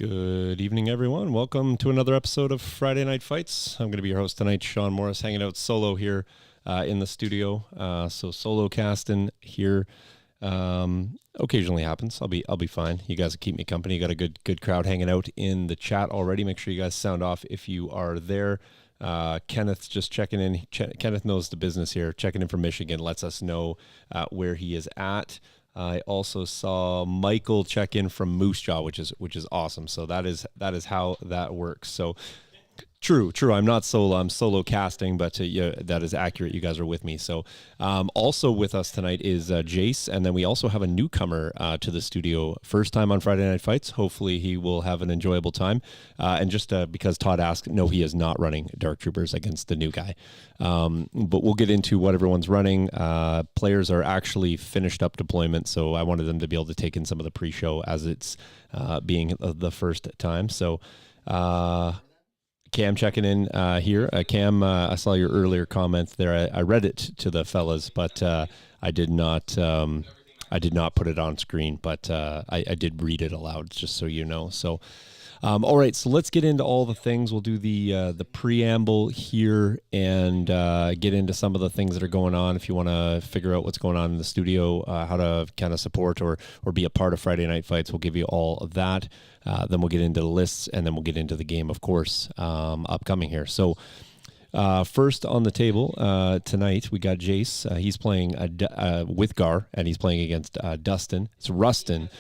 Good evening, everyone. Welcome to another episode of Friday Night Fights. I'm going to be your host tonight, Sean Morris, hanging out solo here in the studio. So solo casting here occasionally happens. I'll be fine. You guys will keep me company. You got a good crowd hanging out in the chat already. Make sure you guys sound off if you are there. Kenneth's just checking in. Kenneth knows the business here. Checking in from Michigan, lets us know where he is at. I also saw Michael check in from Moose Jaw, which is awesome. So that is how that works. So true. I'm not solo. I'm solo casting, but yeah, that is accurate. You guys are with me. So also with us tonight is Jace, and then we also have a newcomer to the studio. First time on Friday Night Fights. Hopefully he will have an enjoyable time. And just because Todd asked, no, he is not running Dark Troopers against the new guy. But we'll get into what everyone's running. Players are actually finished up deployment, so I wanted them to be able to take in some of the pre-show as it's being the first time. So Cam checking in here. Cam, I saw your earlier comments there. I read it to the fellas, but I did not put it on screen, but I did read it aloud, just so you know. So, all right, so let's get into all the things. We'll do the preamble here and get into some of the things that are going on. If you want to figure out what's going on in the studio, how to kind of support or be a part of Friday Night Fights, we'll give you all of that. Then we'll get into the lists, and then we'll get into the game, of course, upcoming here. So first on the table tonight, we got Jace. He's playing with GAR, and he's playing against Dustin. It's Rustin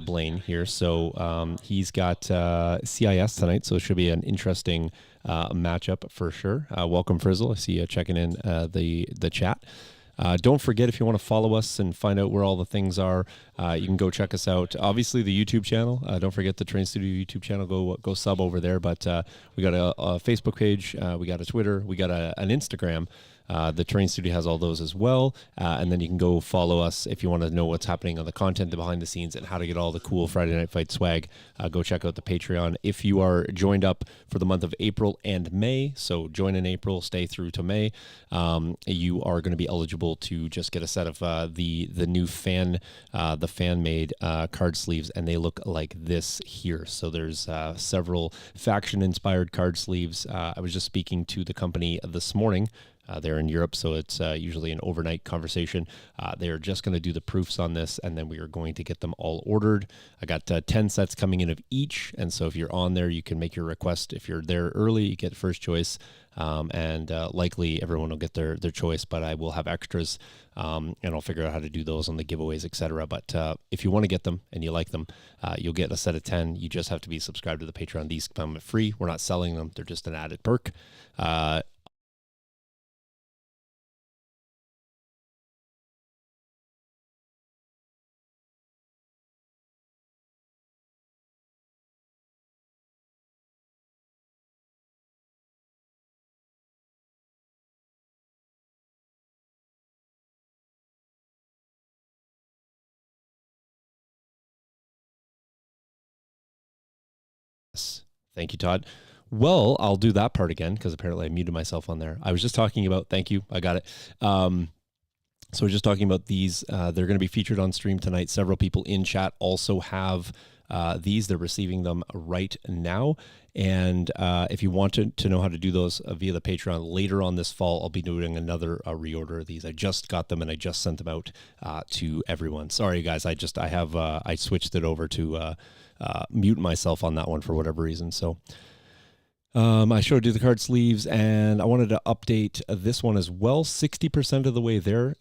Blaine here. So he's got CIS tonight, so it should be an interesting matchup for sure. Welcome, Frizzle. I see you checking in the chat. Don't forget, if you want to follow us and find out where all the things are, you can go check us out. Obviously, the YouTube channel. Don't forget the Train Studio YouTube channel. Go sub over there. But we got a Facebook page. We got a Twitter. We got an Instagram. The Train Studio has all those as well. And then you can go follow us if you want to know what's happening on the content, the behind the scenes, and how to get all the cool Friday Night Fight swag. Go check out the Patreon. If you are joined up for the month of April and May, so join in April, stay through to May, you are going to be eligible to just get a set of the new the fan-made card sleeves, and they look like this here. So there's several faction-inspired card sleeves. I was just speaking to the company this morning. They're in Europe, so it's usually an overnight conversation. They're just going to do the proofs on this, and then we are going to get them all ordered. I got 10 sets coming in of each, and so if you're on there, you can make your request. If you're there early, you get first choice, and likely everyone will get their choice, but I will have extras, and I'll figure out how to do those on the giveaways, etc. But if you want to get them and you like them, you'll get a set of 10. You just have to be subscribed to the Patreon. These come free. We're not selling them. They're just an added perk. Thank you, Todd. Well, I'll do that part again because apparently I muted myself on there. I was just talking about, thank you, I got it. So we're just talking about these. They're going to be featured on stream tonight. Several people in chat also have these. They're receiving them right now. And if you want to know how to do those via the Patreon later on this fall, I'll be doing another reorder of these. I just got them and I just sent them out to everyone. Sorry, guys. I switched it over to mute myself on that one for whatever reason. So I showed you the card sleeves, and I wanted to update this one as well. 60% of the way there.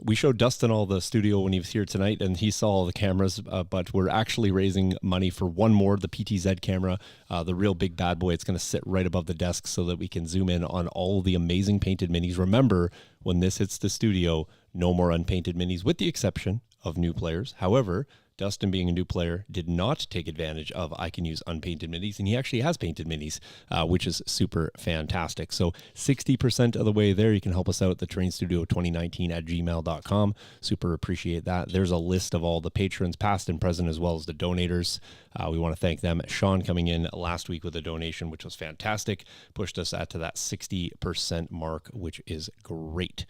We showed Dustin all the studio when he was here tonight, and he saw all the cameras, but we're actually raising money for one more, the PTZ camera, the real big bad boy. It's going to sit right above the desk so that we can zoom in on all the amazing painted minis. Remember, when this hits the studio, no more unpainted minis, with the exception of new players. However, Dustin, being a new player, did not take advantage of I can use unpainted minis, and he actually has painted minis, which is super fantastic. So 60% of the way there. You can help us out at the trainstudio2019@gmail.com. Super appreciate that. There's a list of all the patrons, past and present, as well as the donators. We want to thank them. Sean coming in last week with a donation, which was fantastic, pushed us to that 60% mark, which is great.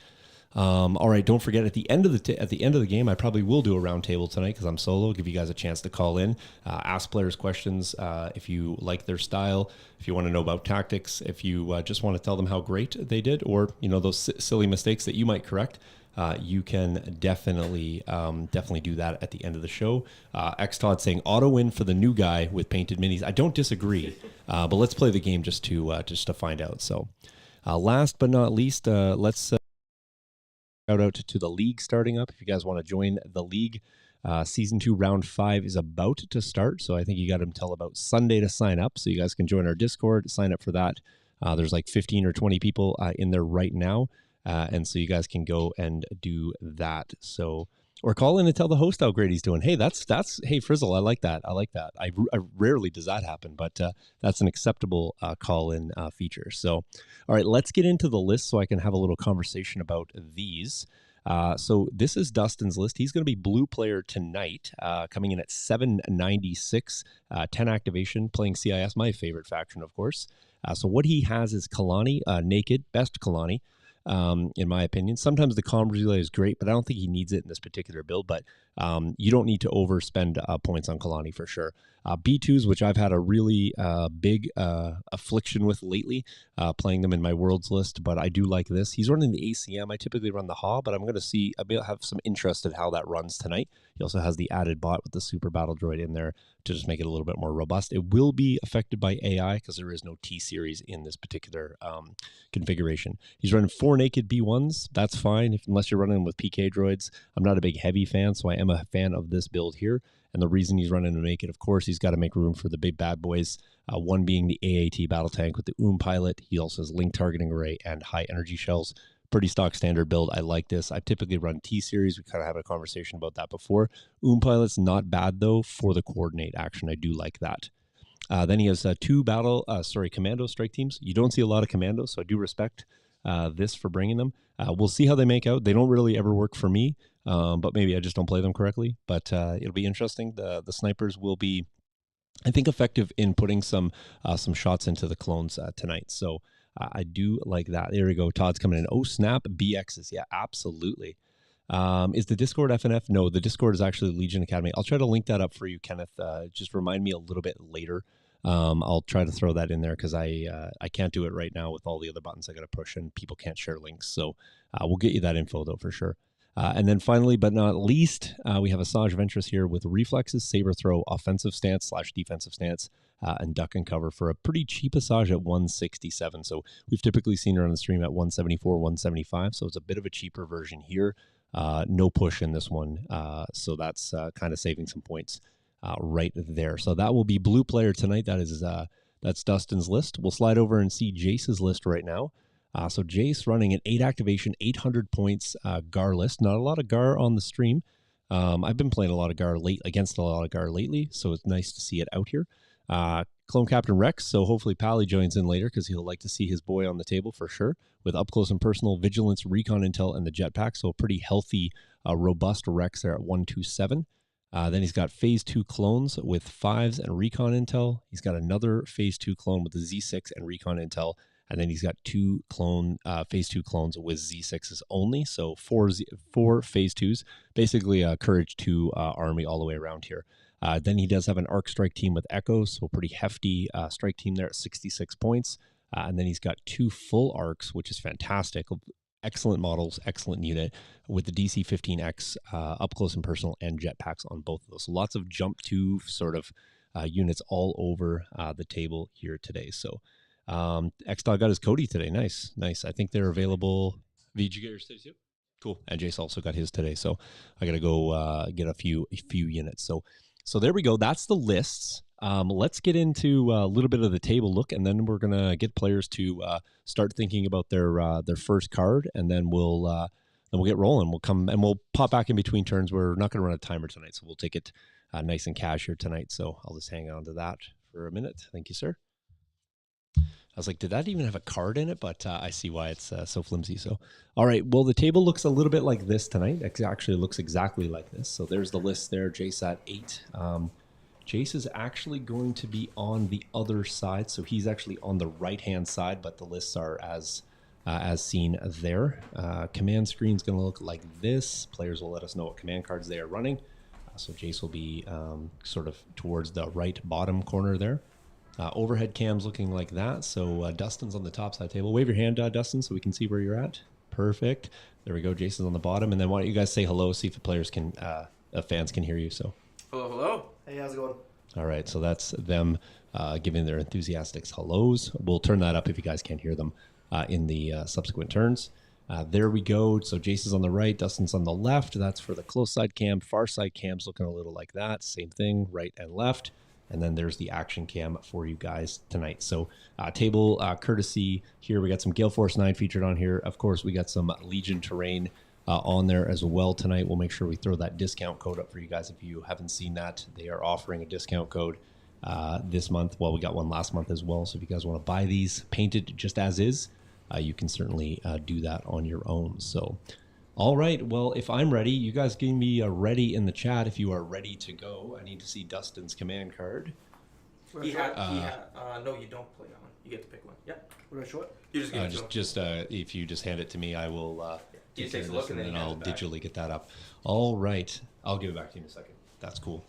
All right, don't forget at the end of the game, I probably will do a roundtable tonight because I'm solo. Give you guys a chance to call in, ask players questions if you like their style, if you want to know about tactics, if you just want to tell them how great they did, or those silly mistakes that you might correct. You can definitely do that at the end of the show. X Todd saying auto win for the new guy with painted minis. I don't disagree, but let's play the game just to find out. So, last but not least, let's. Shout out to the league starting up. If you guys want to join the league, season 2, round 5 is about to start. So I think you got until about Sunday to sign up. So you guys can join our Discord, sign up for that. There's like 15 or 20 people in there right now. And so you guys can go and do that. So, or call in and tell the host how great he's doing. Hey, hey, Frizzle, I like that. I rarely does that happen, but that's an acceptable call-in feature. So, all right, let's get into the list so I can have a little conversation about these. So this is Dustin's list. He's going to be blue player tonight, coming in at 796, 10 activation, playing CIS, my favorite faction, of course. So what he has is Kalani, naked, best Kalani. In my opinion. Sometimes the comm relay is great, but I don't think he needs it in this particular build. But you don't need to overspend points on Kalani for sure. B2s, which I've had a really big affliction with lately, playing them in my worlds list, but I do like this. He's running the ACM. I typically run the HA, but I'm going to see, I'll have some interest in how that runs tonight. He also has the added bot with the super battle droid in there to just make it a little bit more robust. It will be affected by AI because there is no T-Series in this particular configuration. He's running 4 naked B1s. That's fine unless you're running them with PK droids. I'm not a big heavy fan, so I am a fan of this build here. And the reason he's running to naked, of course, he's got to make room for the big bad boys. One being the AAT battle tank with the pilot. He also has link targeting array and high energy shells. Pretty stock standard build. I like this. I typically run T-Series. We kind of had a conversation about that before. Pilot's not bad, though, for the coordinate action. I do like that. Then he has 2 commando strike teams. You don't see a lot of commandos, so I do respect this for bringing them. We'll see how they make out. They don't really ever work for me, but maybe I just don't play them correctly. But it'll be interesting. The snipers will be, I think, effective in putting some shots into the clones tonight. So I do like that. There we go. Todd's coming in. Oh, snap. BXs. Yeah, absolutely. Is the Discord FNF? No, the Discord is actually Legion Academy. I'll try to link that up for you, Kenneth. Just remind me a little bit later. I'll try to throw that in there because I can't do it right now with all the other buttons I got to push and people can't share links. So we'll get you that info though for sure. And then finally, but not least, we have ASAJJ Ventress here with reflexes, saber throw, offensive stance / defensive stance, and duck and cover for a pretty cheap ASAJJ at 167. So we've typically seen her on the stream at 174, 175. So it's a bit of a cheaper version here. No push in this one. So that's kind of saving some points right there. So that will be blue player tonight. That's Dustin's list. We'll slide over and see Jace's list right now. So Jace running an 8 activation, 800 points GAR list. Not a lot of GAR on the stream. I've been playing a lot of GAR against a lot of GAR lately, so it's nice to see it out here. Clone Captain Rex, so hopefully Pally joins in later because he'll like to see his boy on the table for sure, with up close and personal, vigilance, recon intel, and the jetpack. So a pretty healthy, robust Rex there at 127. Then he's got phase 2 clones with 5s and recon intel. He's got another phase 2 clone with the Z6 and recon intel. And then he's got 2 phase 2 clones with Z6s only. So 4 phase 2s, basically a Courage 2 army all the way around here. Then he does have an arc strike team with Echoes, so pretty hefty strike team there at 66 points. And then he's got 2 full arcs, which is fantastic. Excellent models, excellent unit with the DC-15X up close and personal and jetpacks on both of those. So lots of jump 2 sort of units all over the table here today. So X-Dog got his Cody today. Nice. I think they're available. Did you get yours today too? Cool. And Jace also got his today. So I got to go get a few units. So there we go. That's the lists. Let's get into a little bit of the table look, and then we're gonna get players to start thinking about their first card, and then we'll get rolling. We'll come and we'll pop back in between turns. We're not gonna run a timer tonight, so we'll take it nice and cash here tonight. So I'll just hang on to that for a minute. Thank you, sir. I was like, did that even have a card in it? But I see why it's so flimsy. So, all right. Well, the table looks a little bit like this tonight. It actually looks exactly like this. So there's the list there. Jace at 8. Jace is actually going to be on the other side. So he's actually on the right-hand side, but the lists are as as seen there. Command screen is going to look like this. Players will let us know what command cards they are running. So Jace will be sort of towards the right bottom corner there. Overhead cam's looking like that. So Dustin's on the top side table. Wave your hand, Dustin, so we can see where you're at. Perfect. There we go. Jason's on the bottom. And then why don't you guys say hello, see if the players can, fans can hear you. So hello, hello. Hey, how's it going? All right. So that's them giving their enthusiastic hellos. We'll turn that up if you guys can't hear them in the subsequent turns. There we go. So Jason's on the right, Dustin's on the left. That's for the close side cam. Far side cam's looking a little like that. Same thing, right and left. And then there's the action cam for you guys tonight. So table courtesy here. We got some Gale Force 9 featured on here. Of course, we got some Legion terrain on there as well tonight. We'll make sure we throw that discount code up for you guys if you haven't seen that. They are offering a discount code this month. Well, we got one last month as well. So if you guys want to buy these painted just as is, you can certainly do that on your own. So, all right. Well, if I'm ready, you guys give me a ready in the chat if you are ready to go. I need to see Dustin's command card. No, you don't play that one. You get to pick one. Yeah. What do I show it? You just give it to him. If you just hand it to me, I will He take care takes of a look this, and and then then he I'll hands it back. digitally get that up. All right. I'll give it back to you in a second. That's cool.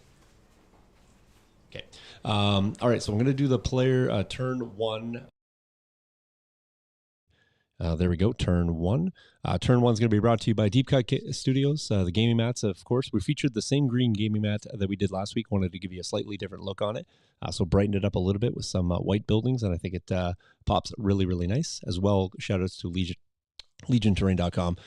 Okay. All right. So I'm going to do the player turn one. There we go. Turn one. Turn one is going to be brought to you by Deep Cut Studios. The gaming mats, of course. We featured the same green gaming mat that we did last week. Wanted to give you a slightly different look on it. So brightened it up a little bit with some white buildings, and I think it pops really, really nice. As well, shout outs to legionterrain.com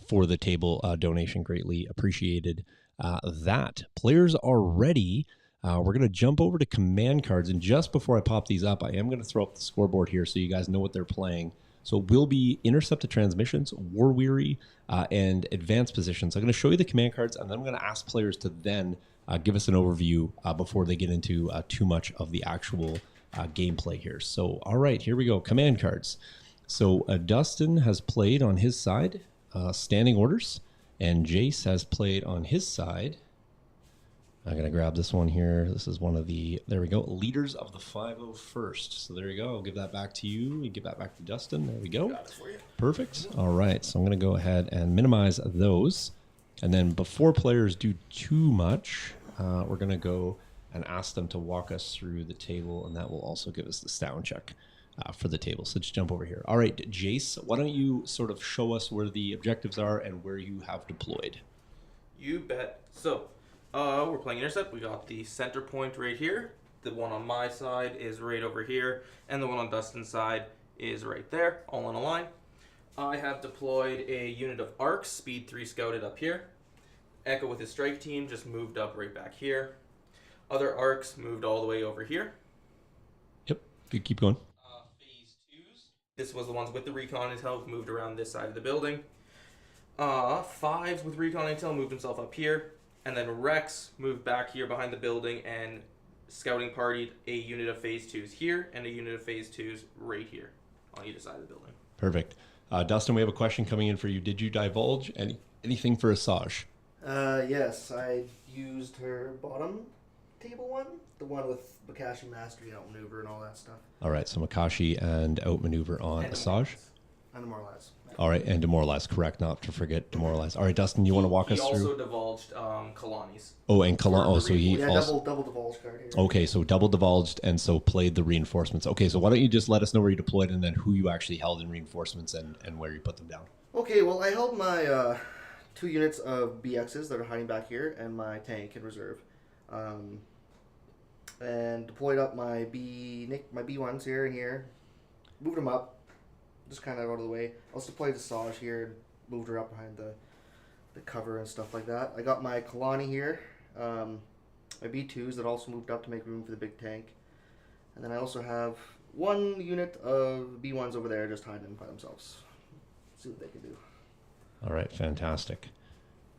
for the table donation. Greatly appreciated that. Players are ready. We're going to jump over to command cards. And just before I pop these up, I am going to throw up the scoreboard here so you guys know what they're playing. So it will be intercepted transmissions, war weary, and advanced positions. I'm going to show you the command cards, and then I'm going to ask players to then give us an overview before they get into too much of the actual gameplay here. So, all right, here we go. Command cards. So Dustin has played on his side, standing orders, and Jace has played on his side. I'm going to grab this one here. This is one of the, there we go, leaders of the 501st. So there you go. I'll give that back to you. You give that back to Dustin. There we go. Got it for you. Perfect. All right. So I'm going to go ahead and minimize those. And then before players do too much, we're going to go and ask them to walk us through the table. And that will also give us the sound check for the table. So just jump over here. All right, Jace, why don't you sort of show us where the objectives are and where you have deployed? You bet. So, we're playing intercept. We got the center point right here. The one on my side is right over here, and the one on Dustin's side is right there, all on a line. I have deployed a unit of arcs, speed 3 scouted up here. Echo with his strike team just moved up right back here. Other arcs moved all the way over here. Yep, good, keep going. Phase 2s. This was the ones with the recon intel moved around this side of the building. 5s with recon intel moved himself up here. And then Rex moved back here behind the building and scouting partied a unit of phase 2s here and a unit of phase 2s right here on either side of the building. Perfect. Dustin, we have a question coming in for you. Did you divulge anything for ASAJJ? Yes, I used her bottom table one, the one with Bakashi Mastery, outmaneuver, and all that stuff. All right, so Makashi and outmaneuver on ASAJJ. And demoralize. All right, and demoralize, correct, not to forget demoralize. All right, Dustin, you want to walk us through? He also divulged Kalani's. Oh, and Kalani. Oh, so he Yeah, also double divulge card here. okay, so double divulged, and so played the reinforcements. Okay, so why don't you just let us know where you deployed, and then who you actually held in reinforcements, and where you put them down. Okay, well, I held my 2 units of BXs that are hiding back here, and my tank in reserve, and deployed up my B1s here and here, moved them up, just kind of out of the way. Also deployed ASAJJ here and moved her up behind the cover and stuff like that. I got my Kalani here, my B2s that also moved up to make room for the big tank, and then I also have 1 unit of B1s over there just hiding by themselves. See what they can do. All right, fantastic.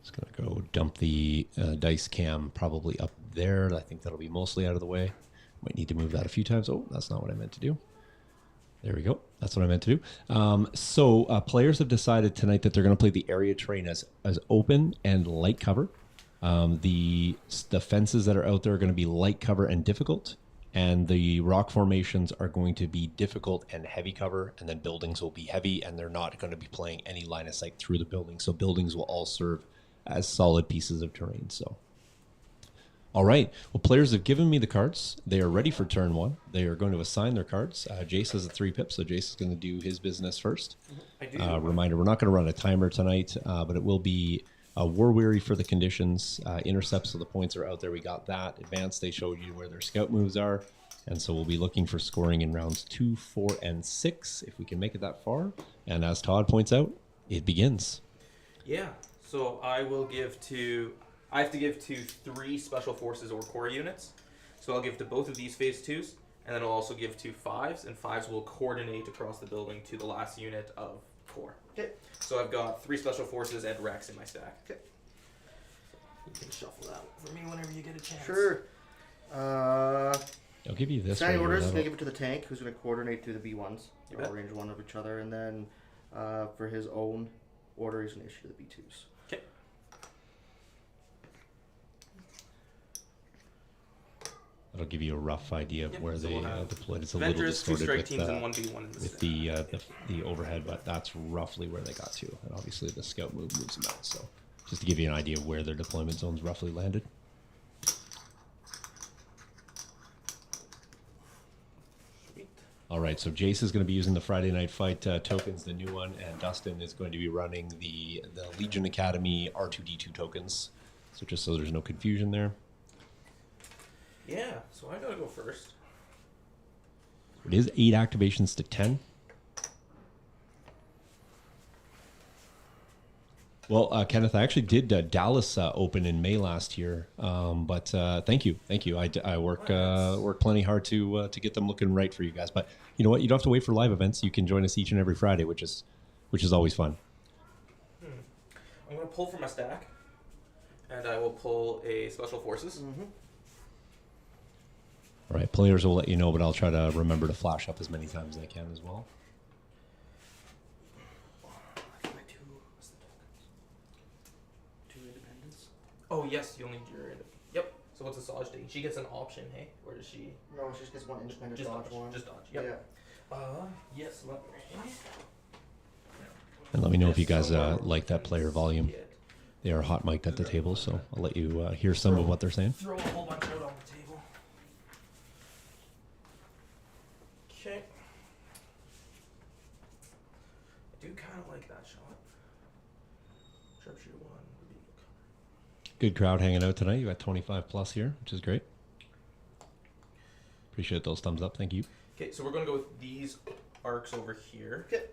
Just gonna go dump the dice cam probably up there. I think that'll be mostly out of the way. Might need to move that a few times. Oh, that's not what I meant to do. There we go. That's what I meant to do. So players have decided tonight that they're going to play the area terrain as open and light cover. The fences that are out there are going to be light cover and difficult. and the rock formations are going to be difficult and heavy cover, and then buildings will be heavy, and they're not going to be playing any line of sight through the building. So buildings will all serve as solid pieces of terrain. So, all right. Well, players have given me the cards. They are ready for turn one. They are going to assign their cards. Jace has a 3 pip, so Jace is going to do his business first. I do. Reminder, we're not going to run a timer tonight, but it will be War Weary for the conditions. Intercepts, so the points are out there. We got that. Advanced, they showed you where their scout moves are. And so we'll be looking for scoring in rounds 2, 4, and 6, if we can make it that far. And as Todd points out, it begins. Yeah. So I have to give to 3 special forces or core units. So I'll give to both of these phase 2s, and then I'll also give to 5s, and 5s will coordinate across the building to the last unit of core. Okay. So I've got 3 special forces and Rex in my stack. Okay. You can shuffle that for me whenever you get a chance. Sure. I'll give you this. Standing right orders, here. gonna give it to the tank, who's gonna coordinate to the B1s. You They're all bet. range 1 of each other, and then for his own order, he's gonna issue the B2s. Okay. That'll give you a rough idea of Yep, where so they we'll have deployed. It's a little Avengers, 2 distorted strike with, teams, and 1 B1 in the with stack. the overhead, but that's roughly where they got to. And obviously the scout move moves them out. So just to give you an idea of where their deployment zones roughly landed. Sweet. All right, so Jace is going to be using the Friday Night Fight tokens, the new one, and Dustin is going to be running the Legion Academy R2D2 tokens. So just so there's no confusion there. Yeah, so I gotta go first. It is 8 activations to 10. Well, Kenneth, I actually did Dallas open in May last year, but thank you. I work plenty hard to get them looking right for you guys. But you know what? You don't have to wait for live events. You can join us each and every Friday, which is always fun. I'm gonna pull from my stack, and I will pull a special forces. All right, players will let you know, but I'll try to remember to flash up as many times as I can as well. What's the tokens? 2 independents? Oh yes, you'll need your. Yep. So what's ASAJJ doing? She gets an option, hey? Or does she? No, she just gets 1 independent Just dodge dodge. one. Just dodge. Yep. Yeah. Yes. Let me. And let me know if you guys like that player volume. Get- They are hot mic'd at the table, so I'll let you hear some of what they're saying. Throw a whole bunch out on the table. Okay. I do kind of like that shot. Sharpshooter 1 would be good. Good crowd hanging out tonight. You got 25 plus here, which is great. Appreciate those thumbs up. Thank you. Okay, so we're going to go with these arcs over here. Okay.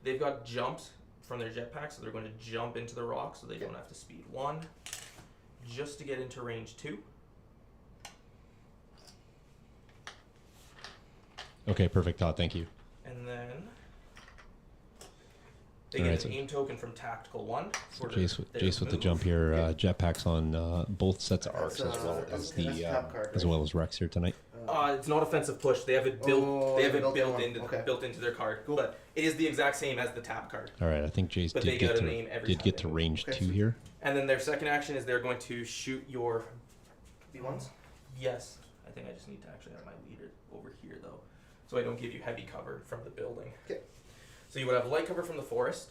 They've got jumps from their jetpack, so they're going to jump into the rock so they don't have to speed 1 just to get into range 2. Okay, perfect, Todd. Thank you. And then they All get right, an so- aim token from Tactical 1. So for Jace with their the move. jump here. Jetpacks on both sets of arcs That's, as well that's- as that's the tap card, as right? well as Rex here tonight. It's not offensive push. They have it built. Oh, they have it built built in into one. Okay. built into their card. Cool. But it is the exact same as the tap card. All right, I think Jace But they did get get a name to every did time get they to move. range Okay, 2 sweet. here. And then their second action is they're going to shoot your. B1s? Yes, I think I just need to actually have my leader over here though, so I don't give you heavy cover from the building. Okay. So you would have light cover from the forest.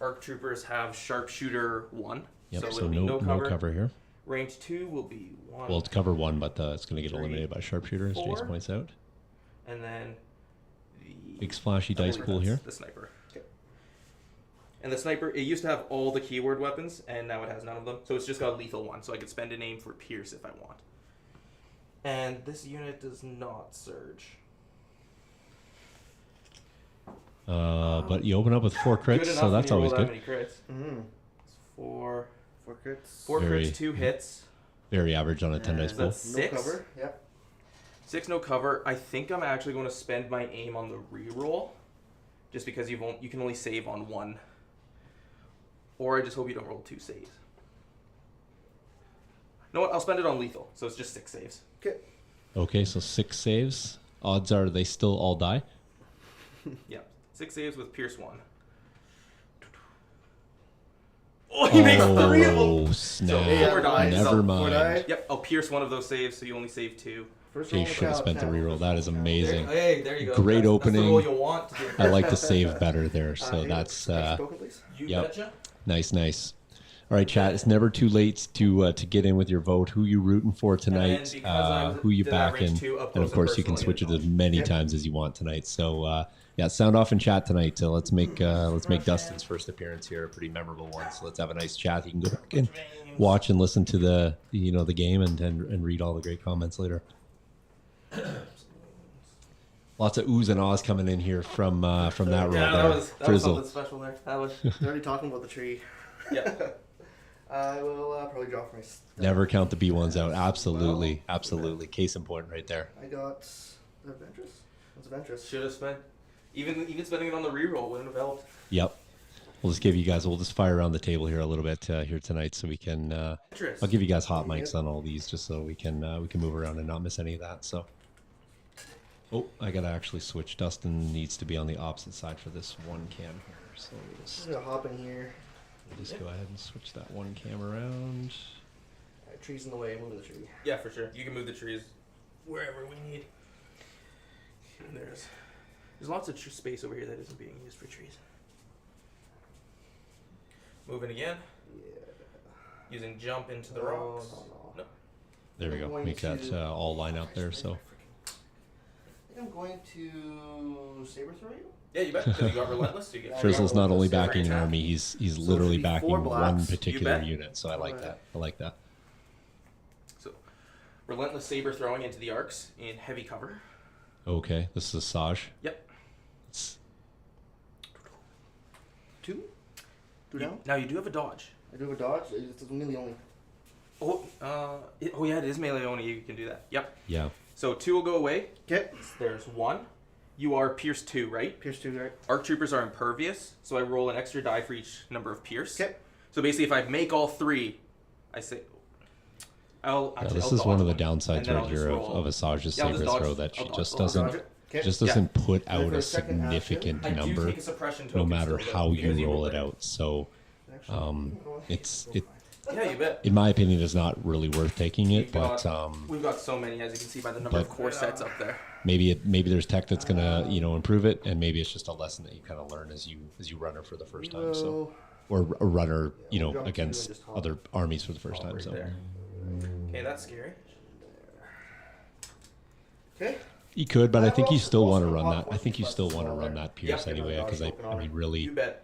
Arc troopers have sharpshooter 1. Yep. So So, it'll be no no cover. here. Range 2 will be 1. Well, it's cover 1, but it's going to get 3, eliminated by sharpshooter, as 4. Jace points out. And then the Big splashy dice believe pool that's here. The sniper. Okay. And the sniper, it used to have all the keyword weapons, and now it has none of them. So it's just got lethal 1, so I could spend a name for Pierce if I want. And this unit does not surge. But you open up with 4 Good crits, enough so when that's you roll always that good. many crits. Mm-hmm. It's 4 4 crits. Very- crits, 2 hits. Very average on a 10 dice And pool. that's- No 6? cover. Yep. 6 no cover. I think I'm actually going to spend my aim on the reroll, just because you can only save on 1. Or I just hope you don't roll 2 saves. You know what? I'll spend it on lethal, so it's just 6 saves. Okay. Okay, so 6 saves. Odds are they still all die. Yeah, 6 saves with Pierce 1. Oh, he makes 3 of them. Oh, snap. So, 4 dies. Never So, mind. die. Yep, I'll pierce 1 of those saves, so you only save 2. First roll Jay on the should have couch, spent the now. reroll. That is amazing. Hey, there you go. Great That's the opening. roll you'll want to do. I like to save better there, so Here, that's extra token, please. You Yep. betcha. nice. All right, chat. It's never too late to get in with your vote. Who you rooting for tonight? Who you backing? And of course, you can switch it as many times as you want tonight. So yeah, sound off in chat tonight. Let's make Dustin's first appearance here a pretty memorable one. So let's have a nice chat. You can go back and watch and listen to the the game and read all the great comments later. Lots of oohs and ahs coming in here from that roll Yeah, there. that was Frizzle. something special there. That was. They're already talking about the tree. Yeah. I will probably draw for my. Never count the B1s out. Absolutely. Case in point right there. I got the Ventress. What's a Ventress? Should have spent. Even spending it on the reroll wouldn't have helped. Yep. We'll just give you guys. We'll just fire around the table here a little bit here tonight, so we can. I'll give you guys hot mics on all these, just so we can move around and not miss any of that. So. Oh, I gotta actually switch. Dustin needs to be on the opposite side for this one cam here. So we'll I'm gonna hop in here. just go ahead and switch that one cam around. Trees in the way. Move the tree. Yeah, for sure. You can move the trees wherever we need. And there's lots of space over here that isn't being used for trees. Moving again. Yeah. Using jump into the rocks. No. There we go. I'm Make going that to- all line up there. So I think I'm going to saber throw you. Yeah, you bet. Because you got relentless. So you get Frizzle's not only Every backing an attack. army, he's So it literally should be backing 4 one blocks. particular bet. unit. So I like Alright. that. I like that. So, relentless saber throwing into the arcs in heavy cover. Okay, this is ASAJJ. Yep. It's 2 down. Now you do have a dodge. I do have a dodge. It's melee only. Oh, yeah, it is melee only. You can do that. Yep. yeah. So 2 will go away. Okay. There's 1. You are pierce 2, right? Pierce 2, right? Arc troopers are impervious, so I roll an extra die for each number of pierce. Okay. So basically, if I make all 3, I say, I'll Yeah, actually. this I'll is one of the dodge one, downsides and then right I'll just here roll- of ASAJJ's Yeah, I'll saber just dodge- throw that she I'll just dodge- doesn't Dodge it. Okay. just doesn't put Ready out for a a second action? significant I do number, take a suppression token no matter still, how though, you because roll were it out. So Actually, it's Yeah, you bet. in my opinion, is not really worth taking it. We've But got- We've got so many, as you can see by the number of but- core sets up there. maybe there's tech that's gonna improve it, and maybe it's just a lesson that you kind of learn as you run her for the first time. So or a runner we'll jump to against and just hop. other armies for the first time. Right So there. Okay, that's scary. Okay. you could, but I think you Well, still want to also run hop that. I once think you you still press want to the run smaller. that Pierce Yeah. anyway, because I mean really You bet.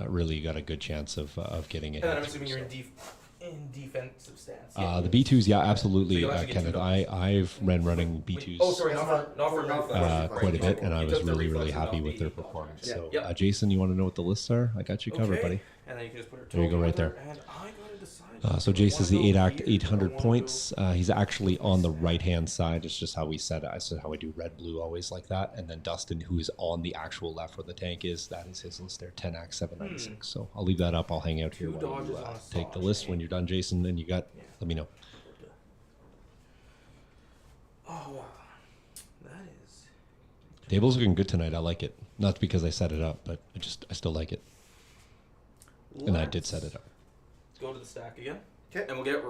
really got a good chance of getting it. And then I'm assuming you're in defensive stance. The B2s, yeah, So absolutely, you'll actually get Kenneth. 2 I've been running B2s Oh, sorry, That's not for not for- reflex. quite a bit, and I You was took the really reflex and happy not with their the dodge. performance. Yeah. So, Yep. Jason, you want to know what the lists are? I got you covered, Okay. buddy. And then you can just put her There you go, token right with her, there. And I gotta decide. So do I Jace is wanna the go 8 act, here? Do I 800 wanna points. He's actually on the right-hand side. It's just how we set it. I said how I do red, blue, always like that. And then Dustin, who is on the actual left where the tank is, that is his list there, 10 act, 796. So I'll leave that up. I'll hang out here 2 while you dodges on a take the Asajj, list. eh? When you're done, Jason, and you got, let me know. Oh, wow. That is. Table's looking good tonight. I like it. Not because I set it up, but I still like it. And I did set it up. Go to the stack again. Okay. And we'll get.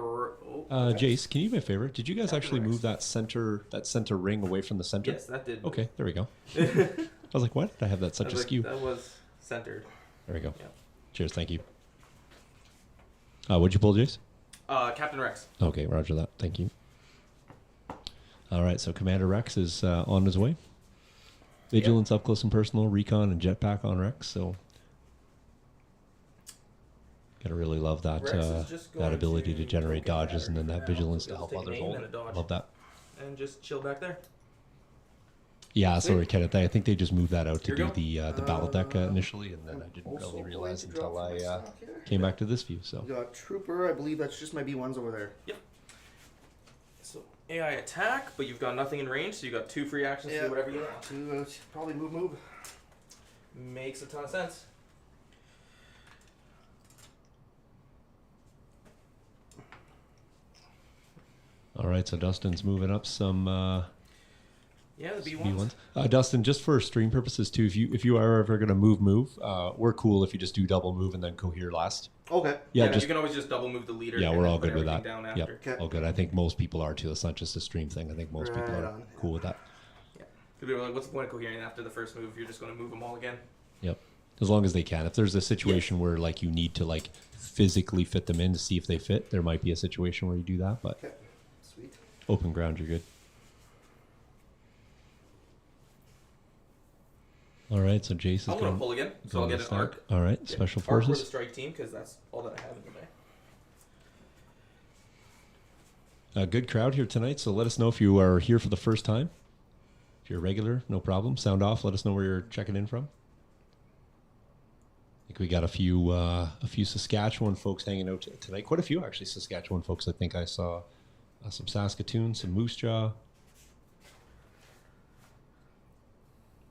Jace, can you do me a favor? Did you guys actually move that center ring away from the center? Yes, that did. Okay, there we go. I was like, why did I have that such a skew? That was centered. There we go. Yeah. Cheers, thank you. What'd you pull, Jace? Captain Rex. Okay, roger that. Thank you. All right, so Commander Rex is on his way. Vigilance up close and personal, recon and jetpack on Rex. So gotta really love that Rex is just that going ability to generate token dodges and then that vigilance to Just help take an others aim hold and it. a dodge. Love that. And just chill back there. Yeah, sorry, Kenneth. I think they just moved that out to Here do we the battle deck initially, and then I didn't Also really going realize to until drop I my stock here. came back to this view. So We got Trooper. I believe that's just my B1s over there. So AI attack, but you've got nothing in range, so you got 2 free actions to Yeah. do whatever you want. To probably move. Makes a ton of sense. all right, so Dustin's moving up some Yeah, the B B ones. ones. Dustin, just for stream purposes too, if you are ever gonna move, we're cool if you just do double move and then cohere last. Okay. Yeah, You just can always just double move the leader. yeah, and we're then all put good with everything that. down Yep, after. Okay. all good. I think most people are too. It's not just a stream thing. I think most people Right are on. cool with that. Yeah. Because we were like, what's the point of cohering after the first move? You're just going to move them all again. Yep, as long as they can. If there's a situation where like you need to like physically fit them in to see if they fit, there might be a situation where you do that. But Okay. Sweet. open ground, you're good. All right, so Jace is I'm going to pull again, so I'll going get to an stack. arc. All right, Yeah. special Arc for the forces. strike team, because that's all that I have in the bay. A good crowd here tonight, so let us know if you are here for the first time. If you're a regular, no problem. Sound off. Let us know where you're checking in from. I think we got a few Saskatchewan folks hanging out tonight. Quite a few actually Saskatchewan folks. I think I saw some Saskatoon, some Moose Jaw.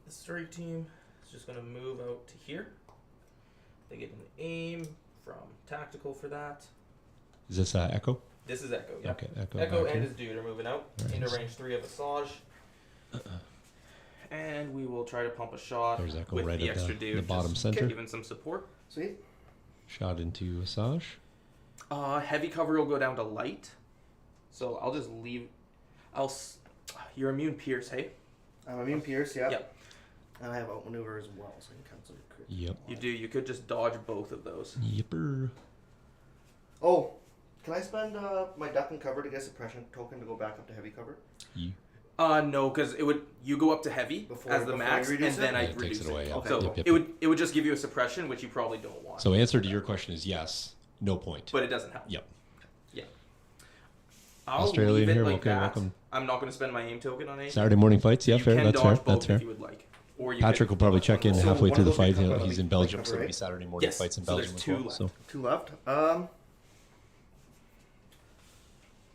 The strike team is just going to move out to here. They get an aim from tactical for that. Is this Echo? This is Echo, yeah. Okay, Echo. Echo back and here. his dude are moving out Right. into range 3 of ASAJJ. And we will try to pump a shot There's Echo with right the at extra the dude. bottom just center. Giving some support. Sweet. Shot into ASAJJ. Heavy cover will go down to light. So I'll just leave. You're immune Pierce, hey? I'm immune Pierce, yeah. Yep. And I have outmaneuver as well, so I can cancel your crit. Yep. You do. You could just dodge both of those. Yipper. Oh, can I spend my duck and cover to get a suppression token to go back up to heavy cover? No, because you go up to heavy as the before max, you and reduce then it? I Yeah, it reduce takes it away, yeah. Okay. So Yep, yep, it would just give you a suppression, which you probably don't want. So answer to your question is yes. No point. But it doesn't help. Yep. Yeah. I'll Australian leave it here, like okay, that. welcome. I'm not going to spend my aim token on anything. Saturday morning fights. Yeah, You fair. can That's dodge fair. both That's fair. if you would like. Or you Patrick could will probably dodge check in one. So halfway one through the of those fight. can come He's out in of Belgium, the so it'll be right? Saturday morning Yes, fights in so there's Belgium as two well. left. So 2 left.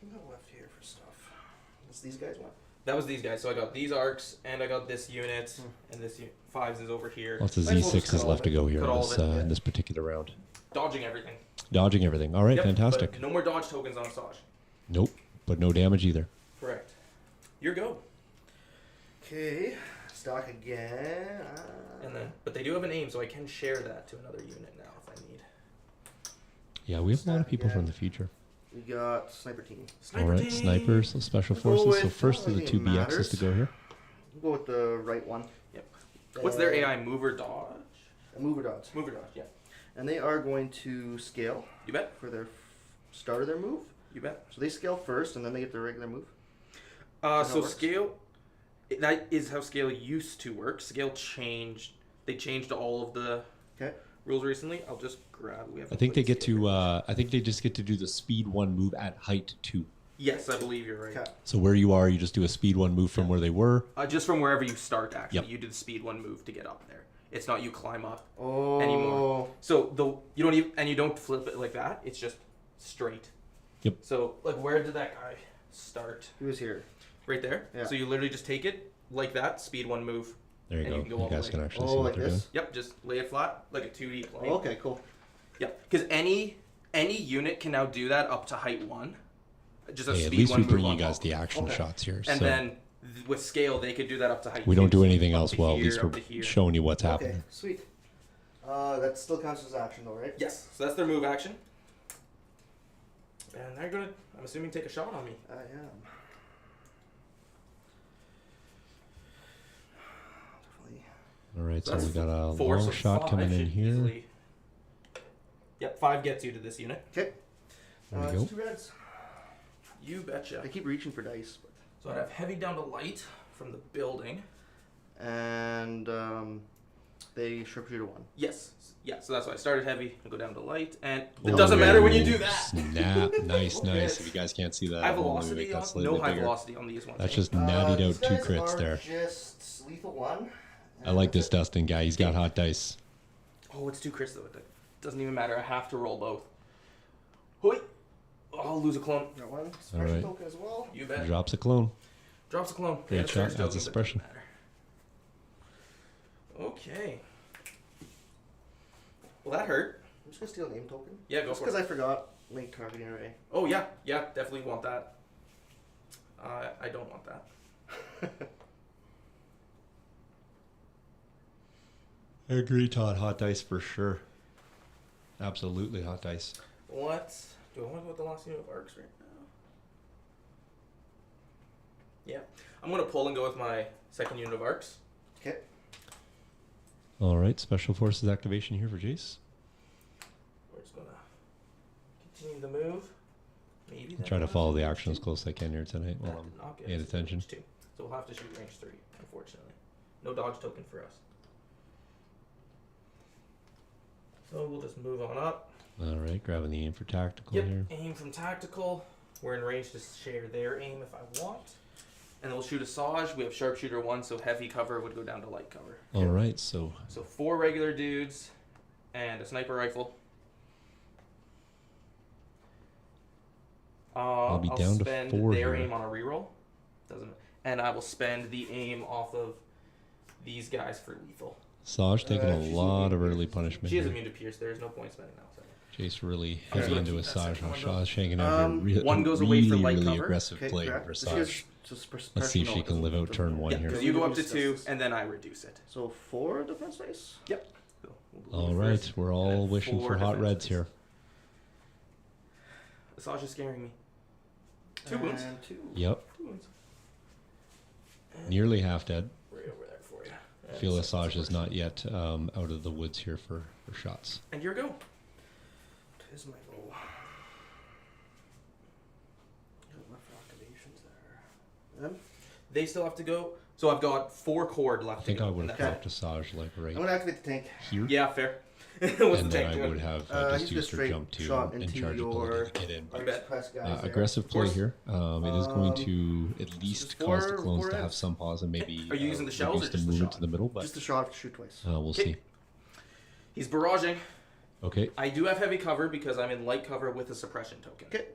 What got left here for stuff? What's these guys want? That was these guys. So I got these arcs, and I got this unit, and this fives is over here. lots of Might as well just Z6s cut all left to of it. go here Cut in all this, of it, yeah. in this particular round. Dodging everything. Dodging everything. All right, Yep, fantastic. But no more dodge tokens on ASAJJ. Nope, but no damage either. Correct. Your go. Okay, stock again. But they do have an aim, so I can share that to another unit now if I need. Yeah, we have a lot of Stack people from again. the future. We got sniper team. All right, team. snipers, so special We'll go forces. So with- first I of the think two it BXs matters. to go here. We'll go with the right one. Yep. What's their Uh, AI? Mover dodge? Mover dots. Mover dodge, yeah. And they are going to scale You bet. for their start of their move. You bet. So they scale first, and then they get their regular move. So that works? scale, that is how scale used to work. Scale changed. They changed all of the Okay. rules recently. I'll just grab. We have. I think they get scale. to. I think they just get to do the speed 1 move at height 2. Yes, I believe you're right. Okay. So where you are, you just do a speed 1 move from where they were. Just from wherever you start, actually, Yep. you do the speed 1 move to get up there. It's not you climb up Oh. anymore. So you don't even, and you don't flip it like that. It's just straight. Yep. So like, where did that guy start? He was here. Right there. Yeah. So you literally just take it like that, speed 1 move. There you And go. you can go You all the guys way. can actually Oh, see what like they're this? doing. Yep, just lay it flat like a 2D plane. Oh, okay, cool. Yep, because any unit can now do that up to height 1. Just a Hey, at speed least 1 we move bring you on guys top. the action Okay. shots here. And so then with scale, they could do that up to height we 2. don't do anything Up else to well. At here, least up we're to here. showing you what's Okay, happening. sweet. That still counts as action, though, right? Yes, so that's their move action. And they're gonna, I'm assuming, take a shot on me. I am. Definitely. All right, so that's we got a 4, long so shot 5 coming in should here. easily- Yep, 5 gets you to this unit. Okay. There we It's go. 2 reds. You betcha. I keep reaching for dice. But... So I'd have heavy down to light from the building. And they sharpshooter 1. Yes. Yeah, so that's why I started heavy and go down to light. And Oh, it doesn't matter when you do ooh, that. Snap. Nice, Okay. nice. If you guys can't see that, High I'm gonna velocity make that on, slightly no high bigger. velocity on these ones. That's eh? just nattied These out 2 guys crits are there. just lethal 1. I like this Dustin guy. He's got hot dice. Oh, it's 2 crits though. It doesn't even matter. I have to roll both. Hoi! Oh, I'll lose a clone. Got 1 suppression right. token as well. You bet. Drops a clone. Drops a clone. Great it's shot, first adds a token, but suppression. doesn't matter. Okay. Well, that hurt. I'm just gonna steal an aim token. Yeah, go Just for because it. I forgot link targeting array. Oh, yeah. Yeah, definitely want that. I don't want that. I agree, Todd. Hot dice for sure. Absolutely hot dice. What? Do I want to go with the last unit of arcs right now? Yeah. I'm going to pull and go with my second unit of arcs. Okay. All right, Special Forces activation here for Jace. We're just going to continue the move. Maybe I'll try to follow the action as close as I can here tonight while I'm paying attention. So we'll have to shoot range 3, unfortunately. No dodge token for us. So we'll just move on up. All right, grabbing the aim for tactical Yep, here. aim from tactical. We're in range to share their aim if I want. And then we'll shoot ASAJJ. We have sharpshooter 1, so heavy cover would go down to light cover. All right, so 4 regular dudes and a sniper rifle. I'll be I'll down to spend 4 their here. aim on a reroll. And I will spend the aim off of these guys for lethal. Saj taking a she's lot of immune to early pierce. punishment She is here. immune to pierce. There is no point spending that. Jace really Okay. heavy into Keep that Asajj. second one, Shaw's hanging out here. one goes away for really, light really cover. aggressive Okay, play correct. for So she has Asajj. suppression. Let's see if No, she it can doesn't- live out doesn't- turn 1 Yeah, here. so you go up to Discuss 2, this. and then I reduce it. So 4 defense dice? Yep. So we'll All go right, first, we're and all then wishing 4 for hot defense reds dice. here. Asajj is scaring me. 2 wounds. And 2. Yep, 2 wounds. And nearly half dead. right over there for you. I feel Asajj is not yet out of the woods here for shots. And your go. Tis my goal. Left activations there. Then They still have to go. So I've got 4 cord left I think to go. I would and have that's dropped it. Asajj like right I'm gonna activate the tank. here. Yeah, fair. It And wasn't then tank I to would it. have He's just a used her straight jump to shot and into charge your ability to get in. I But bet. Press guys there. aggressive play course. here. It is going to at so least just cause the four- clones four to have reds. some pause and maybe Are you using the shells or reduce the just the movement shot? to the middle, but Just a shot, shoot twice. we'll Okay. see. He's barraging. Okay. I do have heavy cover because I'm in light cover with a suppression token. Okay.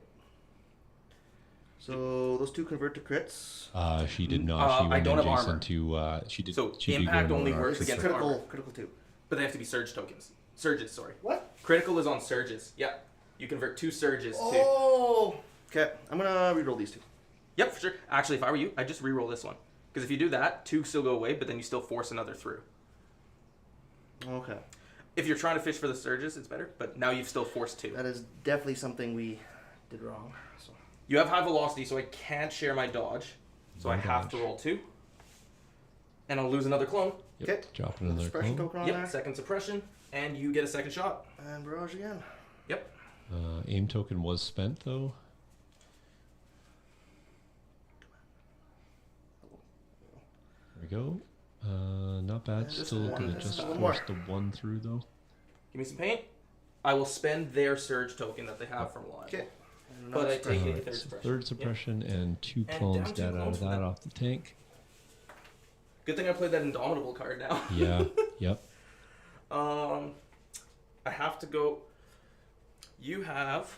So those 2 convert to crits. She did not. She I went don't in have Jason armor. to. She did. So she did impact go in only on works arcs. against Critical, armor. critical 2. But they have to be surge tokens. Surges, sorry. What? Critical is on surges. Yeah. You convert 2 surges to... Oh! Okay, I'm gonna reroll these 2. Yep, for sure. Actually, if I were you, I'd just reroll this one. Because if you do that, 2 still go away, but then you still force another through. Okay. If you're trying to fish for the surges, it's better. But now you've still forced 2. That is definitely something we did wrong. So You have high velocity, so I can't share my dodge. So I No have to dodge. roll 2. And I'll lose another clone. Yep. Okay. Dropping another suppression clone. token on Yep, there. second suppression. And you get a second shot. And barrage again. Yep. Aim token was spent though. There we go. Not bad. Just Still one. gonna just One more. force the 1 through though. Give me some paint. I will spend their surge token that they have from live. Okay. And But I another take suppression. it. Alright, third so suppression. third suppression and 2 And clones down 2 dead out clones of from that that. off the tank. Good thing I played that Indomitable card now. Yeah. Yep. I have to go. You have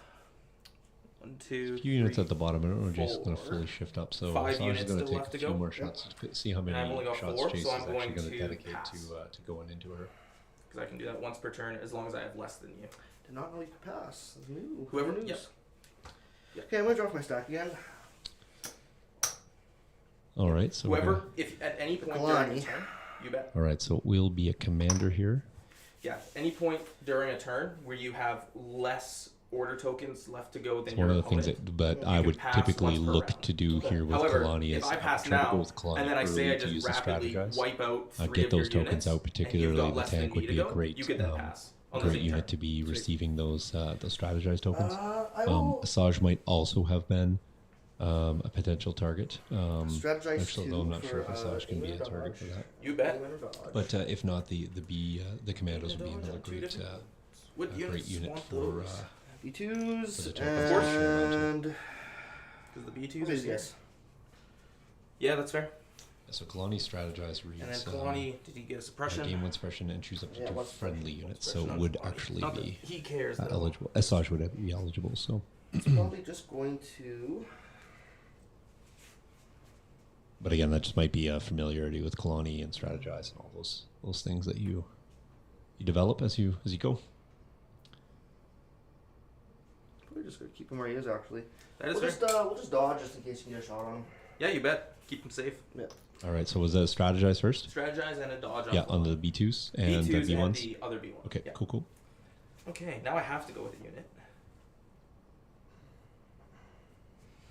1, 2, A few units 3, at the bottom. I don't know if Jason's going to 4. fully shift up, so 5 Asajj is units going to still take left a to few go. more shots to see how many And I've only got shots 4, Jace so is I'm actually going going to to dedicate pass. to going into her. Because I can do that once per turn as long as I have less than you. Did not know you could pass. That's new. Whoever- News. yep. Yep. Okay, I'm gonna drop my stack again. All right, so we're Whoever, gonna- if at any point Kalani. during a turn, you bet. all right, so it will be a commander here. Yeah, any point during a turn where you have less order tokens left to go than It's your one of the things opponent, that, but you I can would pass typically once per look round. to do here with However, Kalani if is I pass try to go now, with Kalani and then I say early I to just use the rapidly strategize. wipe out 3 Get of those your tokens units, out, and you've particularly got the less than tank me would to be a go, great, you get that pass on the great same unit turn. to be Sweet. receiving those strategized tokens. I will Asajj might also have been a potential target. strategize Actually, 2 though I'm not for, sure if Asajj can be a aim and target for dodge. that. You bet. Aim and dodge. But if not, the commandos would be another Two great different ones. What great units unit want for those? for B2s the tokens. and Because the B2s what are is scared. this? Yeah, that's fair. So Kalani strategize reads And then Kalani, did he get a suppression? game one suppression and choose up to Yeah, 2 one friendly suppression, units, one so suppression it would Kalani. actually Not that be he cares. though. eligible. Asajj would be eligible. So, It's probably just going to. but again, that just might be a familiarity with Kalani and strategize and all those things that you develop as you go. Probably just gonna keep him where he is. Actually, That is we'll fair. just dodge just in case you can get a shot on him. Yeah, you bet. Keep him safe. Yeah. All right. So was that strategize first? Strategize and a dodge. Yeah, on the B2s and B2s the B1s. and the other B1. Okay, Yeah. cool. Okay, now I have to go with a unit.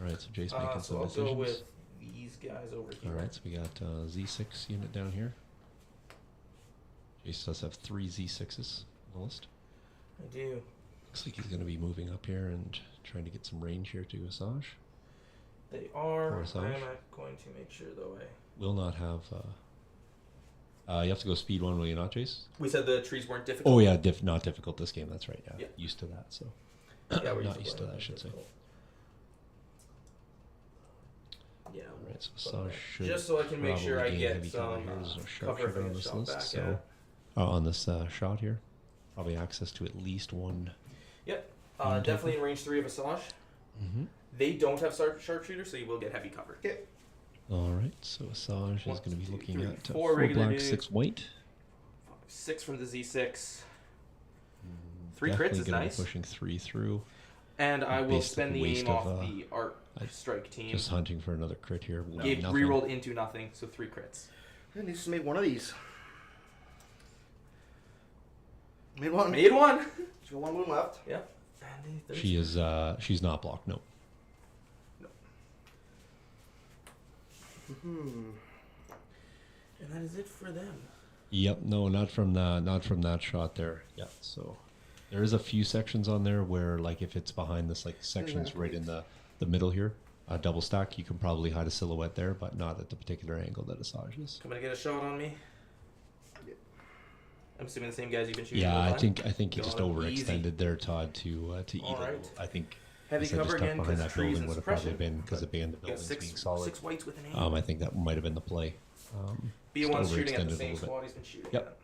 All right, so Jace making So some I'll decisions. go with these guys over here. All right, so we got Z6 unit down here. Jace does have 3 Z6s on the list. I do. Looks like he's going to be moving up here and trying to get some range here to ASAJJ. They are. Or I'm ASAJJ. going to make sure though. Will not have. You have to go speed 1, will you not, Jace? We said the trees weren't difficult. Oh yeah, not difficult this game. That's right. Yeah, Yeah. used to that. So Yeah, we're not used to that, I should say. Yeah. All right, so ASAJJ should Just so I can make sure I probably gain get heavy cover some here. There's no cover sharpshooter if I on get this shot list. back. So on this shot here, probably access to at least 1. Yep. Definitely in range 3 of ASAJJ. Mm-hmm. They don't have sharpshooter, so you will get heavy cover. Okay. All right, so ASAJJ is 1, going to be 2, looking 3, at 4 4 regular black, dude. 6 white. 6 from the Z6. 3 Definitely crits is gonna be nice. pushing 3 through. And I will Based spend the waste aim off of, the art I- strike team. Just hunting for another crit here. Will be Gave nothing. rerolled into nothing, so 3 crits. I need to make one of these. Made one. Made one. She's got 1 wound left. Yeah. And She is. She's not blocked. No. Hmm. And that is it for them. Yep. No, not from that shot there. Yeah. So there is a few sections on there where, like, if it's behind this, like, sections right in the middle here, double stack, you can probably hide a silhouette there, but not at the particular angle that ASAJJ is. Coming to get a shot on me. I'm assuming the same guys you've been shooting. Yeah, all the I time? think you just Got it. overextended Easy. there, Todd, to either. Alright. I think Heavy I said cover just again behind because that trees building and would have probably suppression. been because of being the Got buildings being 6 solid. whites with an aim. I think that might have been the play. B1's just shooting at overextended the a same little bit. squad he's been shooting Yep.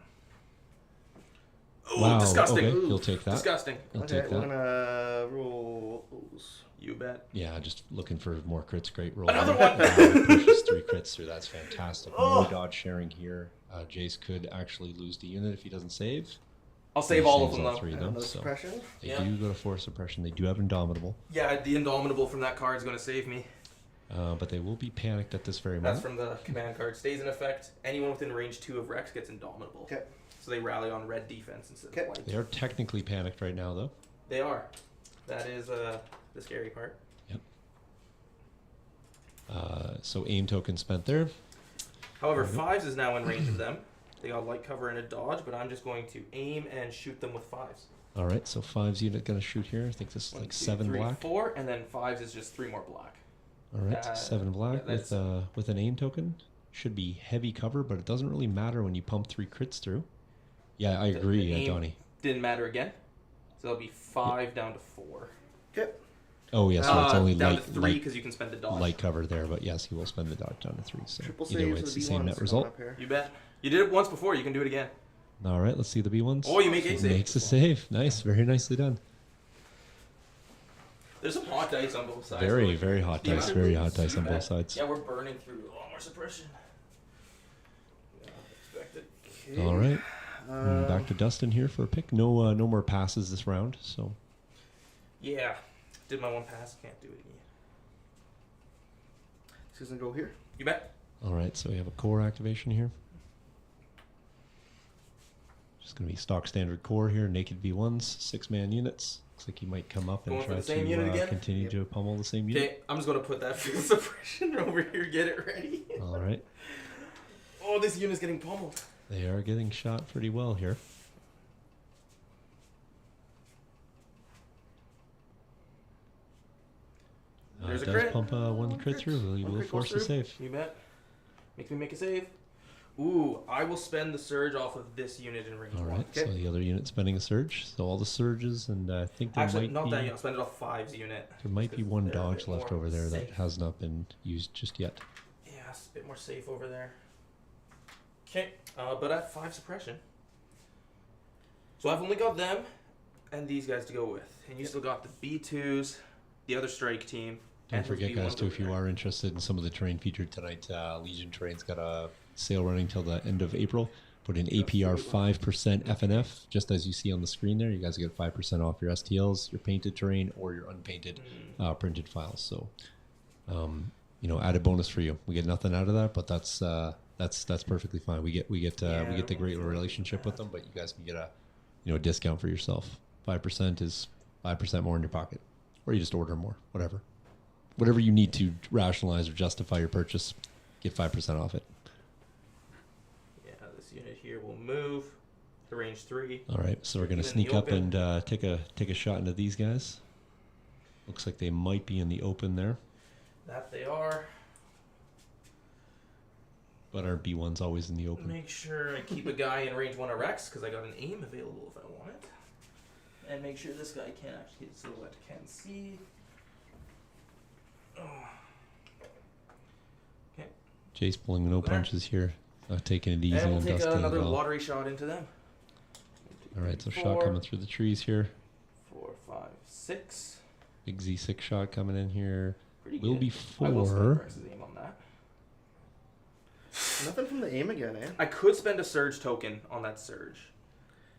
at. Ooh, Wow, disgusting. okay, Ooh, you'll take that. Disgusting. I'll Okay, take we're that. gonna roll those. You bet. Yeah, just looking for more crits. Great roll. Another one! Pushes 3 crits through. That's fantastic. Oh. No dodge sharing here. Jace could actually lose the unit if he doesn't save. I'll save He all of saves them all though. 3 of And them. another So suppression. they Yeah. do go to 4 suppression. They do have Indomitable, Yeah, the Indomitable from that card is going to save me. but they will be panicked at this very That's moment. from the command card. Stays in effect. Anyone within range 2 of Rex gets Indomitable. Okay. So they rally on red defense instead Okay. of white. They are technically panicked right now, though. They are. That is the scary part. So aim token spent there. However, Mhm. 5s is now in range of them. They got light cover and a dodge, but I'm just going to aim and shoot them with 5s. All right, so 5's unit gonna shoot here. I think this is 1, like 2, 7 3, black. 4, and then 5s is just 3 more black. All right, 7 black yeah, that's- with an aim token. Should be heavy cover, but it doesn't really matter when you pump 3 crits through. Yeah, I The agree, aim Donnie. Didn't matter again. So that'll be 5 down to 4. Okay. Oh yes, so it's only down light, to 3 light, because you can spend the dodge. light cover there, but yes, he will spend the dodge down to 3. So Triple either way, saves it's for the the same B1s net coming result. up here. You bet. You did it once before. You can do it again. All right, let's see the B1s. Oh, you make a He save. Makes a save. Nice, very nicely done. There's some hot dice on both sides. Very, though. very hot The dice. amount- Very hot dice on Yeah. both sides. Yeah, we're burning through a lot more suppression. Yeah, expected. Okay. All right, Uh, back to Dustin here for a pick. No, no more passes this round. So Yeah. Did my one pass. Can't do it again. This is gonna go here. You bet. all right, so we have a core activation here. Just gonna be stock standard core here. Naked V1s, 6-man units. Looks like he might come up and Going for try the same to unit again? continue Yep. to pummel the same unit. Okay, I'm just gonna put that field suppression over here. Get it ready. All right, Oh, this unit's getting pummeled. they are getting shot pretty well here. There's a Does crit. pump one crit through. He One will crit goes force the through. save. You bet. Makes me make a save. Ooh, I will spend the surge off of this unit in range All 1. right, so the other unit spending a surge. So all the surges, and I think there Actually, might not be that yet. I'll spend it off 5's unit. there might be because one they're a dodge bit left more over there that safe. has not been used just yet. Yeah, it's a bit more safe over there. Okay, but I have 5 suppression. So I've only got them and these guys to go with. And you still got the B2s, the other strike team. Don't and those forget, guys, B1s too, over if you there. are interested in some of the terrain featured tonight, Legion Terrain's got a sale running till the end of April. Put in APR 5% FNF, just as you see on the screen there. You guys get 5% off your STLs, your painted terrain, or your unpainted printed files. So added bonus for you. We get nothing out of that, but that's perfectly fine. We get the great relationship with them, but you guys can get a discount for yourself. 5% is 5% more in your pocket, or you just order more, whatever you need to rationalize or justify your purchase. Get 5% off it. Yeah, this unit here will move to range 3. All right, so we're gonna sneak up and take a shot into these guys. Looks like they might be in the open there. That they are. But our B1's always in the open. Make sure I keep a guy in range 1 of Rex, because I got an aim available if I want it. And make sure this guy can't actually hit silhouette, can see. Oh. Okay. Jace pulling no punches here. Not taking it easy And we'll on take Dustin another as well. lottery shot into them. All right, so shot coming through the trees here. 4, 5, 6. Big Z6 shot coming in here. Pretty Will good. be I will 4. spend Rex's aim on that. Nothing from the aim again, eh? I could spend a surge token on that surge.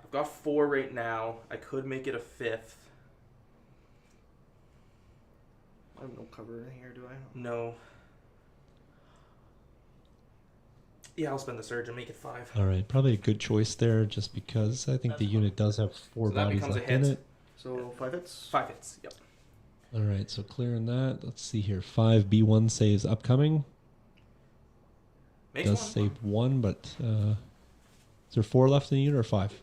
I've got 4 right now. I could make it a 5th. I have no cover in here, do I? No. Yeah, I'll spend the surge and make it 5. All right, probably a good choice there, just because I think the unit does have 4 So that bodies becomes a left in hit. it. So 5 hits? 5 hits, yep. All right, so clearing that. Let's see here. 5 B1 saves upcoming. Makes Does 1. save 1, but is there 4 left in the unit or 5?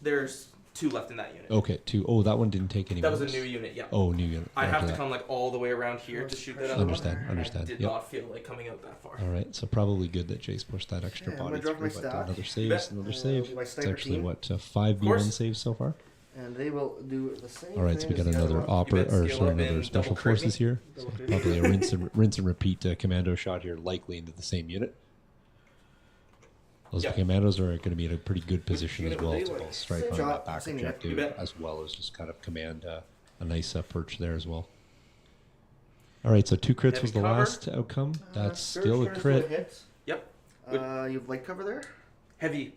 There's 2 left in that unit. Okay, 2. Oh, that one didn't take any. That was a bonus. new unit, yeah. Oh, new unit. I have Roger to that. come like all the way around here to shoot that other Understand, one. understand. I did Yep. not feel like coming out that far. All right, so probably good that Jace pushed that extra Yeah, I'm body gonna drop my through, but stack. another bet. save, another save. My It's sniper actually team. what 5 course. B1 saves so far. And they will do the same All right, so we thing got as the other another one. bet skill up another and special double crit me? forces here. So Double crit. probably a rinse and repeat commando shot here, likely into the same unit. Those Yep. commandos are going to be in a pretty good position as unit well would they to like? both strike Same on shot, that back same unit. objective You bet. as well as just kind of command a nice perch there as well. All right, so 2 crits Heavy was the cover. last outcome. That's Surge still a turns crit. to hit. Yep. You have light cover there? Heavy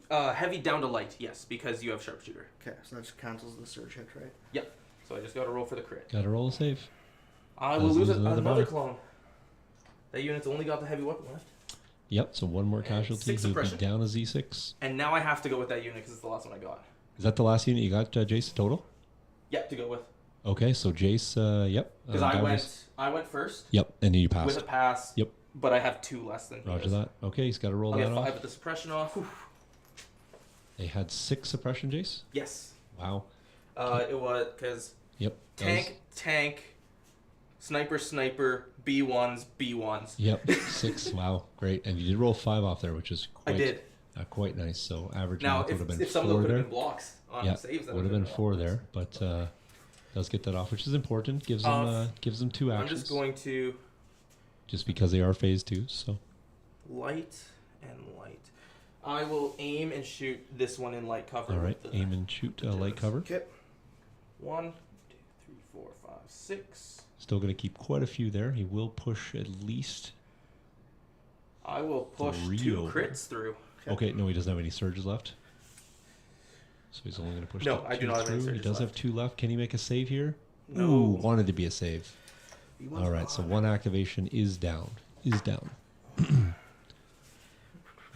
down to light, yes, because you have sharpshooter. Okay, so that just cancels the surge hit, right? Yep. So I just got to roll for the crit. Got to roll a save. I Does will lose lose another another body. clone. That unit's only got the heavy weapon left. Yep, so 1 more casualty. 6 He'll be suppression. down a Z6. And now I have to go with that unit because it's the last one I got. Is that the last unit you got, Jace, total? Yep, to go with. Okay, so Jace, yep. Because I went first Yep, and then you with passed. a pass. Yep. But I have 2 less than he Roger does. that. Okay, he's got to roll I'll that get 5 off. with the suppression off. They had 6 suppression, Jace? Yes. Wow. It was because Yep. that was- tank, sniper, B1s. Yep, 6. Wow, great. And you did roll 5 off there, which is I quite, did. Quite nice. So average Now, math would have been if some of 4 them could there. have been blocks on Yeah, saves, that would have been been 4 there, but does get that off, which is important. Gives them 2 I'm actions. just going to Just because they are phase 2, so. light and light. I will aim and shoot this one in light cover. All right, with the aim and shoot light cover. Okay. 1, 2, 3, 4, 5, 6. Still going to keep quite a few there. He will push at least. I will push 3 2 over. crits through. Okay, no, he doesn't have any surges left. So he's only going to push No, the I do 2 not have any through. He surges does have left. 2 left. Can he make a save here? No. Ooh, wanted to be a save. B1's All right, so gone. 1 activation is down.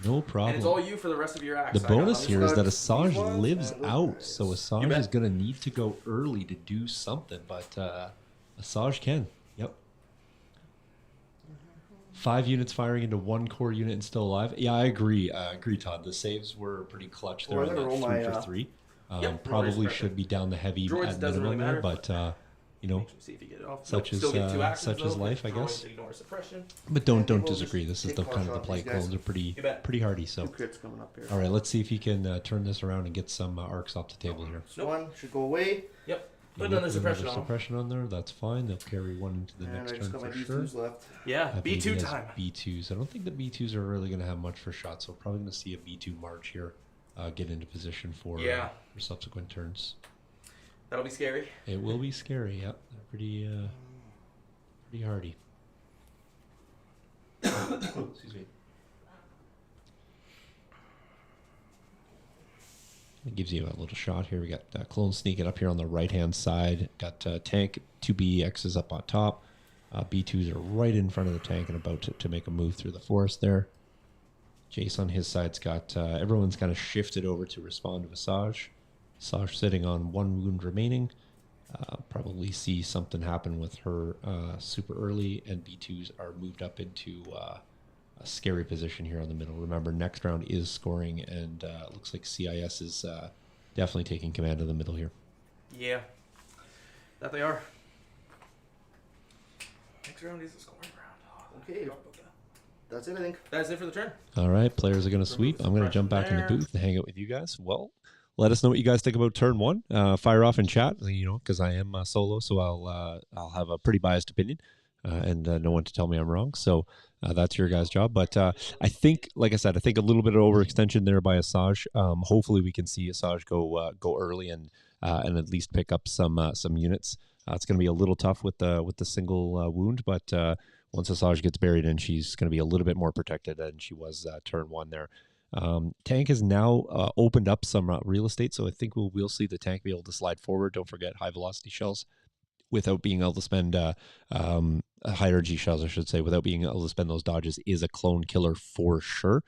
No And problem. it's all you for the rest of your act. The bonus here is that Just Asajj these lives ones and out, those so guys. Asajj bet. is going to need to go early to do something, but Asajj can. Yep. 5 units firing into 1 core unit and still alive. Yeah, I agree. Todd. The saves were pretty clutch there Well, on I'm that gonna 3 roll for my, 3. Yep, Probably roll should be down the heavy Droids at doesn't minimum really there, matter, but you know, See if you get it off. Such Nope, still get is, 2 actions, such is though, life, I drawing guess. to ignore suppression. but Yeah, don't we'll disagree. just This is take the kind of the one shot play these guys. clones are pretty You bet. pretty hardy. So 2 crits coming up here. all right, let's see if he can turn this around and get some arcs off the table here. So 1 should go away. Yep. You Put look another with suppression on. suppression on there. That's fine. They'll carry 1 into the And next I just turn got my for sure. B2s left. Yeah, I believe he B2 has time. B2s. I don't think the B2s are really going to have much for shots, so probably going to see a B2 march here, get into position for subsequent turns. That'll be scary. It will be scary. Yep, they're pretty hardy. Excuse me. It gives you a little shot here. We got clone sneaking up here on the right hand side. Got tank 2BXs up on top. B2s are right in front of the tank and about to make a move through the forest there. Jace on his side's got, everyone's kind of shifted over to respond to ASAJJ. ASAJJ sitting on 1 wound remaining. Probably see something happen with her super early, and B2s are moved up into a scary position here on the middle. Remember, next round is scoring, and it looks like CIS is definitely taking command of the middle here. Yeah, that they are. Next round is the scoring round. Oh, Okay. That's it, I think. That's it for the turn. All right, players are going to sweep. I'm going to jump back in the booth and hang out with you guys. Well, let us know what you guys think about turn 1. Fire off in chat, because I am solo, so I'll have a pretty biased opinion, and no one to tell me I'm wrong. So that's your guys' job. But I think, like I said, I think a little bit of overextension there by ASAJJ. Hopefully, we can see ASAJJ go early and at least pick up some units. It's going to be a little tough with the single wound, but once ASAJJ gets buried in, she's going to be a little bit more protected than she was turn 1 there. Tank has now opened up some real estate, so I think we'll see the tank be able to slide forward. Don't forget high velocity shells without being able to spend high energy shells, I should say, without being able to spend those dodges is a clone killer for sure.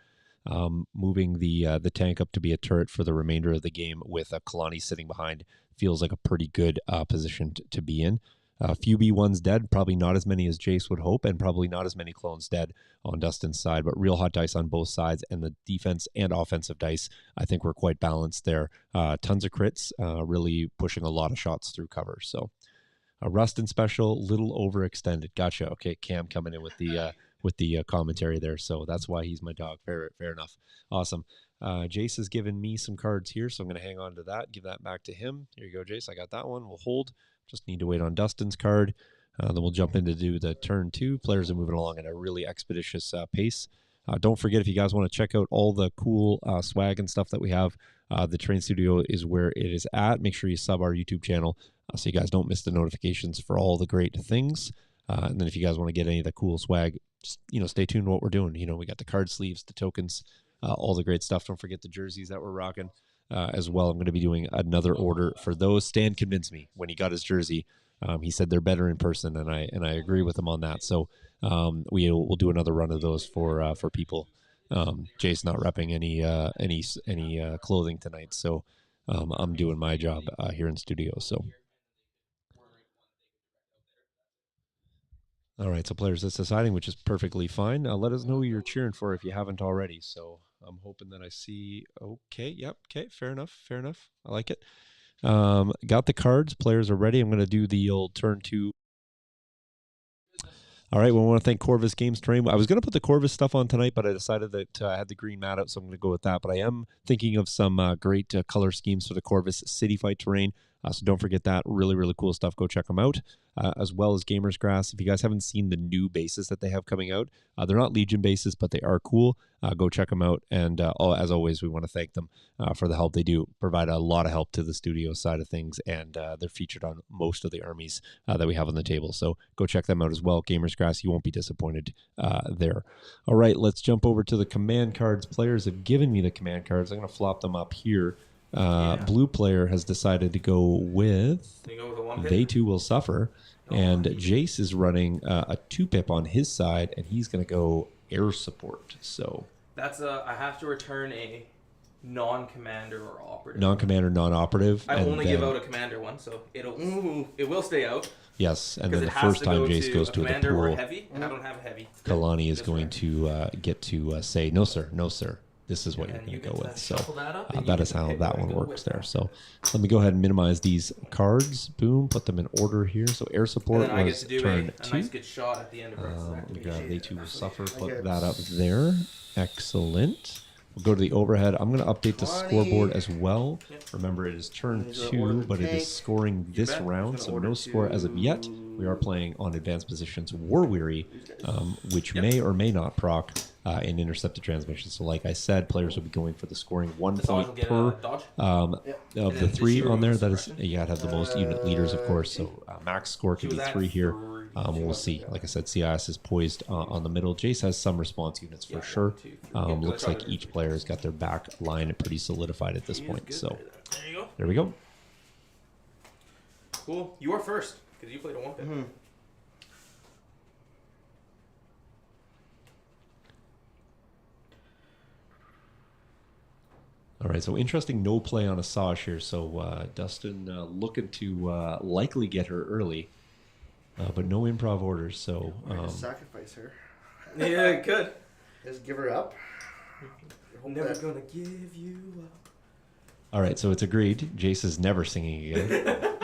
Moving the tank up to be a turret for the remainder of the game with Kalani sitting behind feels like a pretty good position to be in. A few B1s dead, probably not as many as Jace would hope, and probably not as many clones dead on Dustin's side, but real hot dice on both sides, and the defense and offensive dice, I think we're quite balanced there. Tons of crits, really pushing a lot of shots through cover. So a Rustin special, little overextended. Gotcha. Okay, Cam coming in with the commentary there, so that's why he's my dog. Fair enough. Awesome. Jace has given me some cards here, so I'm going to hang on to that, give that back to him. Here you go, Jace. I got that one. We'll hold. Just need to wait on Dustin's card. Then we'll jump in to do the turn 2. Players are moving along at a really expeditious pace. Don't forget, if you guys want to check out all the cool swag and stuff that we have, the Train Studio is where it is at. Make sure you sub our YouTube channel so you guys don't miss the notifications for all the great things. And then if you guys want to get any of the cool swag, just, stay tuned to what we're doing. We got the card sleeves, the tokens, all the great stuff. Don't forget the jerseys that we're rocking. As well. I'm going to be doing another order for those. Stan convinced me when he got his jersey. He said they're better in person, and I agree with him on that. So we'll do another run of those for people. Jay's not repping any clothing tonight, so I'm doing my job here in studio. So. All right, so players that's deciding, which is perfectly fine. Let us know who you're cheering for if you haven't already. So I'm hoping that I see. Okay, yep, okay, fair enough. I like it. Got the cards. Players are ready. I'm going to do the old turn 2. All right, well, I want to thank Corvus Games Terrain. I was going to put the Corvus stuff on tonight, but I decided that I had the green mat out, so I'm going to go with that. But I am thinking of some great color schemes for the Corvus City Fight terrain. So don't forget that. Really, really cool stuff. Go check them out. As well as Gamers Grass. If you guys haven't seen the new bases that they have coming out, they're not Legion bases, but they are cool. Go check them out. And as always, we want to thank them for the help they do. Provide a lot of help to the studio side of things, and they're featured on most of the armies that we have on the table. So go check them out as well. Gamers Grass, you won't be disappointed there. All right, let's jump over to the command cards. Players have given me the command cards. I'm going to flop them up here. Blue player has decided to go with They Too Will Suffer, and Jace is running a 2-pip on his side, and he's going to go air support. So that's I have to return a non-commander or operative. Non-commander, non-operative. I only give out a commander one, so it will stay out. Yes, and then the first time Jace goes to the pool, or heavy, and I don't have a heavy. Kalani is going to get to say, no sir, this is what you're going to go with. So that is how that one works there. So let me go ahead and minimize these cards. Boom, put them in order here. So air support was turn 2. Nice good shot at the end of we got They Too Will Suffer. Put that up there. Excellent. We'll go to the overhead. I'm going to update the scoreboard as well. Remember, it is turn 2, but it is scoring this round, so no score as of yet. We are playing on advanced positions War Weary, which may or may not proc in intercepted transmission. So like I said, players will be going for the scoring 1 point per of the 3 on there. That is, you got to have the most unit leaders, of course. So max score could be 3 here. We'll see. Like I said, CIS is poised on the middle. Jace has some response units for sure. Looks like each player has got their back line pretty solidified at this point. So there we go. Cool. You are first because you played a 1-pip. All right, so interesting no play on ASAJJ here. So Dustin looking to likely get her early, but no improv orders. So We're gonna sacrifice her. Yeah, good. Just give her up. I'm never gonna give you up. all right, so it's agreed. Jace is never singing again.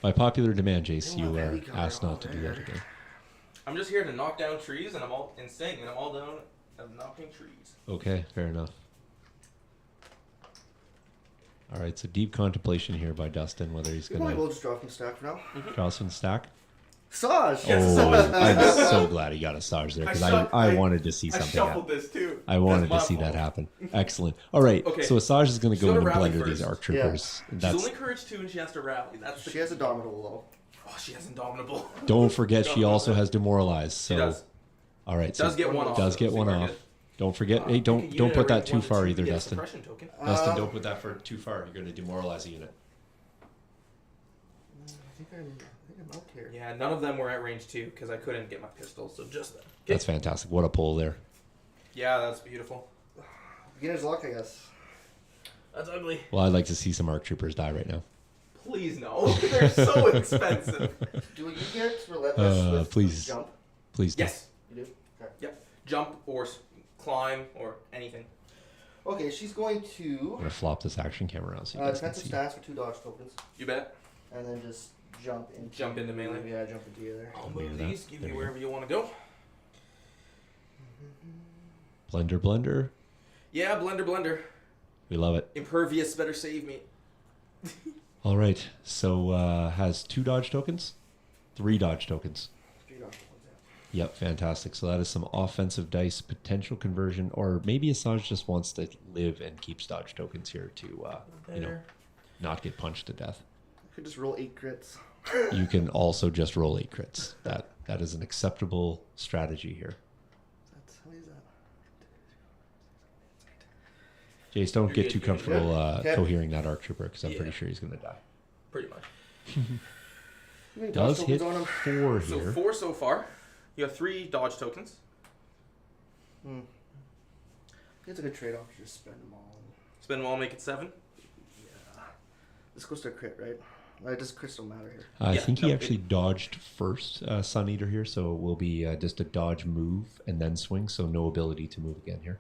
By popular demand, Jace, you are asked not to do that again. I'm just here to knock down trees, and I'm all down of knocking trees. Okay, fair enough. All right, so deep contemplation here by Dustin, whether he's We going might well to just draw from stack for now. draw some stack. Saj! Oh, I'm so glad he got a Sarge there because I wanted to see I something shuffled happen. this too. I wanted to That's see my that fault. happen. Excellent. All right, Okay. so Asajj is going to She's go in gonna and rally blender these first. ARC troopers. She's That's only courage 2 and she has to rally. That's the She has Indomitable though. Oh, she has Indomitable. don't forget she also has demoralized. So She does. all right, so Does get one off. does though, get so one you're off. good. Don't forget. Hey, Pick a don't unit put that every too 1 to far 2 either, to get a Dustin. suppression token. Dustin, don't put that for too far. You're going to demoralize a unit. I think I'm out here. Yeah, none of them were at range 2 because I couldn't get my pistol, so just them. That's fantastic. What a pull there. Yeah, that's beautiful. Beginner's luck, I guess. That's ugly. Well, I'd like to see some ARC troopers die right now. Please no. They're so expensive. Do you get relentless with please. jump? Please. don't. Yes. You do? Okay. Yep. Jump or climb or anything. Okay, she's going I'm to going to flop this action camera around so you guys can defensive see. stance for 2 dodge tokens, You bet. and then just jump into Melee. Yeah, jump into you there. I'll Mirror move that. these. Give There you we go. wherever you want to go. Blender. Yeah, blender. We love it. Impervious better save me. All right. So has 2 dodge tokens, 3 dodge tokens. 3 dodge tokens, Yep, fantastic. So that is some offensive dice potential conversion, or maybe Asajj just wants to live and keeps dodge tokens here to you know, not get punched to death. I could just roll 8 crits. You can also just roll 8 crits. That is an acceptable strategy here. How many is that? Jace, don't You're get good, too you're comfortable good. cohering that ARC trooper because I'm Yeah. pretty sure he's going to die. Pretty much. How many Does dodge hit tokens on him? 4 So here. 4 so far. You have 3 dodge tokens. It's a good trade-off to just spend them all. Spend them all, make it 7. Yeah. This goes to a crit, right? Does crits don't matter here. I Yeah, think he no, actually dodged first, Sun Eater here, so it will be just a dodge move and then swing, so no ability to move again here.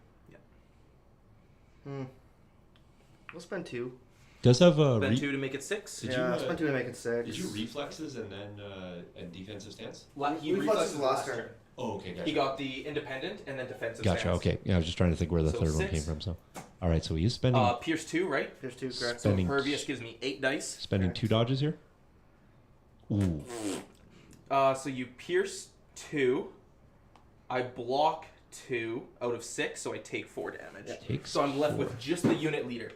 We'll spend 2. Does have a Spend 2 to make it 6. Did Yeah, you, spend 2 to make it 6. Did you reflexes and then a defensive stance? He Reflexes reflexes last last turn. turn. Oh, okay, He got the independent and then defensive Gotcha. stance. Okay, yeah, I was just trying to think where the So third one 6. came from. So, all right, so he is spending Pierce 2, right? Here's 2 correct. So Spending- impervious gives me 8 dice. spending 2 dodges here. Ooh, So you pierce 2. I block 2 out of 6, so I take 4 damage. takes So I'm left 4. with just the unit leader.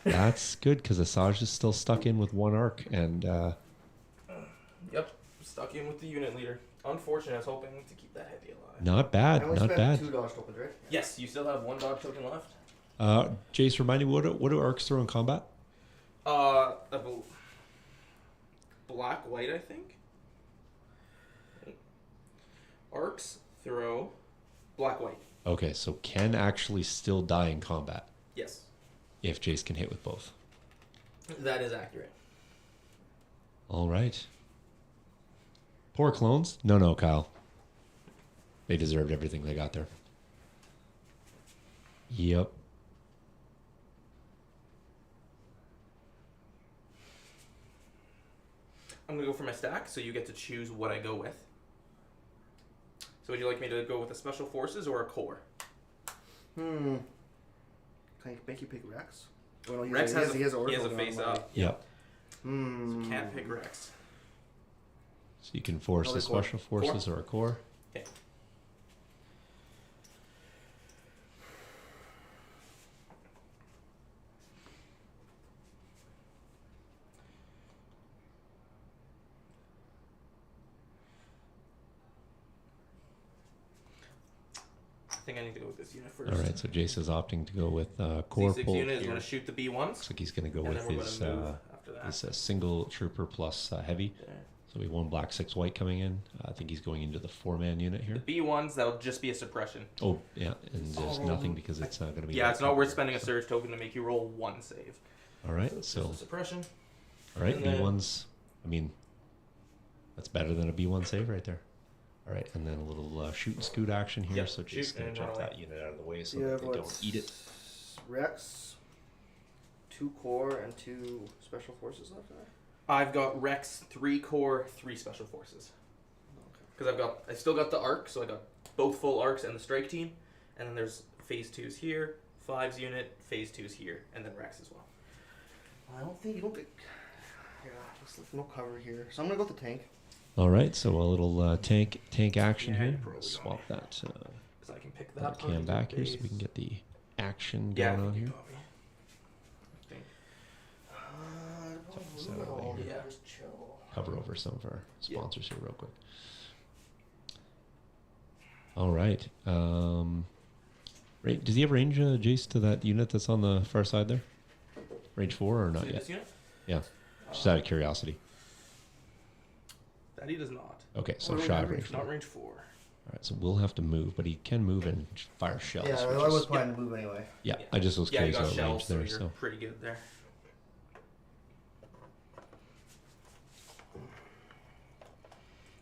That's good because Asajj is still stuck in with 1 arc, and Yep, stuck in with the unit leader. Unfortunate, I was hoping to keep that heavy alive. not bad, I only not spent bad. 2 dodge tokens, right? Yes, you still have 1 dodge token left. Jace, remind me what do arcs throw in combat? Black, white, I think. Arcs throw black, white. Okay, so can actually still die in combat Yes, if Jace can hit with both. that is accurate. All right. Poor clones. No, Kyle. They deserved everything they got there. Yep. I'm gonna go for my stack, so you get to choose what I go with. So would you like me to go with a special forces or a core? Can I make you pick Rex? Oh, no, Rex has a oracle face on up. Yep. Can't pick Rex. So you can force Probably the core. special forces or a core. Okay. I think I need to go with this unit first. All right, so Jace is opting to go with core C6 pull unit is here. going to shoot the B1s. Looks like he's going to go And with then we're his going to move after that. single trooper plus heavy. There. So we have 1 black, 6 white coming in. I think he's going into the 4-man unit here. The B1s, that'll just be a suppression. Oh, yeah, and there's nothing because it's not going to be... Yeah, it's not worth spending a surge token to make you roll 1 save. All right, so... suppression. All right, And then- B1s, I mean, that's better than a B1 save right there. All right, and then a little shoot and scoot action here, Yep, so shoot just going and to jump run away. that unit out of the way so You that have they what? don't eat it. Rex, 2 core, and 2 special forces left. I've got Rex, 3 core, 3 special forces. Because I still got the arc, so I got both full arcs and the strike team. And then there's phase 2s here, 5's unit, phase 2's here, and then Rex as well. I don't think you don't get. Yeah, there's no cover here, so I'm gonna go with the tank. All right, so a little tank action Yeah, here. you're probably Swap that Because I can pick that that cam onto back the here so we base. can get the action Yeah, going on you here. got me. I think. Set that over here. Yeah. Just chill. Cover over some of our sponsors here real quick. All right. Right. Does he have range, Jace, to that unit that's on the far side there? Range 4 or not See yet? this unit? Yeah. Just out of curiosity. That he does not. Okay, so What do we shy have of range range 4. Not range 4. All right, so we'll have to move, but he can move and fire shells. Yeah, which I is- was planning to move anyway. yeah, I just was Yeah, you curious got about shells, range so there. you're So pretty good there.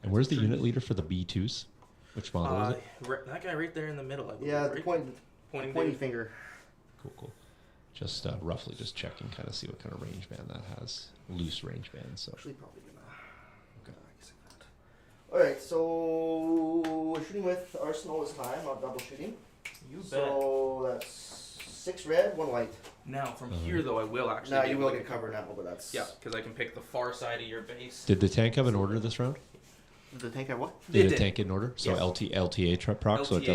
and where's the unit leader for the B2s? Which model is it? That guy right there in the middle, I believe. Yeah, the right? pointy Pointing finger. Cool, cool. Just roughly just checking, kind of see what kind of range band that has. Loose range band, so. Actually, probably gonna. I guess like that. All right, so we're shooting with Arsenal this time. Not double shooting. You bet. So that's 6 red, 1 white. Now, from here, though, I will actually Now be you able will to get cover now, but that's. Yeah, because I can pick the far side of your base. Did the tank have an order this round? Did the tank have what? Did It the did. tank get an order? So Yes. LTA proc, so it LTA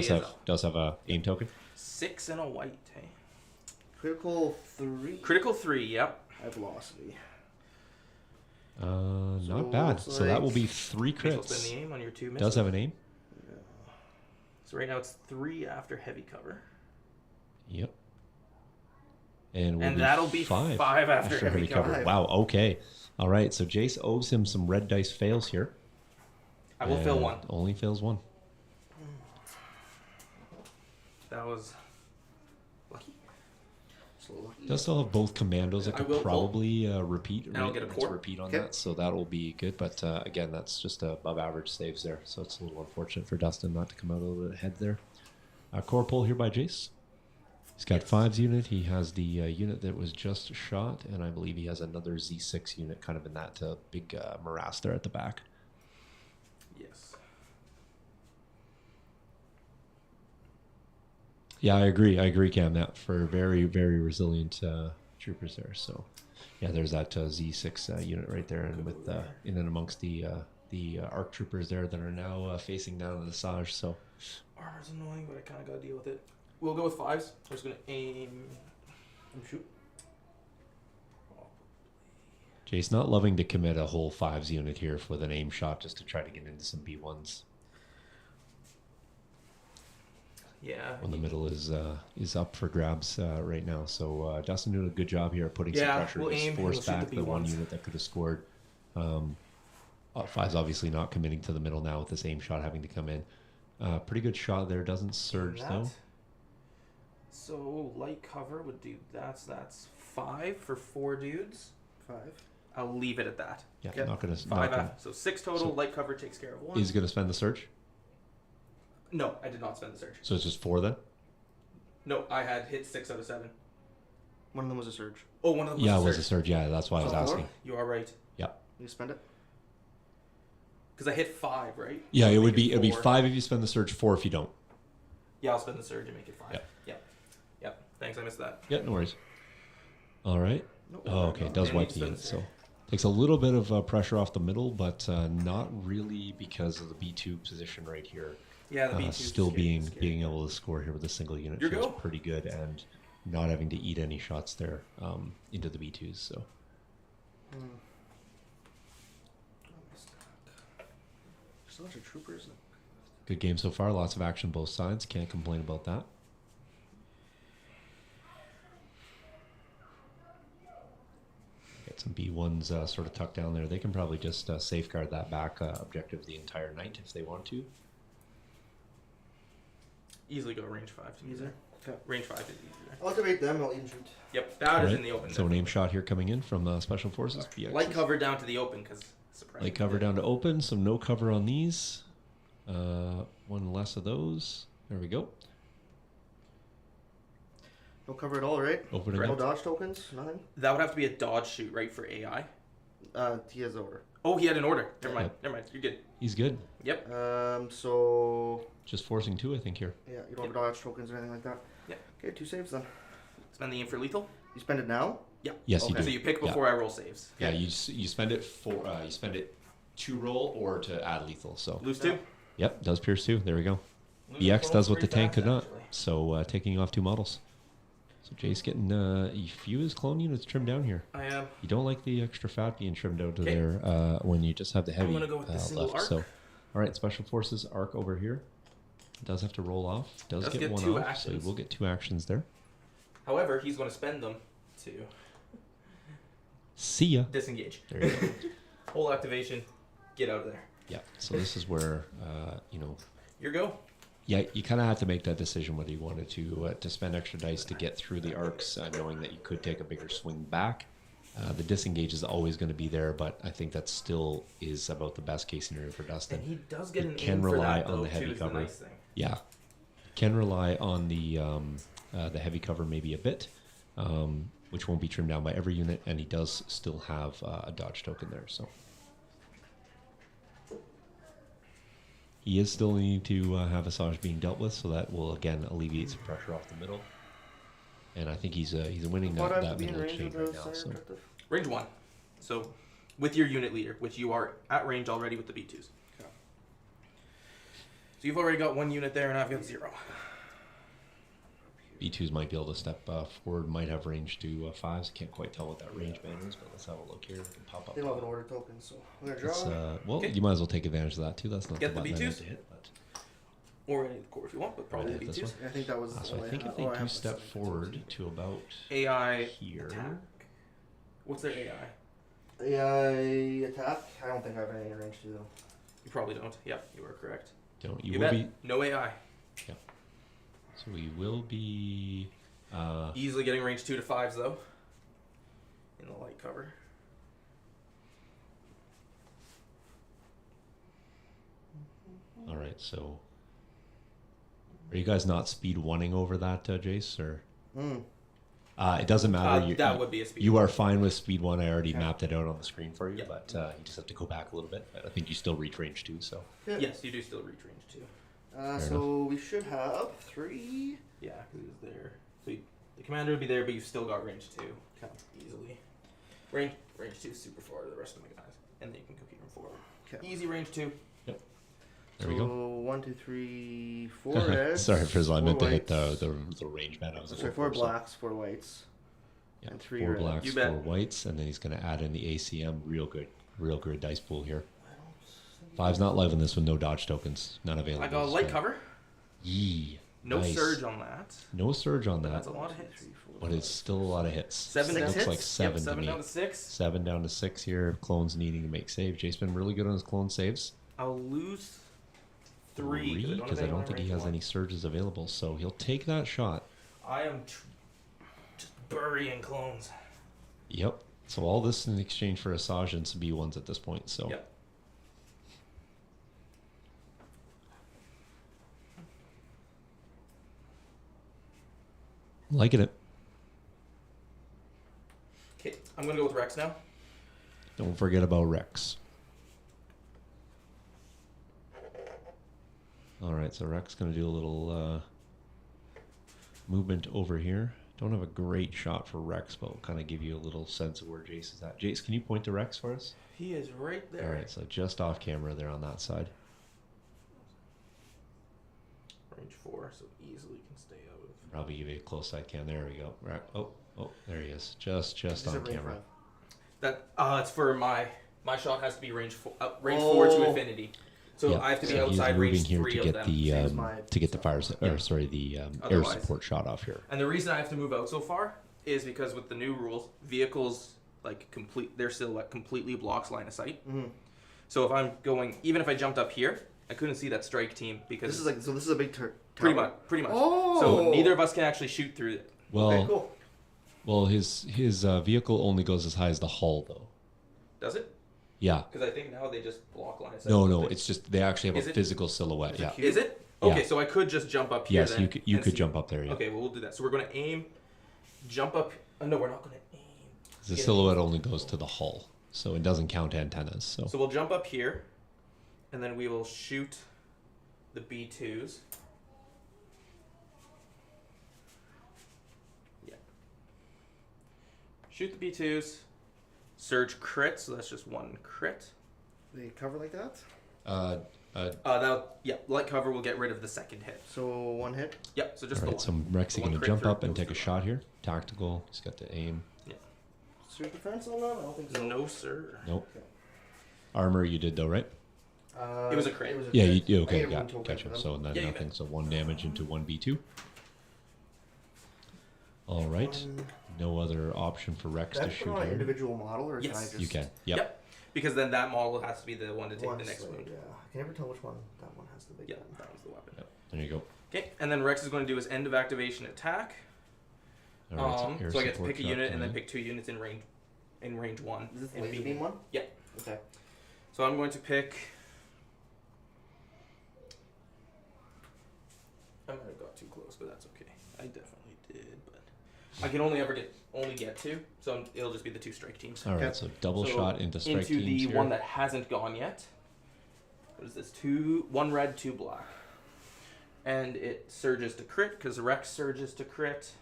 does is have up. a aim token. 6 and a white, hey? Critical 3. Critical 3, yep. I have velocity. Not So bad. looks So that will like- be 3 Spend the crits. aim on your 2 Does missiles. have an aim? Yeah. So right now it's 3 after heavy cover. Yep. And, will And that'll be 5 after heavy cover. Wow. Okay. All right. So Jace owes him some red dice fails here. I will fill And 1. Only fails 1. That was lucky. So lucky. Does still have both commandos that I could will pull. probably repeat. And I'll get a Let's core. repeat on Okay. that, so that'll be good. But again, that's just above average saves there, so it's a little unfortunate for Dustin not to come out a little bit ahead there. Core pull here by Jace. He's got 5's unit. He has the unit that was just shot, and I believe he has another Z6 unit kind of in that big morass there at the back. Yes. Yeah, I agree, Cam. That for very, very resilient troopers there. So, yeah, there's that Z6 unit right there, and with in and amongst the ARC troopers there that are now facing down to the ASAJJ. So, Armor's annoying, but I kind of got to deal with it. We'll go with 5s. I'm just going to aim and shoot. Jace not loving to commit a whole 5's unit here with an aim shot just to try to get into some B1s Yeah. when the middle is up for grabs right now. So Dustin doing a good job here, putting some Yeah, pressure. we'll Just aim, force we'll shoot back the the one B1s. unit that could have scored. 5's obviously not committing to the middle now with this aim shot having to come in. Pretty good shot there. Doesn't surge That. though. So light cover would do that's 5 for 4 dudes. 5. I'll leave it at that. Yeah, Yep. not gonna. 5 after. So 6 total. So- light cover takes care of 1. He's gonna spend the surge. No, I did not spend the surge. So it's just 4 then. No, I had hit 6 out of 7. One of them was a surge. Oh, one of them was Yeah, a it was surge. a surge. Yeah, that's why I was So four? asking. You are right. You spend it? Because I hit 5, right? Yeah, So it make would be 4. 5 if you spend the surge, 4 if you don't. Yeah, I'll spend the surge and make it 5. Yep. Yep. Thanks, I missed that. Yeah, no worries. All right. Nope. Oh, okay. It does And wipe you the spend unit, the so surge. takes a little bit of pressure off the middle, but not really because of the B2 position right here. Yeah, the B2 Still being able to score here with a single unit Your feels go. pretty good, and not having to eat any shots there into the B2s. So There's a bunch of troopers. good game so far. Lots of action both sides. Can't complain about that. Some B1s sort of tucked down there. They can probably just safeguard that back objective the entire night if they want to. Easily go range 5 to me there. Okay. Range 5 is easier. I'll activate them. I'll even shoot. Yep, that is Right. in the open. So an aim shot here coming in from Special Forces. BXs. Light cover down to the open because surprise. Light cover down to open, so no cover on these. One less of those. There we go. No cover at all, right? Opening No up. dodge tokens. Nothing. That would have to be a dodge shoot, right, for AI? He has order. Oh, he had an order. Never mind. Yep. Never mind. You're good. He's good. Yep. So Just forcing 2, I think, here. yeah, you don't have dodge tokens or anything like that. Yeah. Okay, 2 saves then. Spend the aim for lethal. You spend it now. Yes, you Okay. do. So you pick before I roll saves. Yeah, you spend it for you spend it to roll or to add lethal. So Lose 2. yep, does pierce 2. There we go. Lose BX total does what the pretty tank fast, could not. actually. So taking off 2 models. So Jace getting a few of his clone units trimmed down here. I am. You don't like the extra fat being trimmed out of Okay. there when you just have the heavy gonna go with the single left. arc. So, all right, Special Forces arc over here. Does have to roll off. Does Does get get one 2 off, actions. so we'll get 2 actions there. However, he's going to spend them to See ya. disengage. There you go. Whole activation. Get out of there. Yeah. So this is where Your go. yeah, you kind of have to make that decision whether you wanted to spend extra dice to get through the arcs, knowing that you could take a bigger swing back. The disengage is always going to be there, but I think that still is about the best case scenario for Dustin. And he does get You an can aim for rely that, on though, the heavy too, is the cover. nice thing. Yeah, can rely on the heavy cover maybe a bit, which won't be trimmed down by every unit, and he does still have a dodge token there. So he is still needing to have ASAJJ being dealt with, so that will again alleviate some pressure off the middle. And I think he's winning What I have that to be in middle range exchange of right the now. center So objective? Range 1. So, with your unit leader, which you are at range already with the B2s. Okay. So you've already got 1 unit there, and I've got 0. B2s might be able to step forward, might have range to 5s. Can't quite tell what that range band is, but let's have a look here. We can pop up. They don't have an order token, so I'm gonna draw. It's, well, Okay. you might as well take advantage of that too. That's not Get the button I meant B2s? to hit, but Or any of the core if you want, but probably Right, the this B2s. one? Yeah, I think that was. so all I think have. if they Oh, I do have step the forward to about AI here. attack. What's their AI? AI attack. I don't think I have any range to though. You probably don't. Yep, you are correct. Don't You will bet. be? No AI. So we will be. Easily getting range 2 to 5s though. In the light cover. All right. So, are you guys not speed oneing over that, Jace? Or it doesn't matter. That would be a speed. You are fine with speed 1. I already Okay. mapped it out on the screen for you, Yep. but you just have to go back a little bit. I think you still reach range 2. So Yeah. Yes, you do still reach range 2. So we should have 3. Yeah, because he's there. So the commander would be there, but you've still got range 2. Easily. Range 2 is super far to the rest of the guys. And then you can compete from forward. Okay. Easy range 2. there we go. 1, 2, 3, 4 reds. Sorry, Frizzle. I 4 meant to hit whites. the range man. I was Sorry, 4 blacks, 4 whites. Yeah, and 3 4 red. blacks, You bet. 4 whites, and then he's going to add in the ACM. Real good dice pool here. 5's not live in this with no dodge tokens. Not available. I got a light cover. Yee. No nice. surge on that. No surge on That's that, a lot of hits. but it's still a lot of hits. 7 down. Looks hits? like 7 Yep, to 7 me. down to 6. 7 down to 6 here. Clones needing to make save. Jay's been really good on his clone saves. I'll lose 3 because I don't think he has any surges available, so he'll take that shot. I am just burying clones. Yep. So all this in exchange for ASAJJ and some B1s at this point. So Yep. liking it. Okay, I'm gonna go with Rex now. Don't forget about Rex. All right, so Rex going to do a little movement over here. Don't have a great shot for Rex, but we'll kind of give you a little sense of where Jace is at. Jace, can you point to Rex for us? He is right there. All right, so just off camera there on that side. Range 4, so easily can stay out of. Probably give you a close side cam. There we go. Right. Oh, there he is. Just These are on range camera. 5. That it's for my shot has to be range 4 to infinity. So Yeah, I have to be so he's outside moving range here 3 to of get them. the Same as my to get the stuff. fires, or sorry, the air Otherwise- support shot off here. And the reason I have to move out so far is because with the new rules, vehicles like their silhouette completely blocks line of sight. Mm-hmm. So if I'm going, even if I jumped up here, I couldn't see that strike team because This is like this is a big pretty much. Oh. So neither of us can actually shoot through it. Well, Okay, cool. well, his vehicle only goes as high as the hull, though. Does it? Yeah. Because I think now they just block line of sight. No, it's just they actually have Is a it- physical silhouette. is it Yeah. cute? Is it? Yeah. Okay, so I could just jump up here. Yes, then you and could see- jump up there. Yeah. Okay, well we'll do that. So we're going to aim, jump up. Oh, no, we're not going to aim. The silhouette only goes to the hull, so it doesn't count antennas. So So we'll jump up here, and then we will shoot the B2s. Yeah. Shoot the B2s. Surge crit, so that's just one crit. They cover like that. Light cover will get rid of the second hit. So one hit. Yep, so just all the right, one. so Rex is The one going to crit jump through up and goes take a to the shot here. Tactical. He's got the aim. Surge defense on that? I don't think so. No, sir. Nope. Okay. Armor you did though, right? It was a crit. Yeah, crit. you I okay? get one Got token gotcha. for them. So then Yeah, you nothing. bet. So 1 damage into 1b2. All right. One- No other option for Rex Can I to put shoot on an here. individual model, or can I Yes. just You can. Yep. Yep. Because then that model has to be the one to take one the next slave, wound. Yeah, I can never tell which one that one has the big Yeah, gun. that was the weapon. Yep. There you go. Okay, and then Rex is going to do his end of activation attack. All right. air So I get to support pick a shot unit and then coming pick 2 units in range 1. Is this the and laser beam. beam one? Yeah. Okay. So I'm going to pick. I might have got too close, but that's okay. I definitely did, but I can only get 2, so it'll just be the 2 strike teams. in. All right. Okay. So double So shot into strike into teams the here. one that hasn't gone yet. What is this? 1 red, 2 black, and it surges to crit because Rex surges to crit.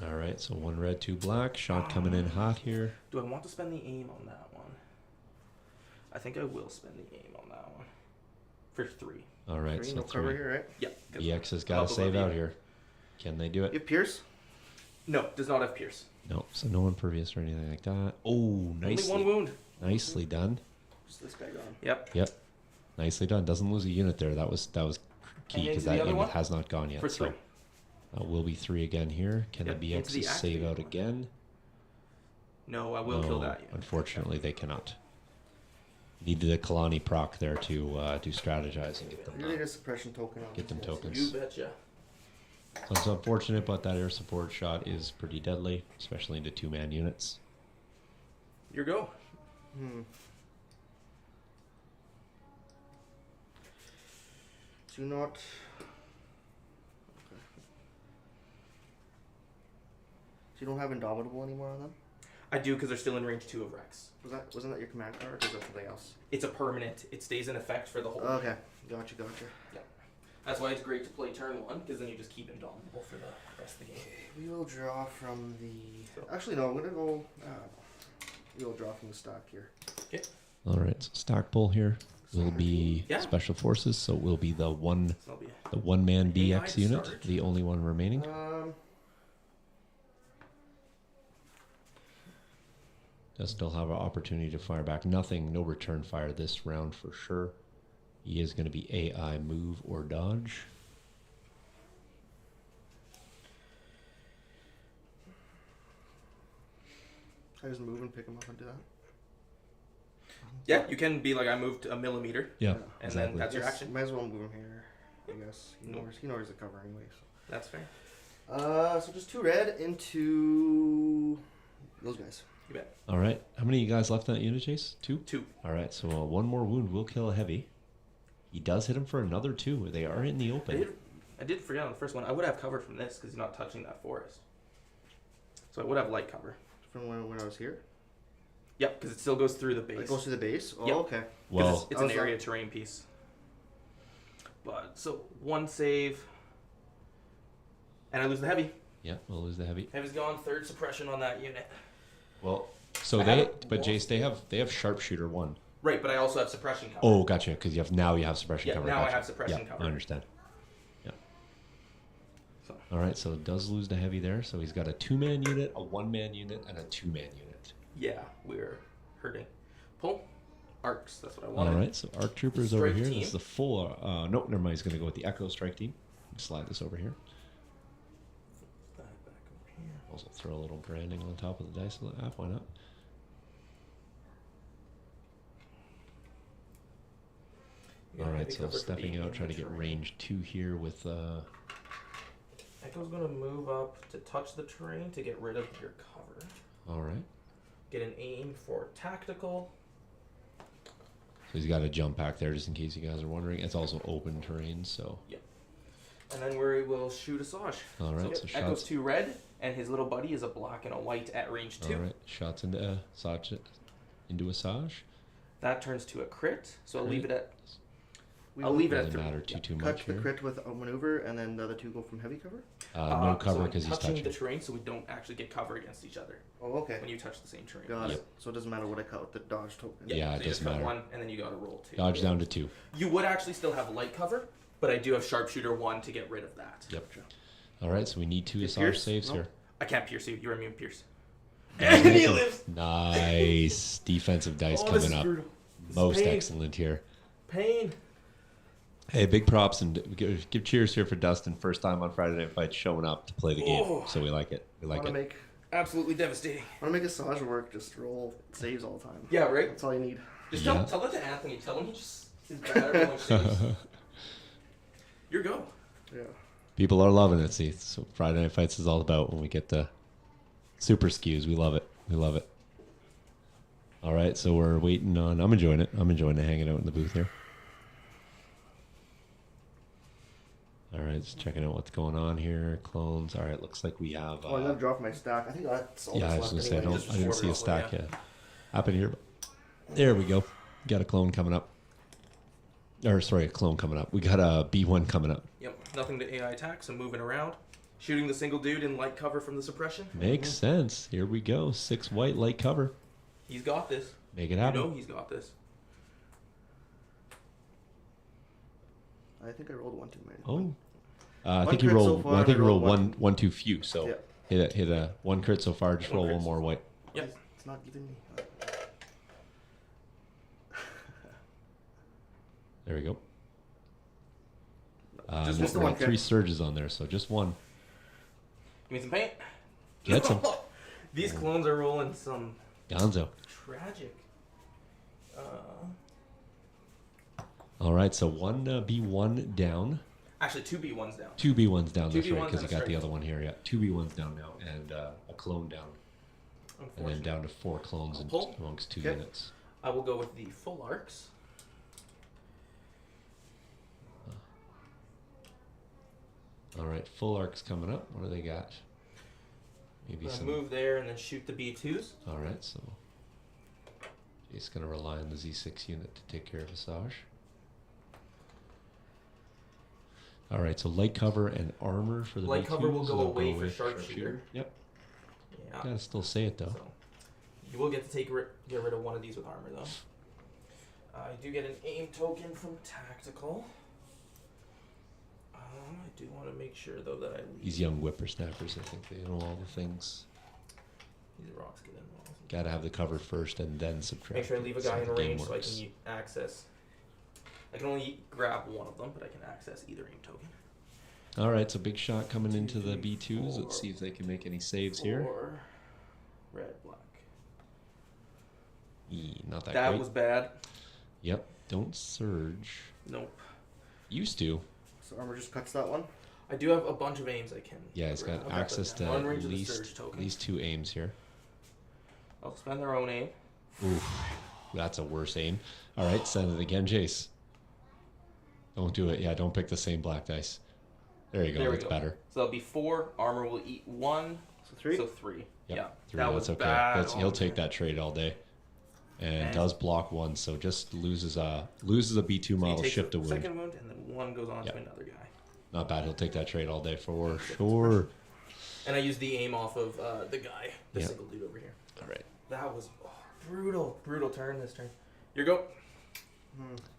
All right. So 1 red, 2 black. Shot coming in hot here. Do I want to spend the aim on that one? I think I will spend the aim on that one for 3. All right. Three, So no cover 3. here, right? Yeah. 'cause EX has I'm got up to save above out you. here. Can they do it? You have Pierce. No, does not have pierce. No. So no impervious or anything like that. Oh, nicely. Only 1 wound. Nicely done. Just this guy gone. Yep. Yep. Nicely done. Doesn't lose a unit there. That was And key into because the that other unit one? has not gone yet. For 3. So that will be 3 again here. Can Yep, the into the BXs save activated out one. again? No, I will kill No, that unit. Unfortunately, they cannot. Needed a Kalani proc there to do strategize and get them. Really, just suppression token on Get them these guys. tokens. You betcha. So it's unfortunate, but that air support shot is pretty deadly, especially into 2-man units. Your go. Do not. Okay. So you don't have Indomitable anymore on them? I do because they're still in range 2 of Rex. Wasn't that your command card, or is that something else? It's a permanent. It stays in effect for the whole. Okay, gotcha. That's why it's great to play turn 1 because then you just keep Indomitable for the rest of the game. We will draw from the. Actually, no. I'm gonna go. We will draw from the stack here. All right, so stack pull here will be Yeah. special forces, so it will be the So that'll be the 1-man AI BX to unit, start. the only one remaining. Does still have an opportunity to fire back. No return fire this round for sure. He is going to be AI move or dodge. I just move and pick him up and do that. Yeah, you can be like I moved a millimeter, Yeah, and then that's your Yes, action. might as well move him here. I guess he knows the cover anyway. So. That's fair. So just 2 red into those guys. You bet. All right. How many guys left in that unit, Chase? 2? 2. All right. So 1 more wound will kill a heavy. He does hit him for another 2. They are in the open. I did forget on the first one. I would have cover from this because he's not touching that forest. So I would have light cover. From when I was here. Yep, because it still goes through the base. It goes to the base. Oh, Yep. okay. Well, it's an area terrain piece. But so 1 save, and I lose the heavy. yeah, we'll lose the heavy. Heavy's gone. 3rd suppression on that unit. Well, so I they, have- but Jace, they have sharpshooter 1. Right, but I also have suppression cover. Oh, gotcha. Because you have suppression Yeah, cover. now I Gotcha. have suppression yeah, cover. I understand. Yeah. So. All right. So it does lose the heavy there. So he's got a 2-man unit, a 1-man unit, and a 2-man unit. Yeah, we're hurting. Pull. Arcs, that's what I All wanted. right. So ARC Troopers over Strike here. team. This is the full. No, never mind. He's going to go with the Echo Strike Team. Slide this over here. Back over here. Also throw a little branding on top of the dice. Why not? Yeah, All right, heavy so cover for stepping being out, in try to the get terrain. range 2 here with. Echo's gonna move up to touch the terrain to get rid of your cover. All right. Get an aim for tactical. So he's got to jump back there just in case you guys are wondering. It's also open terrain, so. Yep. And then we will shoot ASAJJ. All right, so Echo's shots. 2 red, and his little buddy is a black and a white at range 2. All right, shots into ASAJJ. That turns to a crit, so I'll leave it at. We I'll will leave it at Doesn't 3. matter too cut much the here. crit with a maneuver, and then the other 2 go from heavy cover. No cover so because he's touching touching. the terrain, so we don't actually get cover against each other Oh, okay. when you touch the same terrain. Got Yep. it. So it doesn't matter what I cut with the dodge token. Yeah, so it you just doesn't cut matter. 1, and then you got to roll 2. Dodge down to 2. You would actually still have light cover, but I do have sharpshooter 1 to get rid of that. Yep. All right, so we need 2 ASAJJ Pierce? saves Nope. here. I can't pierce you. You're immune pierce. Nice. And he lives. Nice defensive dice Oh, this coming is up. brutal. This is Most pain. excellent here. Pain. Hey, big props and give cheers here for Dustin. First time on Friday Night Fights showing up to play the game. Oh. So we like it. We like want to it. make Absolutely devastating. ASAJJ work. Just roll saves all the time. Yeah, right? That's all you need. Just Yeah. tell that to Anthony. Tell him he just is bad at rolling saves. Your go. Yeah. People are loving it. See, that's what Friday Night Fights is all about when we get the super skews. We love it. We love it. All right, so we're waiting on. I'm enjoying it. I'm enjoying hanging out in the booth here. All right, just checking out what's going on here. Clones. All right, looks like we have. Oh, I gotta drop my stack. I think that's all Yeah, I that's was left gonna say anyway. I didn't see a Just stack forward yet happen here. But there we go. Got a clone coming up. Or sorry, a clone coming up. We got a B1 coming up. Yep. Nothing to AI attack, so moving around. Shooting the single dude in light cover from the suppression. Makes sense. Here we go. 6 white, light cover. He's got this. Make it You happen. know he's got this. I think I rolled 1 too many. Oh. I One think you crit so rolled. far, I think I you rolled rolled one too few. So Yeah. hit a 1 crit so far. Just One roll crit. 1 more white. Yep. It's not giving me. There we go. Just there's the one got crit. 3 surges on there, so just 1. Give me some paint. Get some. These clones are rolling some Gonzo. tragic. All right, so 1 B1 down. Actually, 2 B1s down. 2 B1s down. Two That's right, B1s because you and a got the strike. other one here. Yeah, 2 B1s down now, and a clone down, and then Unfortunately. down to 4 clones in, Pull. amongst 2 Okay. units. I will go with the full arcs. All right, full arcs coming up. What do they got? Maybe I'm gonna some. move there and then shoot the B2s. All right, so he's going to rely on the Z6 unit to take care of ASAJJ. All right, so light cover and armor for the Light B2s. cover will go They'll away for with sharpshooter. Yep, Yeah. gotta still say it though. So you will get to get rid of one of these with armor though. I do get an aim token from tactical. I do want to make sure though that I leave These young whippersnappers, I think they know all the things. these rocks get involved. Gotta have the cover first and then subtract. Make sure I leave a That's guy how in the game range so I works. can access. I can only grab one of them, but I can access either aim token. All right, so big shot coming 2, into the 3, B2s. Let's 4, see if they can make any saves here. 4, red, black. Not that That great. was bad. Yep, don't surge. Nope. Used to. So armor just cuts that one. I do have a bunch of aims I can. Yeah, it's grab. got I'll grab access that to now. One at range of the surge least, token. at least 2 aims here. I'll spend their own aim. Oof, that's a worse aim. All right, send it again, Jace. Don't do it. Yeah, don't pick the same black dice. There you go. There we That's go. better. So that'll be 4. Armor will eat 1. So 3. So 3. Yep, Yeah. 3. That That's was okay. bad. He'll on take there. that trade all day. And And- does block 1, so just loses a B2 So he model, takes shift a a wound. second wound, and then 1 goes on Yep. to another guy. Not bad. He'll take that trade all day for sure. And I used the aim off of the guy, the Yep. single dude over here. All right. That was brutal turn this turn. Your go.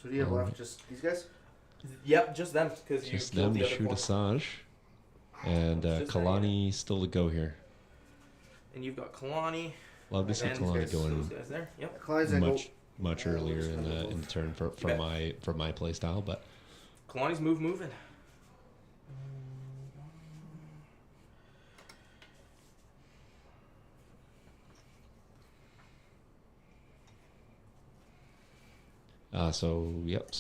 So do you have Alright. left just these guys? Yep, just them because you Just killed them the to other shoot one. ASAJJ. And Just that, Kalani still to go here. And you've got Kalani. Love to see and Kalani those going guys there. Yep. Kalani's gonna much Yeah, earlier we're just in gonna the move. turn for Bet. my play style, but Kalani's moving. So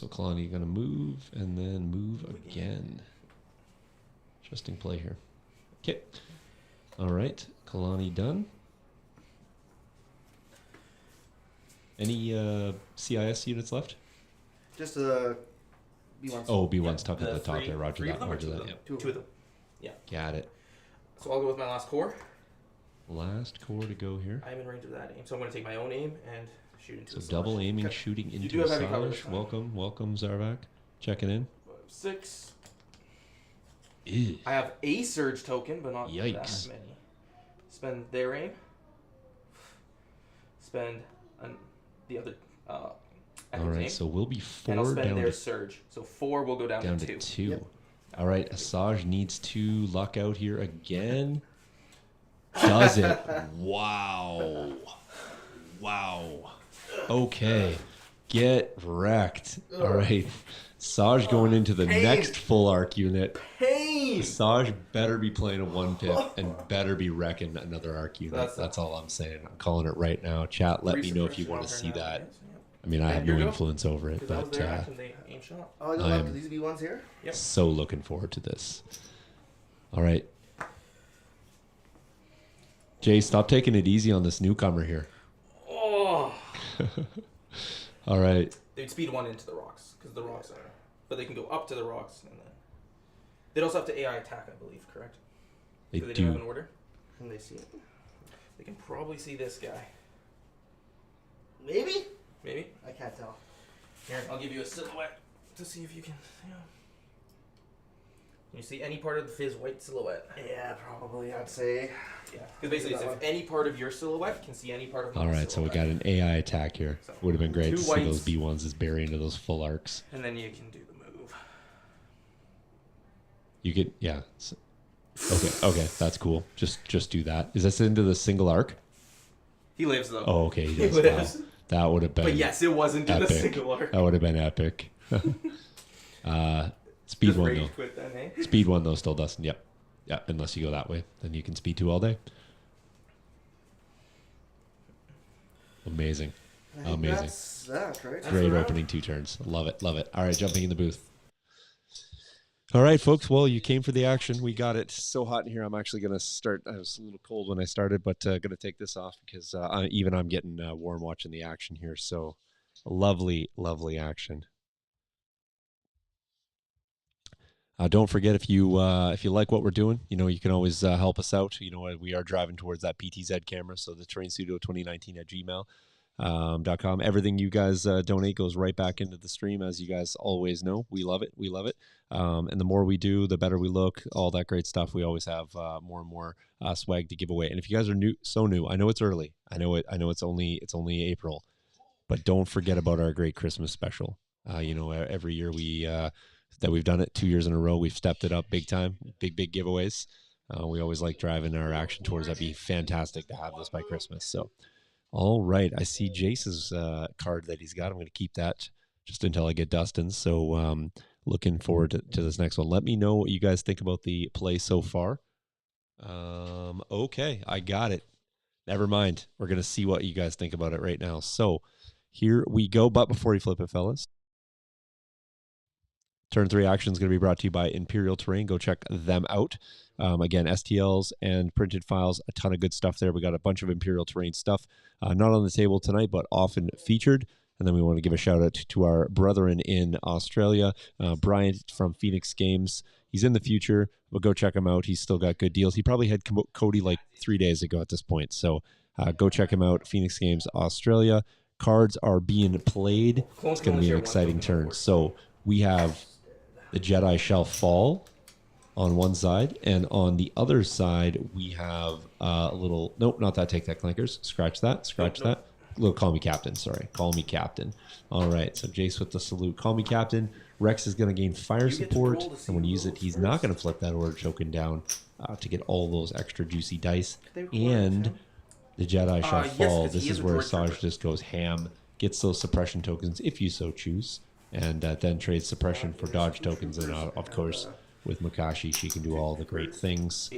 Kalani going to move and then move again. Interesting play here. Okay. All right. Kalani done. Any CIS units left? Just B1s. Oh, B1's tucked at the top there. Roger three that. of them or Roger two that. of them? Yep. Two of them. Yeah. Got it. So I'll go with my last core. Last core to go here. I'm in range of that aim, so I'm going to take my own aim and shoot into So the double slash. aiming, Okay. shooting do into have heavy cover this ASAJJ. time. Welcome, Zarvak. Checking in. 6. Ew. I have a surge token, but not Yikes. that many. Spend their aim. Spend the other All Echo's right, aim. so we'll be And I'll 4 spend down their to surge. So 4 will go down to 2. 2. Yep. All right, ASAJJ needs to luck out here again. Does it? Wow. Okay. Get wrecked. All right. Saj going into the next full arc unit. Pain! Saj better be playing a 1-pip and better be wrecking another arc unit. That's all I'm saying. I'm calling it right now. Chat, let me know if you want to see that. I mean, I have no influence over it, That was but their action, they aim shot. Oh, I don't I have am- these B1s here. Yep. so looking forward to this. All right. Jay, stop taking it easy on this newcomer here. Oh! All right. They'd speed 1 into the rocks, because the rocks are... But they can go up to the rocks, and then... They'd also have to AI attack, I believe, correct? They Do they have an do. order? Can they see it? They can probably see this guy. Maybe? Maybe? I can't tell. Here, I'll give you a silhouette to see if you can... Yeah. Can you see any part of the Fizz white silhouette? Yeah, probably, I'd say. Yeah. Because basically, it's if any part of your silhouette can see any part of my All right, so we silhouette. got an AI attack here. So, Would have been great two to see whites. those B1s as bury into those full arcs. And then you can do the move. You could, yeah. Okay, that's cool. Just do that. Is this into the single arc? He lives, though. Oh, okay, he He does. Wow. lives. That would have been But yes, it wasn't in the epic. single arc. That would have been epic. Speed Just 1 rage though. quit then, eh? Speed 1 though still doesn't. Yep. Yeah, unless you go that way, then you can speed 2 all day. Amazing. I think Amazing. that's that, right? Great around. opening 2 turns. Love it. All right, jumping in the booth. All right, folks. Well, you came for the action. We got it. So hot in here. I'm actually going to start. I was a little cold when I started, but going to take this off because I'm getting warm watching the action here. So lovely, lovely action. Don't forget if you like what we're doing, you can always help us out. We are driving towards that PTZ camera, so the Terrain Studio 2019 at gmail.com. Everything you guys donate goes right back into the stream, as you guys always know. We love it. And the more we do, the better we look. All that great stuff. We always have more and more swag to give away. And if you guys are new, I know it's early. I know it's only April, but don't forget about our great Christmas special. Every year that we've done it 2 years in a row. We've stepped it up big time, big giveaways. We always like driving our action towards that. Be fantastic to have this by Christmas. So, all right. I see Jace's card that he's got. I'm going to keep that just until I get Dustin's. So, looking forward to this next one. Let me know what you guys think about the play so far. Okay, I got it. Never mind. We're going to see what you guys think about it right now. So, here we go. But before you flip it, fellas, Turn 3 action is going to be brought to you by Imperial Terrain. Go check them out. Again, STLs and printed files, a ton of good stuff there. We got a bunch of Imperial Terrain stuff, not on the table tonight, but often featured. And then we want to give a shout out to our brethren in Australia, Brian from Phoenix Games. He's in the future, but go check him out. He's still got good deals. He probably had Cody like 3 days ago at this point. So go check him out, Phoenix Games Australia. Cards are being played. It's going to be an exciting turn. So we have the Jedi shall fall on one side, and on the other side we have a little, nope, not that, take that clankers, scratch that, little call me captain, sorry, call me captain. All right, so Jace with the salute, call me captain. Rex is going to gain fire support, and when you use it, he's not going to flip that order token down to get all those extra juicy dice, and the Jedi shall fall. This is where ASAJJ just goes ham, gets those suppression tokens if you so choose, and then trades suppression for dodge tokens. And of course, with Makashi, she can do all the great things.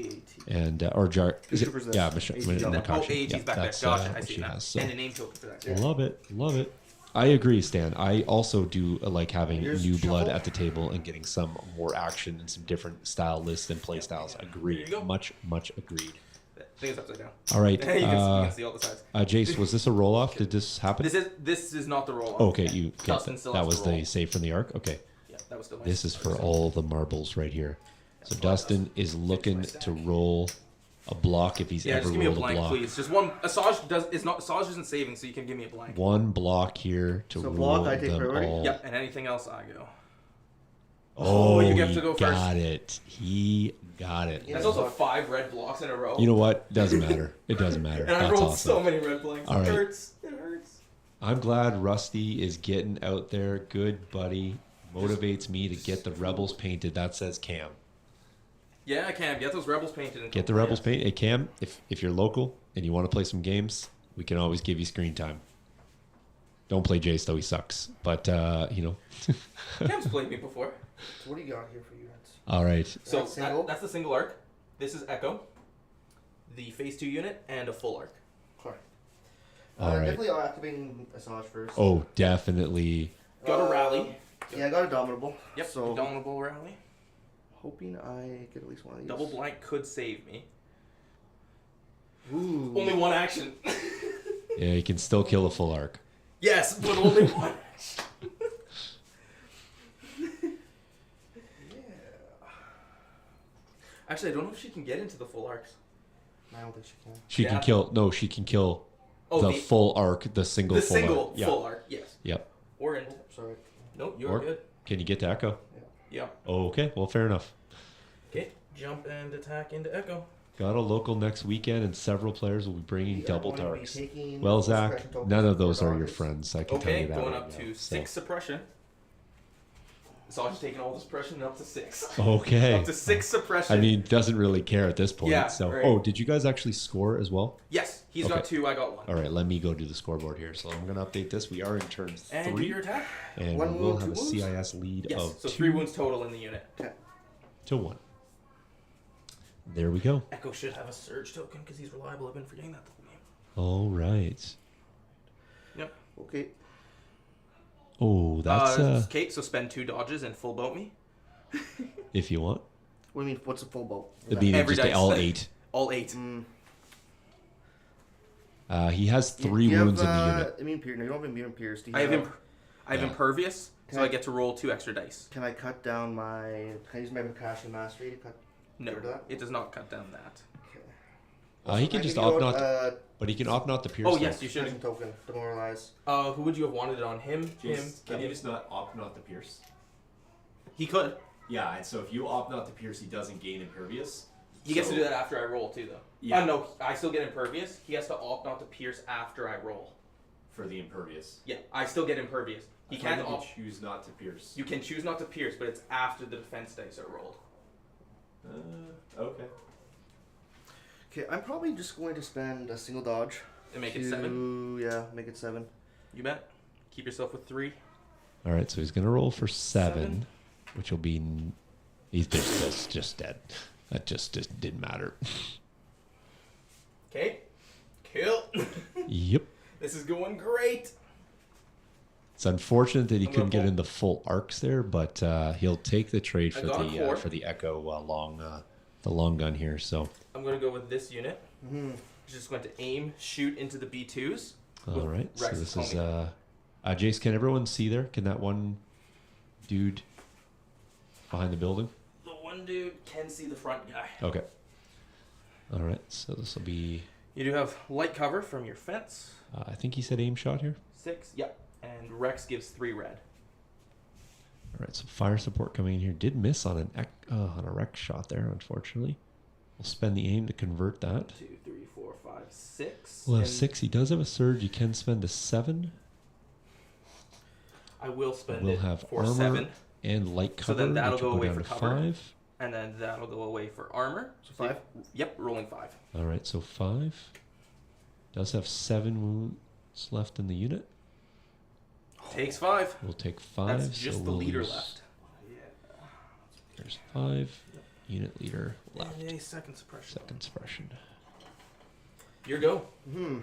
And or Jar, is it? Yeah, Makashi. AAT's Yeah, back there. that's Gotcha, I what see she that. has. So And a name token for that. love it. I agree, Stan. I also do like having Here's new blood shuffle. at the table and getting some more action and some different style lists and play styles. Agreed. There you go. Much agreed. I think it's upside down. All right. you can see all the sides. Jace, was this a roll off? Did this happen? This is not the roll off. Oh, okay, you Dustin that, still that has was to roll. the save from the arc. Okay, Yeah, that was still my this is for first. all the marbles right here. So Dustin is looking to roll a block if he's Yeah, ever just give me a rolled blank, block. please. Just one. ASAJJ isn't saving, so you can give me a blank. One block here to So roll block, I take them priority? all. Yep, and anything else, I go. Oh, you get he to go first. got it. He got it. Yeah. That's also 5 red blocks in a row. You know what? Doesn't matter. It doesn't matter. and I That's rolled awesome. so many red blanks. All It right. hurts. It hurts. I'm glad Rusty is getting out there. Good buddy. Motivates me to get the Rebels painted. That says Cam. Yeah, I can. Get those rebels painted. And Get the Rebels painted. Hey, Cam, if you're local and you want to play some games, we can always give you screen time. Don't play Jace, though. He sucks. But, you know. Cam's played me before. So what do you got here for units? All right. So That's single? that's the single arc. This is Echo, the phase 2 unit, and a full arc. Correct. All right. Definitely activating ASAJJ first. Oh, definitely. Got a rally. Yeah, I got a dominable. Yep. So Dominable rally. hoping I get at least one of these. Double blank could save me. Ooh. Only one action. Yeah, you can still kill a full arc. Yes, but only one action. Actually, I don't know if she can get into the full arcs. I don't think she can. She Yeah. can kill. No, she can kill Oh, the full arc, the single the full single arc. Yeah. full arc. Yes. Yep. Or in. Sorry. Nope, you're Or- good. Can you get to Echo? Yeah. Oh, okay. Well, fair enough. Okay. Jump and attack into Echo. Got a local next weekend, and several players will be bringing We are double going to be darks. taking Well, full Zach, suppression tokens none of for those are your dogs. friends. I can tell Okay, you that. going right up now, to so. 6 suppression. So I'm just taking all the suppression up to 6. Okay. Up to 6 suppression. I mean, doesn't really care at this point. Yeah, So, right. oh, did you guys actually score as well? yes, he's got Okay. 2. I got 1. All right, let me go do the scoreboard here. So I'm going to update this. We are in turn And do 3, your attack. and One we will wound, have a 2 wounds? CIS lead Yes. of So 2 3 wounds total in the unit. Okay. to 1. There we go. Echo should have a surge token because he's reliable. I've been forgetting that the whole game. All right. Yep. Okay. Oh, that's Kate, so spend 2 dodges and full boat me. if you want. What do you mean? What's a full boat? It'd be Every just dice. all 8. All 8. Mm. He has 3 You wounds have, in the unit. Immune pierce. No, you don't have immune pierce. Do you I have Yeah. impervious, so Okay. I get to roll 2 extra dice. Can I cut down my? Can I use my Percussion Mastery to cut? No, Get rid of that? it does not cut down that. Okay. He can I just give opt you not, a, but he can opt not to pierce. Oh though. yes, you Suppression should. token. Demoralize. Who would you have wanted it on? Him? Can you just not opt not to pierce? He could. Yeah, and so if you opt not to pierce, he doesn't gain impervious. He gets to So- do that after I roll too, though. Yeah. No, I still get impervious. He has to opt not to pierce after I roll. For the impervious. Yeah, I still get impervious. He I thought can't you could opt. choose not to pierce. You can choose not to pierce, but it's after the defense dice are rolled. Okay. Okay, I'm probably just going to spend a single dodge. And make it 7. Yeah, make it 7. You bet. Keep yourself with 3. All right, so he's gonna roll for 7, which will be. He's just dead. That just didn't matter. Okay. Kill. Yep. This is going great. It's unfortunate that he I'm couldn't gonna get pull- in the full arcs there, but he'll take the trade I for got a core. the Echo the long gun here. So, I'm going to go with this unit. Mm-hmm. Just going to aim, shoot into the B2s. all with right. So Rex this calling is me. Jace. Can everyone see there? Can that one dude behind the building? The one dude can see the front guy. Okay. All right. So this will be. You do have light cover from your fence. I think he said aim shot here. 6. Yep. And Rex gives 3 red. All right, so fire support coming in here. Did miss on on a wreck shot there, unfortunately. We'll spend the aim to convert that. 2, 3, 4, 5, 6. We'll have And 6. He does have a surge. You can spend a 7. I will spend We'll it have for armor 7. and light So cover. then that'll which will go away down for to cover. 5. And then that'll go away for armor. So 5? Yep, rolling 5. All right, so 5. Does have 7 wounds left in the unit. Takes 5. We'll take 5. That's just so the we'll leader lose- left. There's 5. Unit leader left. And a second suppression. Second suppression. Your go. Hmm.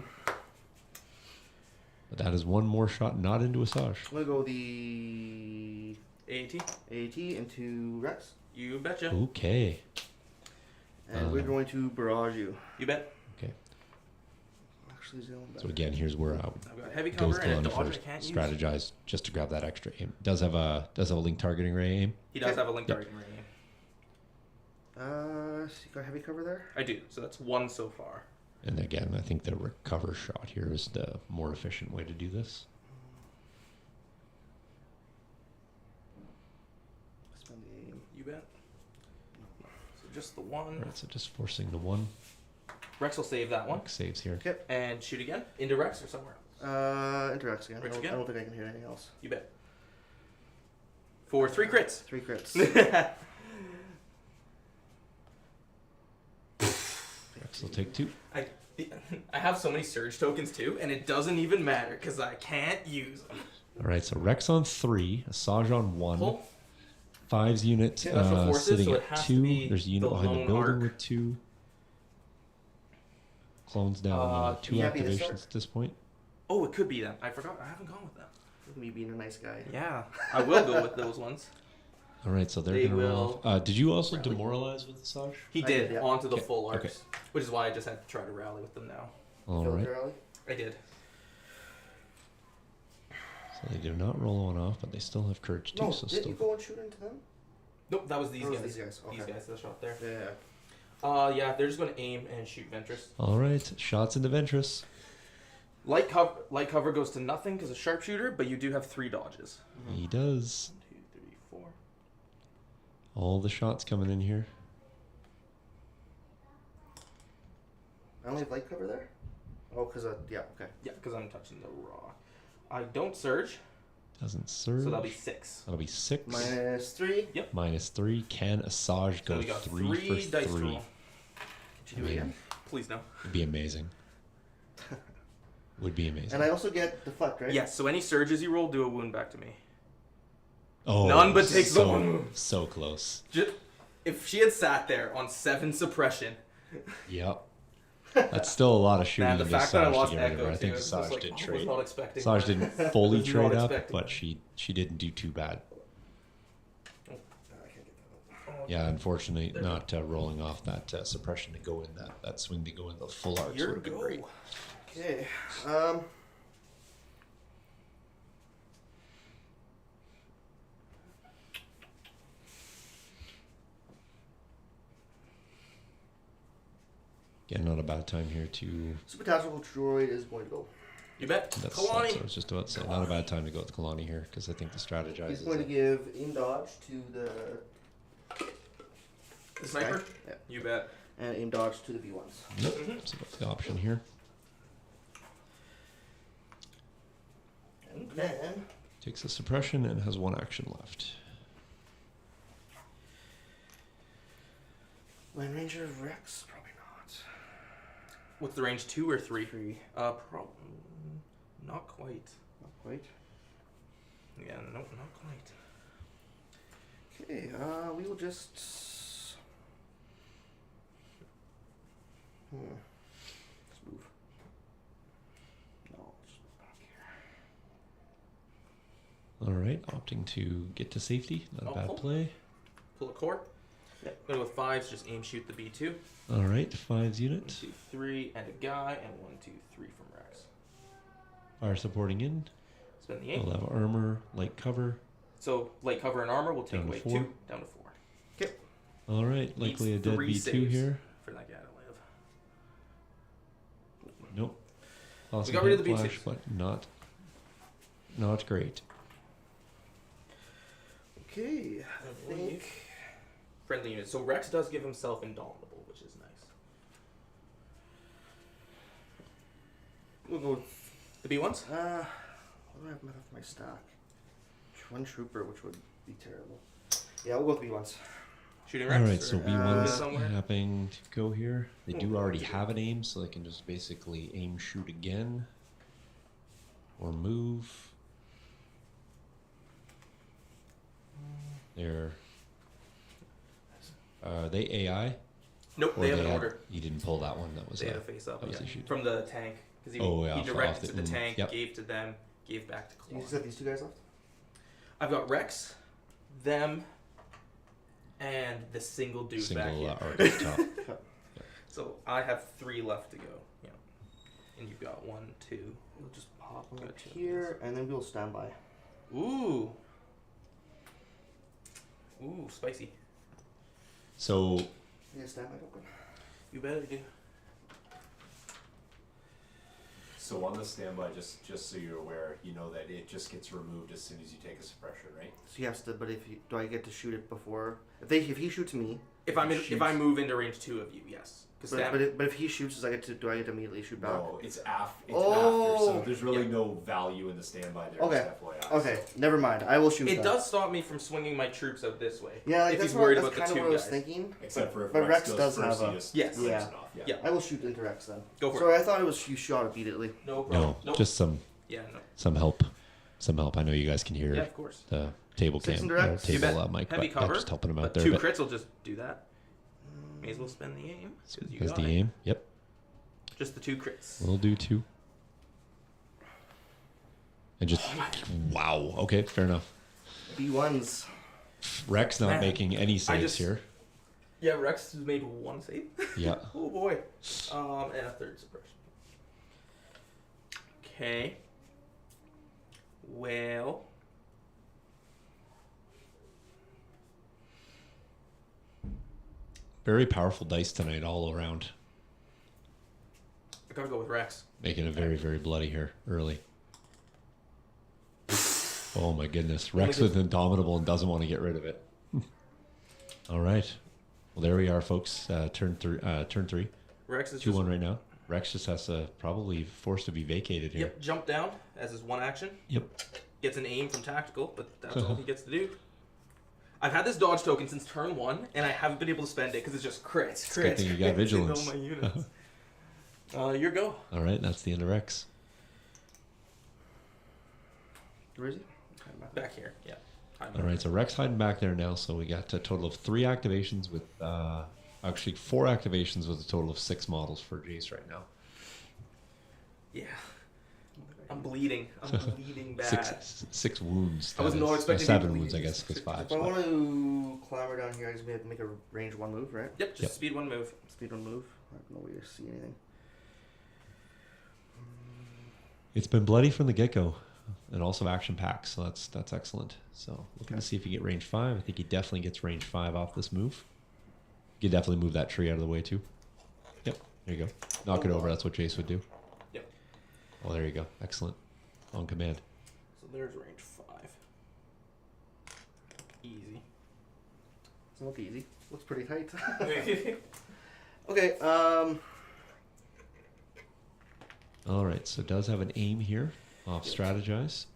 But that is one more shot not into ASAJJ. I'm gonna go the AAT. AAT into Rex, You betcha. Okay. and we're going to barrage you. You bet. Okay. Actually, zone back. So again, here's where I've got heavy goes cover and a Kalani dodge I first. can't use. Strategize just to grab that extra aim. Does have a link targeting ray aim. He does Okay. have a link Yep. targeting ring. So you got heavy cover there. I do. So that's one so far. And again, I think the recover shot here is the more efficient way to do this. Spend the aim. You bet. So just the one. All right, so just forcing the one. Rex will save that one. Mark saves here. Okay. And shoot again. Into Rex or somewhere else. Into Rex again. Rex I again? don't think I can hit anything else. You bet. For 3 crits. 3 crits. Rex will take 2. I have so many surge tokens too, and it doesn't even matter because I can't use them. All right, so Rex on 3, ASAJJ on 1. Pull. 5's unit Yeah, special forces, sitting so it at has to 2. be There's a unit the behind the lone building arc. with 2. Clones down 2 yeah, be the activations start. at this point. Oh, it could be them. I forgot. I haven't gone with them. Me being a nice guy. Yeah, I will go with those ones. All right, so they're They going to roll. will Did you also rally. demoralize with ASAJJ? He I did, did, yeah. onto the Okay, full arcs, okay. which is why I just had to try to rally with them now. All Feel right. it, Raleigh? I did. So they do not roll one off, but they still have courage 2. No, so did still. you go and shoot into them? Nope, that was these Oh, it was guys. these guys, okay. These guys that shot there. Yeah. Yeah, they're just going to aim and shoot Ventress. All right, shots into Ventress. Light cover goes to nothing because of sharpshooter, but you do have 3 dodges. He does. 1, 2, 3, 4. All the shots coming in here. I only have light cover there? Oh, because yeah, okay. Yeah, because I'm touching the rock. I don't surge, Doesn't surge. so that'll be 6. That'll be 6. -3. Minus 3. Can ASAJJ So go we got 3 3 for dice 3? roll. Can you do it again? Please no. Would be amazing. Would be amazing. And I also get deflect, right? Yes, so any surges you roll, do a wound back to me. Oh, None but takes the so, one move. So close. If she had sat there on 7 suppression, Yep. That's still a lot of shooting man, the into fact that I ASAJJ to lost get rid of Echo her. I too, think it's ASAJJ like, did I was trade. not expecting ASAJJ that. didn't fully Was not trade up, expecting but that. she didn't do too bad. I can't get that out. Oh, Yeah, unfortunately, There. not rolling off that suppression to go in that swing to go in the full arcs Your would have been go. great. Okay. Again, not a bad time here to. Super Tactical Droid is going to go. You bet. That's Kalani. what I was just about to say. Not a bad time to go with Kalani here because I think the strategize He's is. going to give aim dodge to the The sniper? Yeah. You bet. and aim dodge to the B1s. Nope. So that's the option here. And then Takes a suppression and has 1 action left. Land Ranger Rex, probably not. What's the range? 2 or 3? 3. Not quite. Not quite. Yeah, nope, not quite. Okay, we will just. Let's move. No, let's just move back here. All right, opting to get to safety. Not a bad Pull. play. Pull a core. Yep. Go with 5s, just aim shoot the B2. All right, 5's 1, unit. 2, 3, and a guy, and 1, 2, 3 from Rex. Fire supporting in. Spend the We'll 8. have armor, light cover. So light cover and armor will take Down to away 4. 2, down to 4. All right, likely a Needs dead 3 B2 saves here. for that guy to live. Nope. Awesome got rid of hit the B2s. flash, but not great. Okay, I think. Friendly unit. So Rex does give himself indomitable, which is nice. We'll go with the B1s. What do I have left of my stock? 1 trooper, which would be terrible. Yeah, we'll go with B1s. Shooting All Rex. right, so or, B1's somewhere. happening to go here. They do Oh, already okay. have an aim, so they can just basically aim shoot again. Or move. They're... they AI? Nope, Or they have an had- order. You didn't pull that one. That was They had a, a face up. that was Yeah. the shoot. From the tank. Because Oh, yeah, he off directed the- to the tank, yep. gave to them, gave back to You Kalani. just have these two guys left? I've got Rex, them, and the single dude back Single here. arc at the top. So I have 3 left to go. Yeah. And you've got 1, 2. We'll just pop them Got up 2 of here, and then we'll stand by. Ooh. Ooh, spicy. So Yeah, stand by open. You better do. So on the standby, just so you're aware, you know that it just gets removed as soon as you take a suppression, right? So he has to, but do I get to shoot it before? If he shoots me, If I move into range 2 of you, yes. but if he shoots, do I get to immediately shoot back? No, it's after. Oh. So there's really no value in the standby there. Okay. Just FYI. Okay, never mind. I will shoot. It that. does stop me from swinging my troops out this way. Yeah, like if that's he's worried that's about kind the of 2 what I was guys. thinking. Except for if but Rex goes does first, have he a. just Yes. flames Yeah. it off. Yeah. I will shoot into Rex then. Go for Sorry, it. I thought it was you shot immediately. No problem. no, Nope. just some Yeah, no. help. Some help. I know you guys can hear Yeah, of course. the table 6 cam, indirect? You bet. table mic, Heavy but cover, just helping him out But there. 2 But crits will just do that. May as well spend the aim. Because you because got the it. aim, yep, Just the 2 crits. we'll do 2. And just wow. Okay, fair enough. B1s. Rex not Man, making any saves just- here. Yeah, Rex has made 1 save. Yeah. Oh boy. And a 3rd suppression. Okay. Well. Very powerful dice tonight all around. I gotta go with Rex. Making it very, very bloody here early. Oh my goodness. Rex with Indomitable and doesn't want to get rid of it. All right. Well, there we are, folks. Turn 3. Rex is 2-1 right now. Rex just has to probably forced to be vacated here. Yep, jump down as his 1 action. Yep. Gets an aim from tactical, but that's all he gets to do. I've had this dodge token since turn 1, and I haven't been able to spend it because it's just crits. Good thing you got crits vigilance. in all my units. Your go. All right. That's the end of Rex. Where is he? Back here, yeah. All right. So Rex hiding back there now. So we got a total of 3 activations with actually 4 activations with a total of 6 models for Jace right now. Yeah. I'm bleeding. I'm bleeding bad. 6 wounds. I was that not is. expecting 7 to be wounds, I bleeding. guess, because 5. If I want to clamber down here, I just make a range 1 move, right? Yep, just Yep. speed 1 move. Speed 1 move. I have no way to see anything. It's been bloody from the get-go, and also action packs, so that's excellent. So looking to see if you get range 5. I think he definitely gets range 5 off this move. You could definitely move that tree out of the way too. Yep, there you go. Knock it over. That's what Jace would do. Yep. Oh, there you go. Excellent. On command. So there's range 5. Easy. Doesn't look easy. Looks pretty tight. Okay. All right, so does have an aim here off strategize.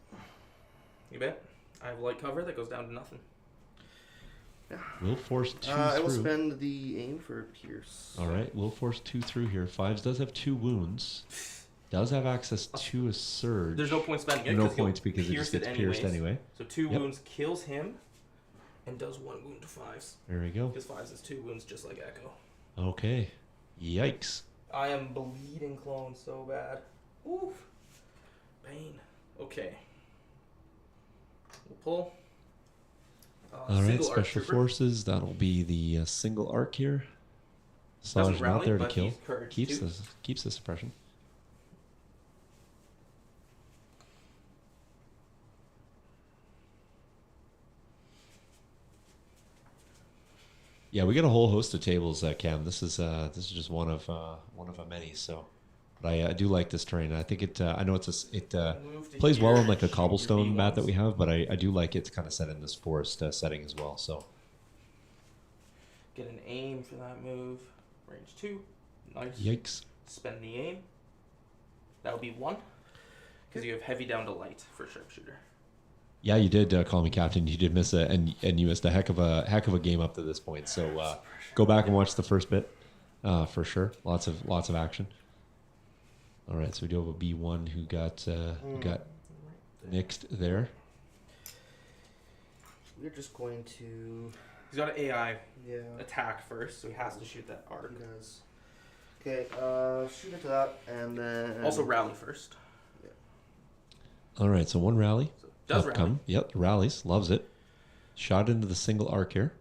You bet. I have light cover that goes down to nothing. Will force 2 I will through. spend the aim for Pierce. All right, will force 2 through here. 5s does have 2 wounds. Does have access to a surge. There's no point spending it. No 'cause he'll points because it pierce just gets pierced anyways. anyway. So 2 Yep. wounds kills him and does 1 wound to 5s. There we go. Because 5s is 2 wounds just like Echo. Okay. Yikes. I am bleeding clone so bad. Oof. Pain. Okay. We'll pull. All right, Single arc special trooper. forces. That'll be the single arc here. Doesn't Saj not rally, there to but kill. he's courage Keeps too. the suppression. Yeah, we got a whole host of tables, Cam. This is just one of a many. So, but I do like this terrain. I think it. I know it Move to plays well here, on like a shoot your cobblestone mat that B1s. we have, but I do like it kind of set in this forest setting as well. So, Get an aim for that move. Range 2. Nice. yikes. Spend the aim. That would be 1. Because you have heavy down to light for sharpshooter. Yeah, you did call me captain. You did miss and you missed a heck of a game up to this point. So go back and watch the first bit for sure. Lots of action. All right, so we do have a B1 who got nixed there. We're just going to. He's got an AI Yeah. attack first, so he has to shoot that arc. Because Okay, shoot into that, and then... Also rally first. All right, so one rally. So does rally. Outcome. Yep, rallies. Loves it. Shot into the single arc here.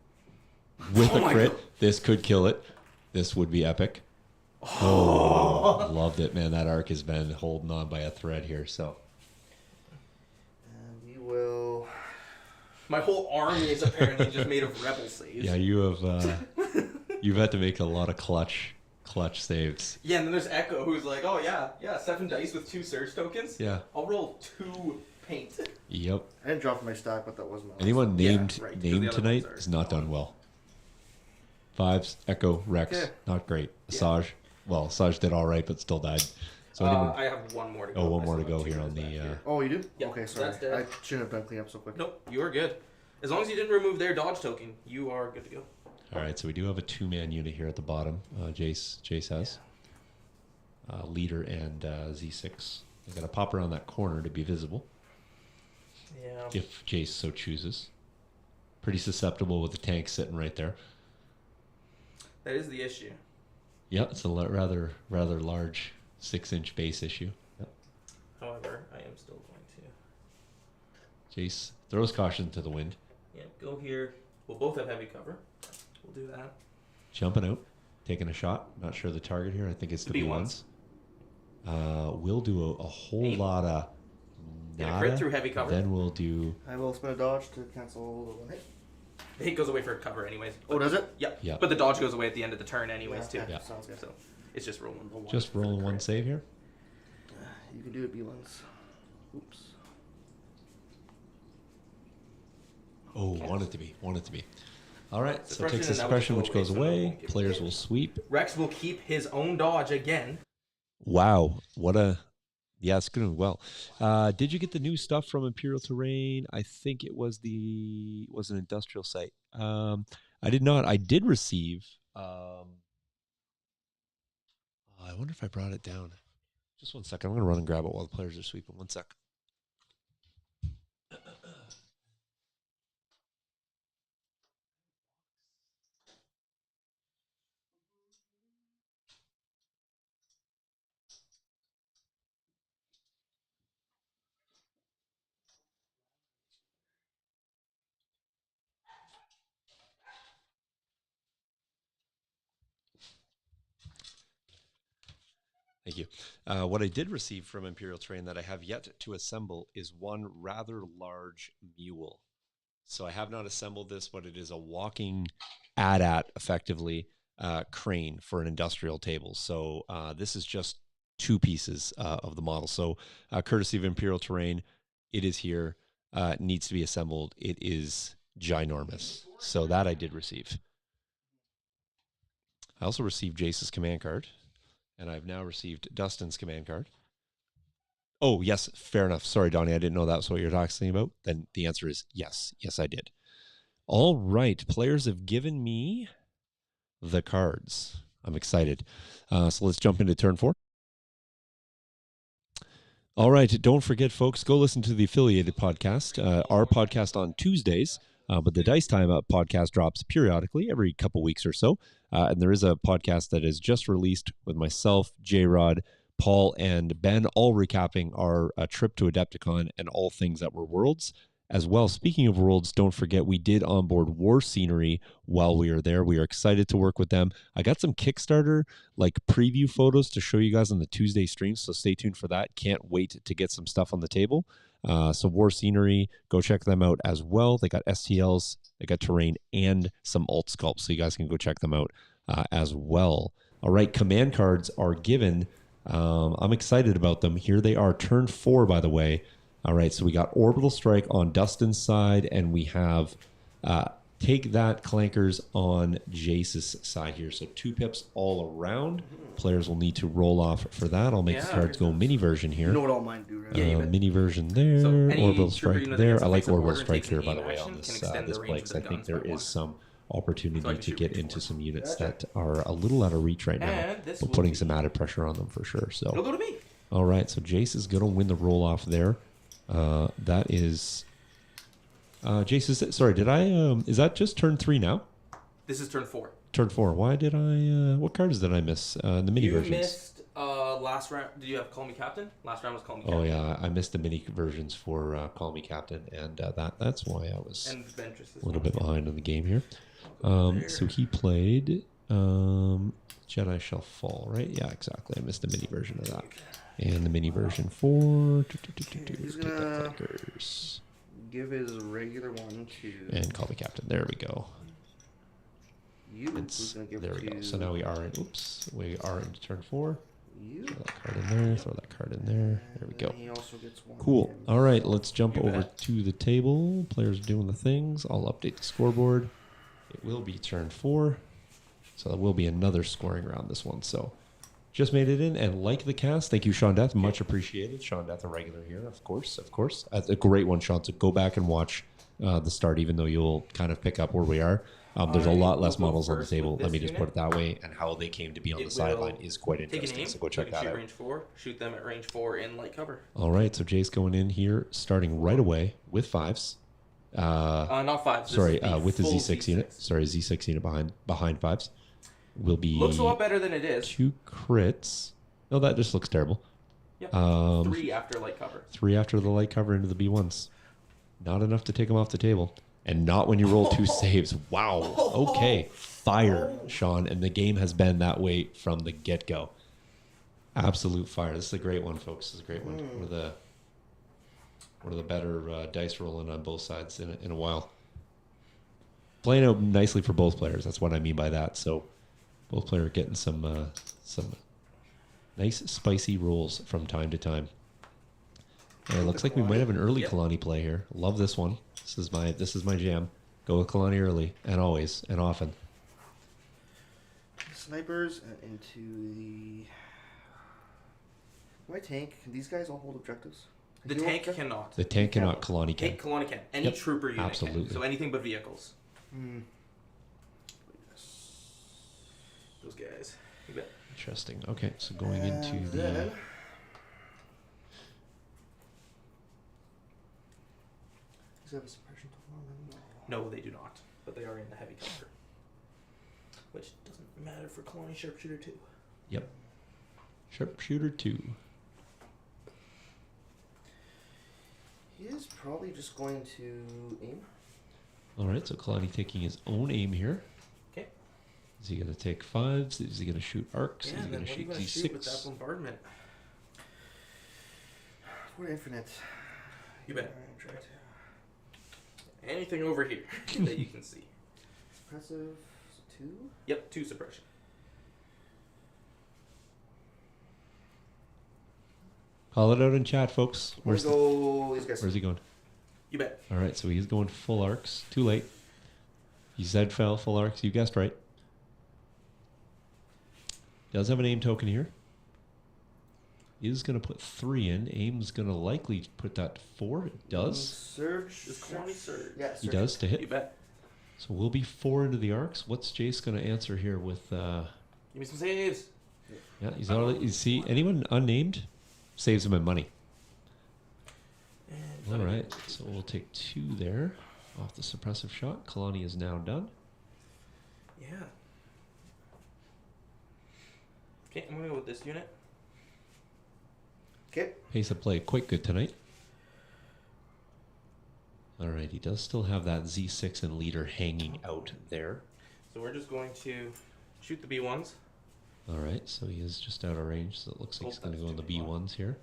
With Oh a my crit. God. This could kill it. This would be epic. Oh, loved it, man. That arc has been holding on by a thread here. So And we will... My whole army is apparently just made of rebel saves. yeah, you have you've had to make a lot of clutch saves. Yeah, and then there's Echo, who's like, oh yeah, 7 dice with 2 surge tokens. Yeah. I'll roll 2 paint. Yep. I didn't drop my stack, but that wasn't my Anyone last named right, 'cause named the other tonight ones are has not done gone. well. 5s, Echo, Rex, Okay. not great. Yeah. ASAJJ, well, ASAJJ did all right, but still died. So anyone, I have 1 more to go. oh, one I more to still go have 2 here on back the. here. Oh, you do? Yeah, Okay, sorry. that's dead. I shouldn't have done cleanup so quick. Nope, you are good. As long as you didn't remove their dodge token, you are good to go. All right, so we do have a 2-man unit here at the bottom. Jace has leader and Z6. They got to pop around that corner to be visible Yeah. if Jace so chooses. Pretty susceptible with the tank sitting right there. That is the issue. Yeah, it's a rather large 6-inch base issue. Yep. However, I am still going to. Jace throws caution to the wind, Yeah, go here. We'll both have heavy cover. We'll do that. jumping out, taking a shot. Not sure the target here. I think it's the The B1s. We'll do a whole Aim. lot of Get a crit nada. through heavy cover. Then we'll do. I will spin a dodge to cancel the one hit. The hit goes away for cover anyways. Oh, does it? Yeah. Yeah. But the dodge goes away at the end of the turn anyways too. okay, Yeah. Sounds good. So it's just rolling the one. Just for the rolling one crit. save here. You can do it, B1s. Oops. Oh, want it to be. All right, so Suppression takes the and that will suppression, go which away, goes so that away. won't give Players hit. will sweep. Rex will keep his own dodge again. Wow, what a. Yeah, it's going well. Did you get the new stuff from Imperial Terrain? I think it was an industrial site. I did not. I did receive. I wonder if I brought it down. Just one second. I'm going to run and grab it while the players are sweeping. One sec. Thank you. What I did receive from Imperial Terrain that I have yet to assemble is one rather large mule. So I have not assembled this, but it is a walking AT-AT, effectively, crane for an industrial table. So this is just 2 pieces of the model. So courtesy of Imperial Terrain, it is here. It needs to be assembled. It is ginormous. So that I did receive. I also received Jace's command card. And I've now received Dustin's command card. Oh, yes, fair enough. Sorry, Donnie, I didn't know that's what you're talking about. Then the answer is yes. Yes, I did. All right, players have given me the cards. I'm excited. So let's jump into turn 4. All right, don't forget, folks, go listen to the affiliated podcast, our podcast on Tuesdays. But the Dice Time podcast drops periodically every couple weeks or so. And there is a podcast that is just released with myself, J-Rod, Paul, and Ben, all recapping our trip to Adepticon and all things that were Worlds. As well, speaking of Worlds, don't forget we did onboard War Scenery while we were there. We are excited to work with them. I got some Kickstarter preview photos to show you guys on the Tuesday stream, so stay tuned for that. Can't wait to get some stuff on the table. So War Scenery, go check them out as well. They got STLs, they got terrain, and some alt sculpts, so you guys can go check them out as well. All right, command cards are given. I'm excited about them. Here they are, turn 4, by the way. All right, so we got Orbital Strike on Dustin's side, and we have Take That Clankers on Jace's side here. So 2 pips all around. Players will need to roll off for that. I'll make the cards go mini version here. You know what all mine do, right? Yeah, you bet. Mini version there, So any Orbital trooper Strike unit that there. gets I a like face-up Orbital order and Strike takes here, an by the aim way, action on can this extend this the range play, of because the I think guns there by is 1. some So opportunity I can to shoot get before. into some units that are a little out of reach right now, And this but will putting be- some added pressure on them for sure. It'll So, go to me. all right, so Jace is going to win the roll off there. That is, Jace, sorry, did I? Is that just turn 3 now? This is turn 4. turn 4. Why did I? What cards did I miss? The mini You versions. missed last round. Did you have Call Me Captain? Last round was Call Me Oh Captain. yeah, I missed the mini versions for Call Me Captain, and that's why I was And Ventress is a little one. bit behind in the game here. There. So he played Jedi Shall Fall, right? Yeah, exactly. I missed the mini version of that. And the mini version for He's take that gonna clickers. give his regular one to And Call Me Captain. There we go. you. Who's gonna give There we to go. So now we are in. Oops, we are into turn 4. you. Throw that card in there. Throw that card in there. There we And go. He also gets one. Cool. All right, let's jump You over bet. to the table. Players are doing the things. I'll update the scoreboard. It will be turn 4. So there will be another scoring round this one. So just made it in and like the cast. Thank you, Sean Death. Much appreciated. Sean Death, a regular here, of course. Of course. A great one, Sean. So go back and watch the start, even though you'll kind of pick up where we are. There's a I lot will less go models on the first table. with Let me this just put it that way. And how they came to be on It the sideline will is quite Take an interesting. aim. So go You check can that shoot out. range 4. Shoot them at range 4 in light cover. All right, so Jace going in here, starting right away with 5s. Not 5. This Sorry, is the with the full Z6 unit. Sorry, Z6 unit behind 5s. Will be Looks a lot better than it is. 2 crits. No, that just looks terrible. Yep. 3 3 after light cover. after the light cover into the B1s. Not enough to take them off the table. And not when you roll 2 saves. Wow. Okay. Fire, Sean. And the game has been that way from the get-go. Absolute fire. This is a great one, folks. This is a great one. One of the better dice rolling on both sides in a while. Playing out nicely for both players. That's what I mean by that. So both players getting some nice spicy rolls from time to time. And it looks like we might have an early Yep. Kalani play here. Love this one. This is my jam. Go with Kalani early and always and often. Snipers into the. My tank. Can these guys all hold objectives? The Can you tank hold cannot. The tank cannot, Kalani can. Tank Kalani can. Any Yep, trooper unit absolutely. can. So anything but vehicles. Hmm. Those guys. You bet. Interesting. Okay, so going into And the then, does it have a suppression total on them? No, they do not. But they are in the heavy cover. Which doesn't matter for Kalani Sharpshooter 2. Yep. Sharpshooter 2. He is probably just going to aim. All right, so Kalani taking his own aim here. Okay. Is he going to take 5s? Is he going to shoot arcs? Yeah, Is he then going what to are you shoot going to shoot with that Z6? bombardment? We're infinite. You bet. Alright, Anything over here that you can see. Suppressive 2. Yep, 2 suppression. Call it out in chat, folks. Where's go these guys? Where's he going? You bet. All right, so he's going full arcs. Too late. He said fell full arcs. You guessed right. Does have an aim token here. Is going to put 3 in. Aim's going to likely put that to 4. It does. Surge. Is Kalani surge? Yeah, He surge. does to You hit. bet. So we'll be 4 into the arcs. What's Jace going to answer here with... Give me some saves. Yeah, he's already... You see, anyone unnamed saves him in money. All right, so we'll take 2 there off the suppressive shot. Kalani is now done. Yeah. Okay, I'm gonna go with this unit. Okay. Pace of play quite good tonight. All right, he does still have that Z6 and leader hanging out there. So we're just going to shoot the B1s. All right, so he is just out of range, so it looks like he's going to go on the B1s here.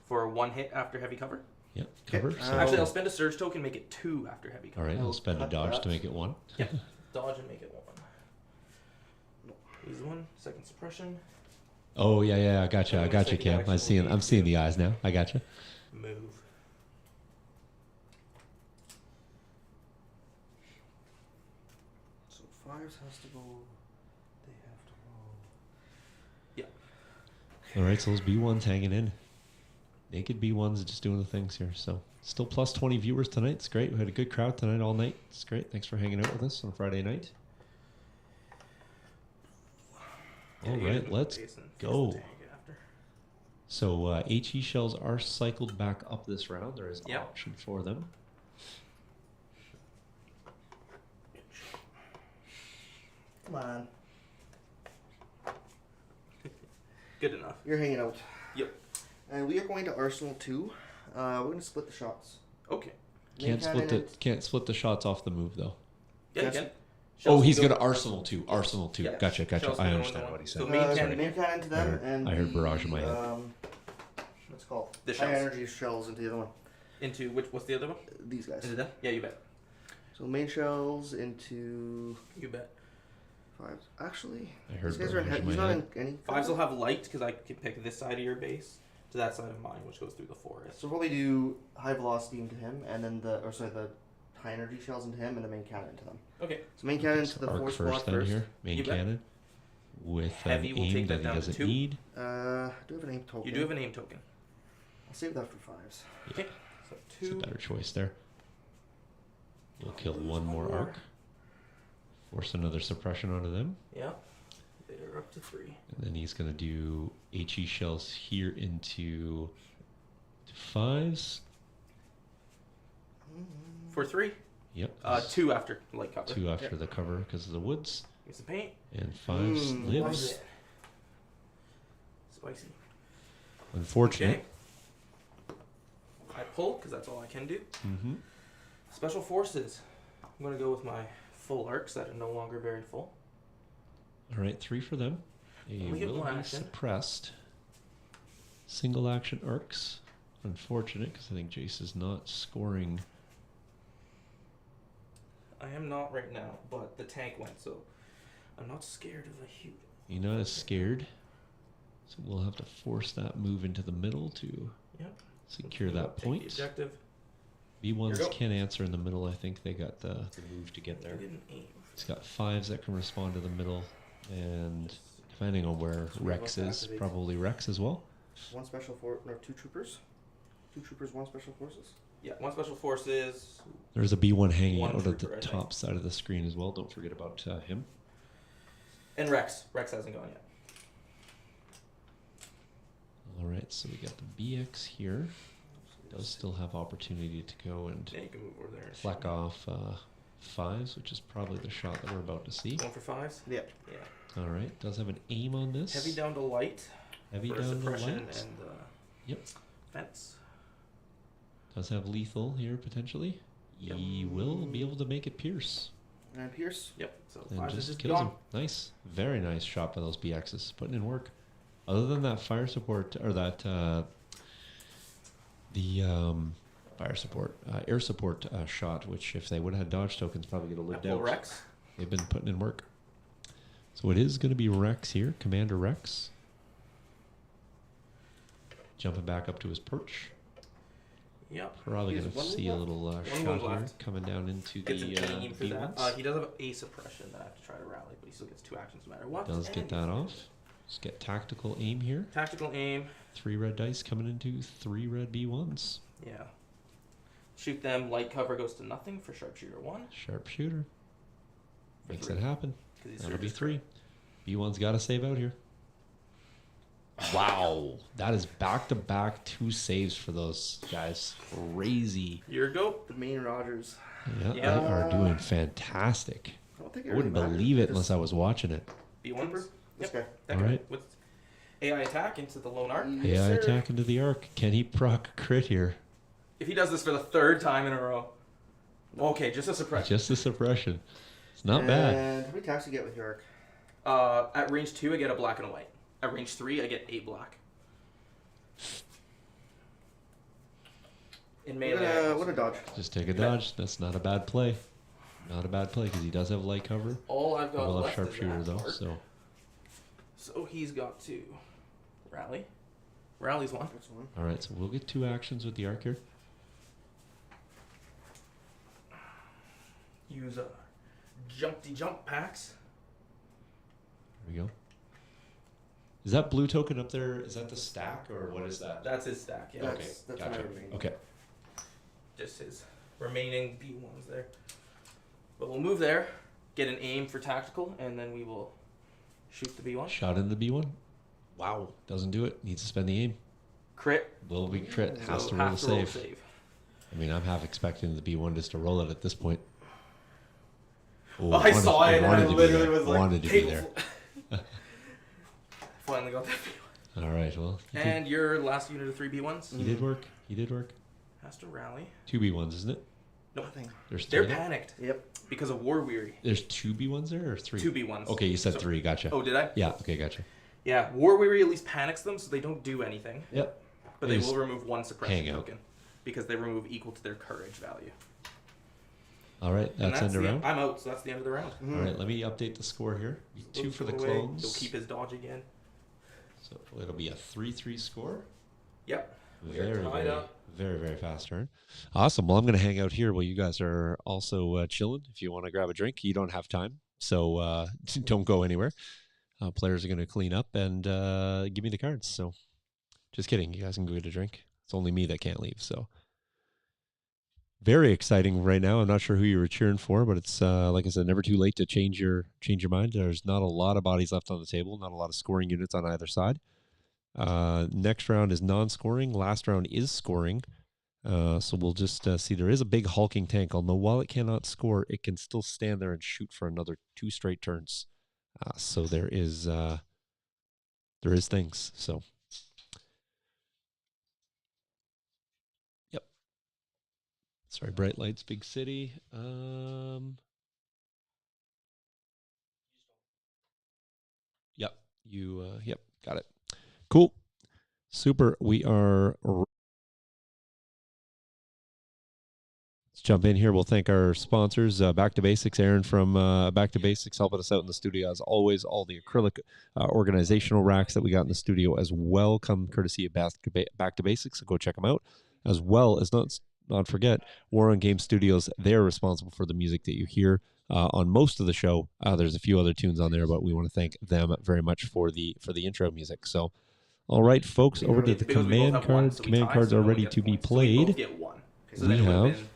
For 1 hit after heavy cover. Yep, cover. Okay, So, Actually, I'll spend a surge token, make it 2 after heavy all cover. right, he'll spend a cut dodge that. to make it 1. Yeah. Dodge and make it 1. Easy one. Second suppression. Oh yeah, I gotcha, And I then gotcha, second Cam. action will be I'm seeing to- the eyes now. I gotcha. Move. So 5s has to go. They have to go. All right, so those B1s hanging in. Naked B1s just doing the things here. So still plus 20 viewers tonight. It's great. We had a good crowd tonight all night. It's great. Thanks for hanging out with us on Friday night. Yeah, All you right, can let's base and fix go. the tank after. So HE shells are cycled back up this round. There is an Yep. option for them. Come on. Good enough. You're hanging out. Yep. And we are going to Arsenal 2. We're going to split the shots. Okay. Can't split the shots off the move though. Yeah, you Yes. can. Oh, Shells he's can going to Arsenal 2. Arsenal 2. Yeah. Gotcha. Shells I can go understand in what he the said. one. So main cannon. Main cannon to them, and I heard barrage in my head. What's it called? The High shells. energy shells into the other one. Into what's the other one? These guys. Is it that? Yeah, you bet. So main shells into You bet. 5s. Actually, I heard these guys are barrage in he's my not head. in any. 5s will have light because I can pick this side of your base to that side of mine, which goes through the forest. So we'll probably do high velocity into him, and then the high energy shells into him, and the main cannon into them. Okay. So main cannon into the Arc force first block then first. here. Main You bet. cannon. With Heavy an will aim take that that he down to doesn't 2. need. I do have an aim token. You do have a name token. I'll save that for 5s. Okay. So It's a 2. better choice there. We'll kill one more arc. Force another suppression onto them. Yeah. They're up to 3. And then he's going to do HE shells here into 5s. For 3. Yep. 2 after light cover. 2 after the cover because of the woods. Use the paint. And 5s Mm, lives. Loves it. Spicy. Unfortunate. Okay. I pull because that's all I can do. Mm-hmm. Special forces. I'm going to go with my full arcs that are no longer very full. All right, 3 for them. They We get will one be action. suppressed. Single action arcs. Unfortunate because I think Jace is not scoring. I am not right now, but the tank went, so I'm not scared of a huge. You're not as scared. So we'll have to force that move into the middle to Yep. secure that Take point. The objective. B1s Here we go. can answer in the middle. I think they got the move to get there. I didn't aim. He's got 5s that can respond to the middle. And depending on where Rex is, probably Rex as well. One special force, no, 2 troopers. 2 troopers, 1 special forces. Yeah, 1 special forces. There's a B1 hanging One out of trooper, the I think. top side of the screen as well. Don't forget about him. And Rex. Rex hasn't gone yet. All right, so we got the BX here. Does still have opportunity to go and Yeah, you can move over there. and fleck shoot. off 5s, which is probably the shot that we're about to see. Going for 5s? Yeah. Yeah. All right, does have an aim on this. Heavy down to light. Heavy for down to suppression light. and Yep. fence. Does have lethal here potentially. Yep. He will be able to make it pierce. And Pierce. Yep. So And 5 is just just kills gone. him. Nice. Very nice shot by those BXs. Putting in work. Other than that fire support, or that, fire support, air support shot, which if they would have had dodge tokens, probably could have lived Apple out. Rex. They've been putting in work. So it is going to be Rex here, Commander Rex. Jumping back up to his perch. Yep. Probably He's going to one see a left. little One shot move here left. coming down into Gets the an aim for that. B1s. He does have a suppression that I have to try to rally, but he still gets 2 actions no matter what. Does get that off. Just get tactical aim here. Tactical aim. 3 red dice coming into 3 red B1s. Yeah. Shoot them. Light cover goes to nothing for sharpshooter 1. Sharpshooter. For Makes 3. it happen. 'Cause he's That'll be surges 3. B1's got to save out here. Wow. That is back-to-back 2 saves for those guys. Crazy. Your go. The main Rogers. Yeah, Yeah. they are doing fantastic. I don't think it I wouldn't really matters. believe it Just unless I was watching it. B1s. Trooper. This Yep. guy. That All guy right. with AI attack into the lone arc. Yes, AI sir. attack into the arc. Can he proc a crit here? If he does this for the 3rd time in a row. Okay, just a suppression. Just a suppression. It's not bad. And how many attacks do you get with your arc? At range 2, I get a black and a white. At range 3, I get 8 black. In melee, What a dodge. Just take a dodge. That's not a bad play. Not a bad play because he does have light cover. all I've He got will have left is sharpshooter that though, part. so So he's got to rally. Rally's 1. That's one. all right. So we'll get 2 actions with the arc here. Use jump packs. There we go. Is that blue token up there? Is that the stack or what is that? That's his stack, yeah. Okay, That's gotcha. my remaining. Okay. Just his remaining B1s there. But we'll move there, get an aim for tactical, and then we will shoot the B1. Shot in the B1. Wow. Doesn't do it. Needs to spend the aim. Crit. Will be crit. Has so to roll a have to roll a save. I mean, I'm half expecting the B1 just to roll it at this point. Oh, I saw it and I wanted to be literally there. was like, Wanted to be there. Finally got that B1. All right. Well, And your last unit of 3 B1s he did work. He did work. has to rally. 2 B1s, isn't it? No, Nothing. There's they're 3. panicked Yep. because of War Weary. There's 2 B1s there or 3? 2 B1s. Okay, you said So- 3. Gotcha. Oh, did I? Yeah. Okay, gotcha. Yeah, War Weary at least panics them, so they don't do anything. Yep. But They they just will remove 1 suppression hang out. token because they remove equal to their courage value. All right. And That's end the around. I'm out, so that's the end of the round. All right. Let me update the score here. 2 for the Away. clones. He'll keep his dodge again. So it'll be a 3-3 score. Yep. We are Very, tied very, up. very, very fast turn. Awesome. Well, I'm going to hang out here while you guys are also chilling. If you want to grab a drink, you don't have time, so don't go anywhere. Players are going to clean up and give me the cards. So, just kidding. You guys can go get a drink. It's only me that can't leave. So, very exciting right now. I'm not sure who you were cheering for, but it's like I said, never too late to change your mind. There's not a lot of bodies left on the table. Not a lot of scoring units on either side. Next round is non-scoring. Last round is scoring. So we'll just see. There is a big hulking tank. Although while it cannot score, it can still stand there and shoot for another 2 straight turns. So there is things. So yep. Sorry, bright lights, big city. Yep. Yep. Got it. Cool. Super. We are. Let's jump in here. We'll thank our sponsors, Back to Basics. Aaron from Back to Basics helping us out in the studio as always. All the acrylic organizational racks that we got in the studio as well come courtesy of Back to Basics. So go check them out. As well as not forget War on Game Studios. They're responsible for the music that you hear on most of the show. There's a few other tunes on there, but we want to thank them very much for the intro music. So, all right, folks, over to the Because we both command have one, cards. so we Command tie, cards so are no one ready gets to be points. So we both played. get 1. So We then it would have- been,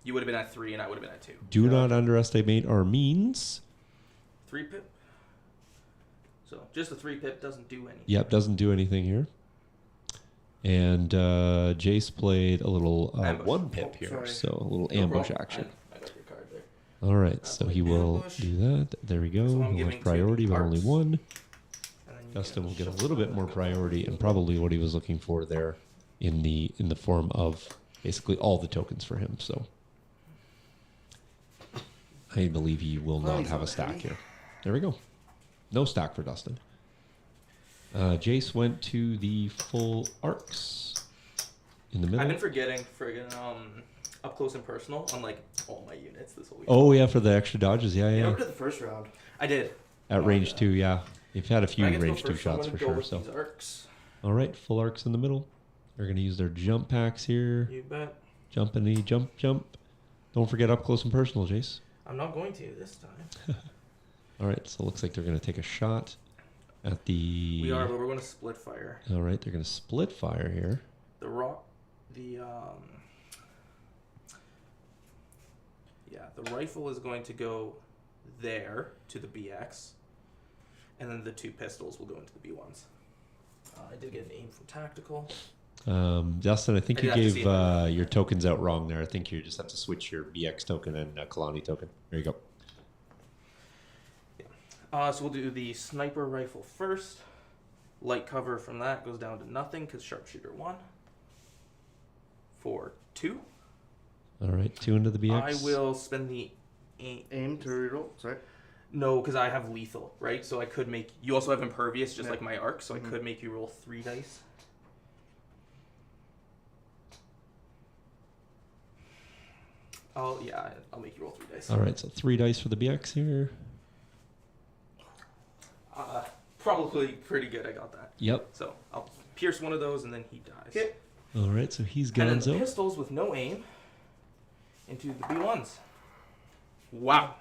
you would have been at 3 and I would have been at 2. Do not underestimate our means. 3 pip. So just a 3 pip doesn't do anything. Yep, doesn't do anything here. And Jace played a little Ambush. 1 pip Oh, here, sorry. so a little No ambush problem. action. I got your card there. All right, That's so my he will ambush. do that. There we go. So I'm He'll giving have two priority, but only arcs. 1. And then you Dustin get will get a shuffle little bit and more go priority, forward. and probably what he was looking for there in the form of basically all the tokens for him. So I believe he will Well, not he's have a not stack heavy. here. There we go. No stack for Dustin. Jace went to the full arcs in the middle. I've been forgetting friggin' up close and personal on like all my units this whole week. Oh yeah, for the extra dodges. Yeah, You yeah. looked at the first round. I did. At range 2, yeah. You've had a few I get to go range 2 first, so I'm shots gonna for go sure. with So these arcs. all right, full arcs in the middle. They're gonna use their jump packs here. You bet. Jumpity, jump. Don't forget up close and personal, Jace. I'm not going to this time. All right, so it looks like they're going to take a shot at the... We are, but we're going to split fire. All right, they're going to split fire here. The rock, the rifle is going to go there to the BX, and then the 2 pistols will go into the B1s. I did get an aim from tactical. Justin, I think I you did have to gave see it. your tokens out wrong there. I think you just have to switch your BX token and Kalani token. There you go. So we'll do the sniper rifle first. Light cover from that goes down to nothing because sharpshooter 1. For 2. All right, 2 into the BX. I will spend the Aim to reroll. Sorry. No, because I have lethal, right? So I could make... You also have impervious, just like my arc, so I could make you roll 3 dice. I'll make you roll 3 dice. All right, so 3 dice for the BX here. Probably pretty good, I got that. Yep. So I'll pierce one of those and then he dies. Okay. All right, so he's And then the gonzo. pistols with no aim into the B1s. Wow.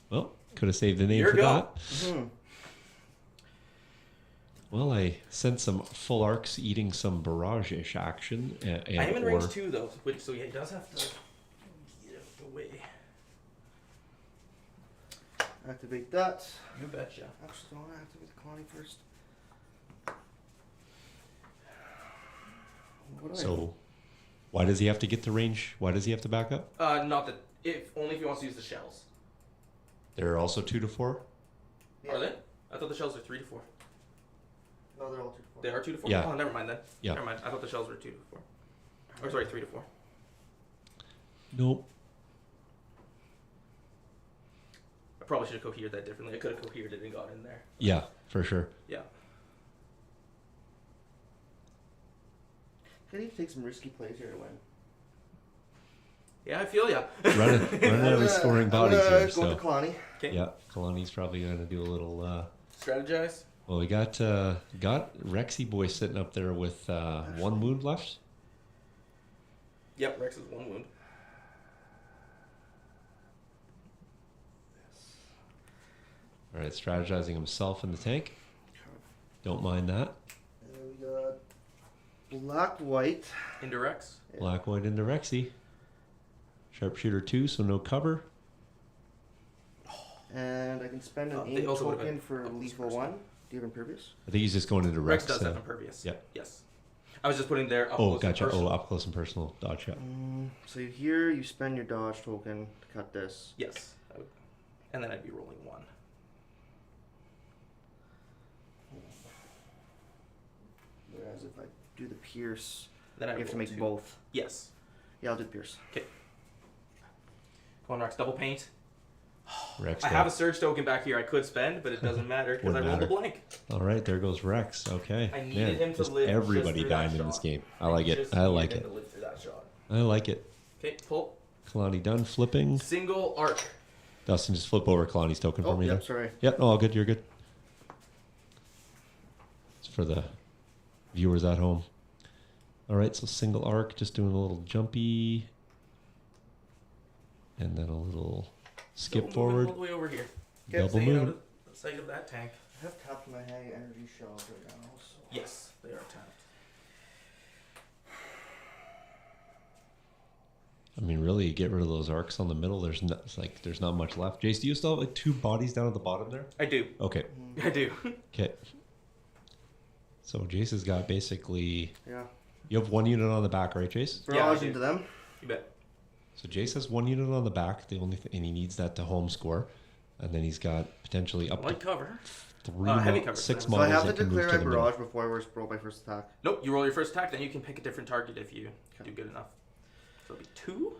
Well, could have saved the name Your for go. that. Mm-hmm. Well, I sent some full arcs eating some barrage-ish action. And I am in range or- 2 though, so he does have to get out of the way. Activate that. You betcha. Actually, I want to activate the Kalani first. What do I So, why does he have to get to range? Why does he have to back up? Not that if only if he wants to use the shells. They're also 2 to 4. Yeah. Are they? I thought the shells are 3 to 4. No, they're all 2 to 4. They are 2 to 4? Yeah. Oh, never mind then. Yeah. Never mind. I thought the shells were 2 to 4. Or sorry, 3 to 4. Nope. I probably should have cohered that differently. I could have cohered it and got in there. Yeah, for sure. Yeah. Can you take some risky plays here to win? Yeah, I feel ya. Running out of scoring bodies here. Go So with the Kalani. Okay. yeah, Kalani's probably going to do a little. Strategize. Well, we got Rexy boy sitting up there with 1 wound left. Yep, Rex is 1 wound. All right, strategizing himself in the tank. Don't mind that. And we got black, white. Into Rex. Black, white into Rexy. Sharpshooter 2, so no cover. And I can spend an They aim also would've token been for up this lethal person. 1. Do you have impervious? I think he's just going into Rex. Rex does have impervious. Yep. Yes. I was just putting their up Oh, close gotcha. and personal. Oh, up close and personal. Dodge shot. So here you spend your dodge token to cut this. Yes. I would. And then I'd be rolling 1. Whereas if I do the pierce, Then I you have to roll make 2. both. Yes. Yeah, I'll do the pierce. Come on, Rex. Double paint. Rex. I have a surge token back here I could spend, but it doesn't matter because I Wouldn't rolled a matter. blank. All right, there goes Rex. Okay. I needed him to just live everybody just through dying that in this shot. game. I like it. just I like needed it. him to live through that shot. I like it. Okay, pull. Kalani done flipping. Single arc. Dustin, just flip over Kalani's token for Oh, me yep, there. sorry. Yep, no, all good. You're good. It's for the viewers at home. All right, so single arc, just doing a little jumpy. And then a little skip Still moving forward. all the way over here. Double Staying out move. of the sight of that tank. I have tapped my high energy shells right now. So. Yes, they are tapped. I mean, really, you get rid of those arcs on the middle. There's not much left. Jace, do you still have like 2 bodies down at the bottom there? I do. Okay. I do. Okay. So Jace has got basically. Yeah. You have 1 unit on the back, right, Jace? Yeah, I Barrage do. into them. You bet. So Jace has 1 unit on the back. The only and he needs that to home score, and then he's got potentially up Light to cover. 3 heavy cover. 6 So I models have to that can move declare to my the middle. barrage before I roll my first attack. Nope, you roll your first attack, then you can pick a different target if you do good enough. So it'll be 2.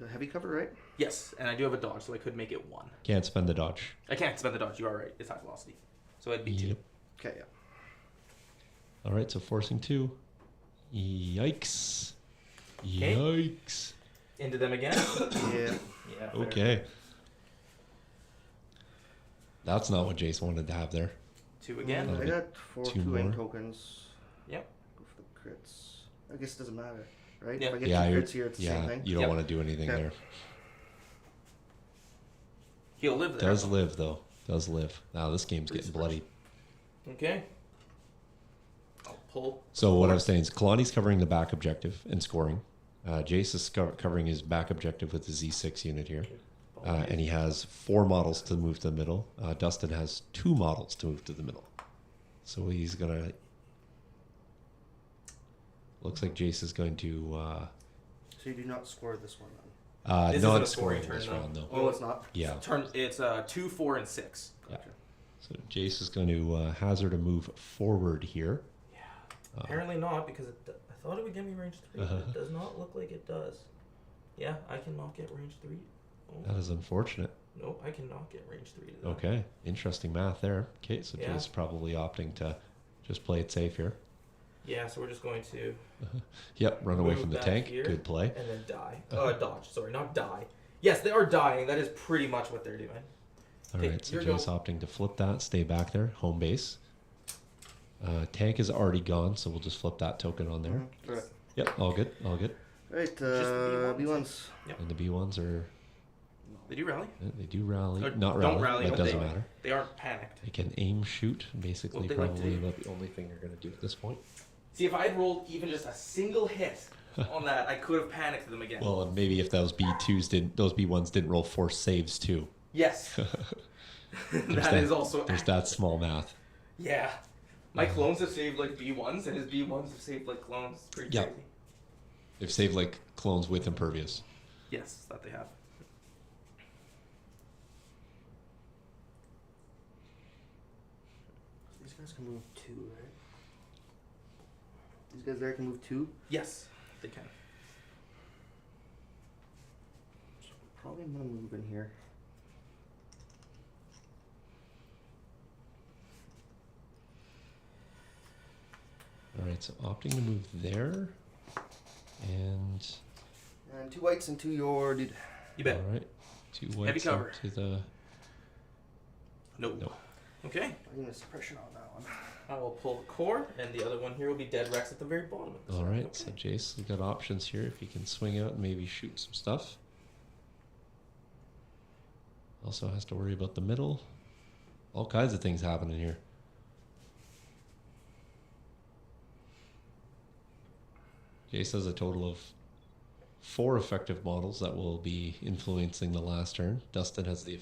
The heavy cover, right? Yes, and I do have a dodge, so I could make it 1. Can't spend the dodge. I can't spend the dodge. You are right. It's high velocity. So it'd be 2. Yep. Okay, yeah. All right, so forcing 2. Yikes. Okay. Yikes. Into them again. Yeah. Yeah. fair. Okay. That's not what Jace wanted to have there. 2 again. Oh. I got 4 2 2 aim more. tokens. Yep. Go for the crits. I guess it doesn't matter, right? Yeah. If I get Yeah, 2 you're, crits here, it's the same yeah, thing. you don't Yep. want to do anything Okay. there. He'll live there. Does live though. Does live. Now this game's getting bloody. Okay. I'll pull. So what I was saying is Kalani's covering the back objective and scoring. Jace is covering his back objective with the Z6 unit here. And he has 4 models to move to the middle. Dustin has 2 models to move to the middle. So he's going to... Looks like Jace is going to... So you do not score this one then. This isn't a not scoring scoring this turn, though. round though. Oh, it's not? Yeah. Turn. It's 2, 4, and 6. Yeah. So Jace is going to hazard a move forward here. Yeah. Apparently not, because I thought it would give me range 3, but it does not look like it does. Yeah, I cannot get range 3. Oh. That is unfortunate. Nope, I cannot get range 3 to that. Okay. Interesting math there. Okay, so Yeah. Jace probably opting to just play it safe here. Yeah, so we're just going to Yep, run away move from the back tank. here Good play. and then die. Dodge. Sorry, not die. Yes, they are dying. That is pretty much what they're doing. All Okay, right, so your go. Jace opting to flip that, stay back there, home base. Tank is already gone, so we'll just flip that token on there. Mhm. Right. Yep, all good, all good. Right, the B1s. And the B1s are, They do rally. they do rally. Or Not don't rally, rally, that but doesn't they- matter. They aren't panicked. They can aim, shoot, basically What they like to probably do. about the only thing you're going to do at this point. See, if I had rolled even just a single hit on that, I could have panicked them again. Well, and maybe if those those B1s didn't roll 4 saves too. Yes. There's That is also There's that small math. Yeah. My clones have saved like B1s, and his B1s have saved like clones. It's pretty Yeah. crazy. They've saved like clones with impervious. Yes, that they have. guys can move 2, right? These guys there can move 2? Yes, they can. So probably I'm gonna move in here. All right, so opting to move there, and 2 whites into your dude. You bet. all right, 2 whites Heavy cover. to the. Nope. Nope. Okay. I'm gonna suppression on that one. I will pull the core, and the other one here will be dead Rex at the very bottom of this. All right, Okay. so Jace, we've got options here. If you can swing out and maybe shoot some stuff. Also has to worry about the middle. All kinds of things happening here. Jace has a total of 4 effective models that will be influencing the last turn. Dustin has the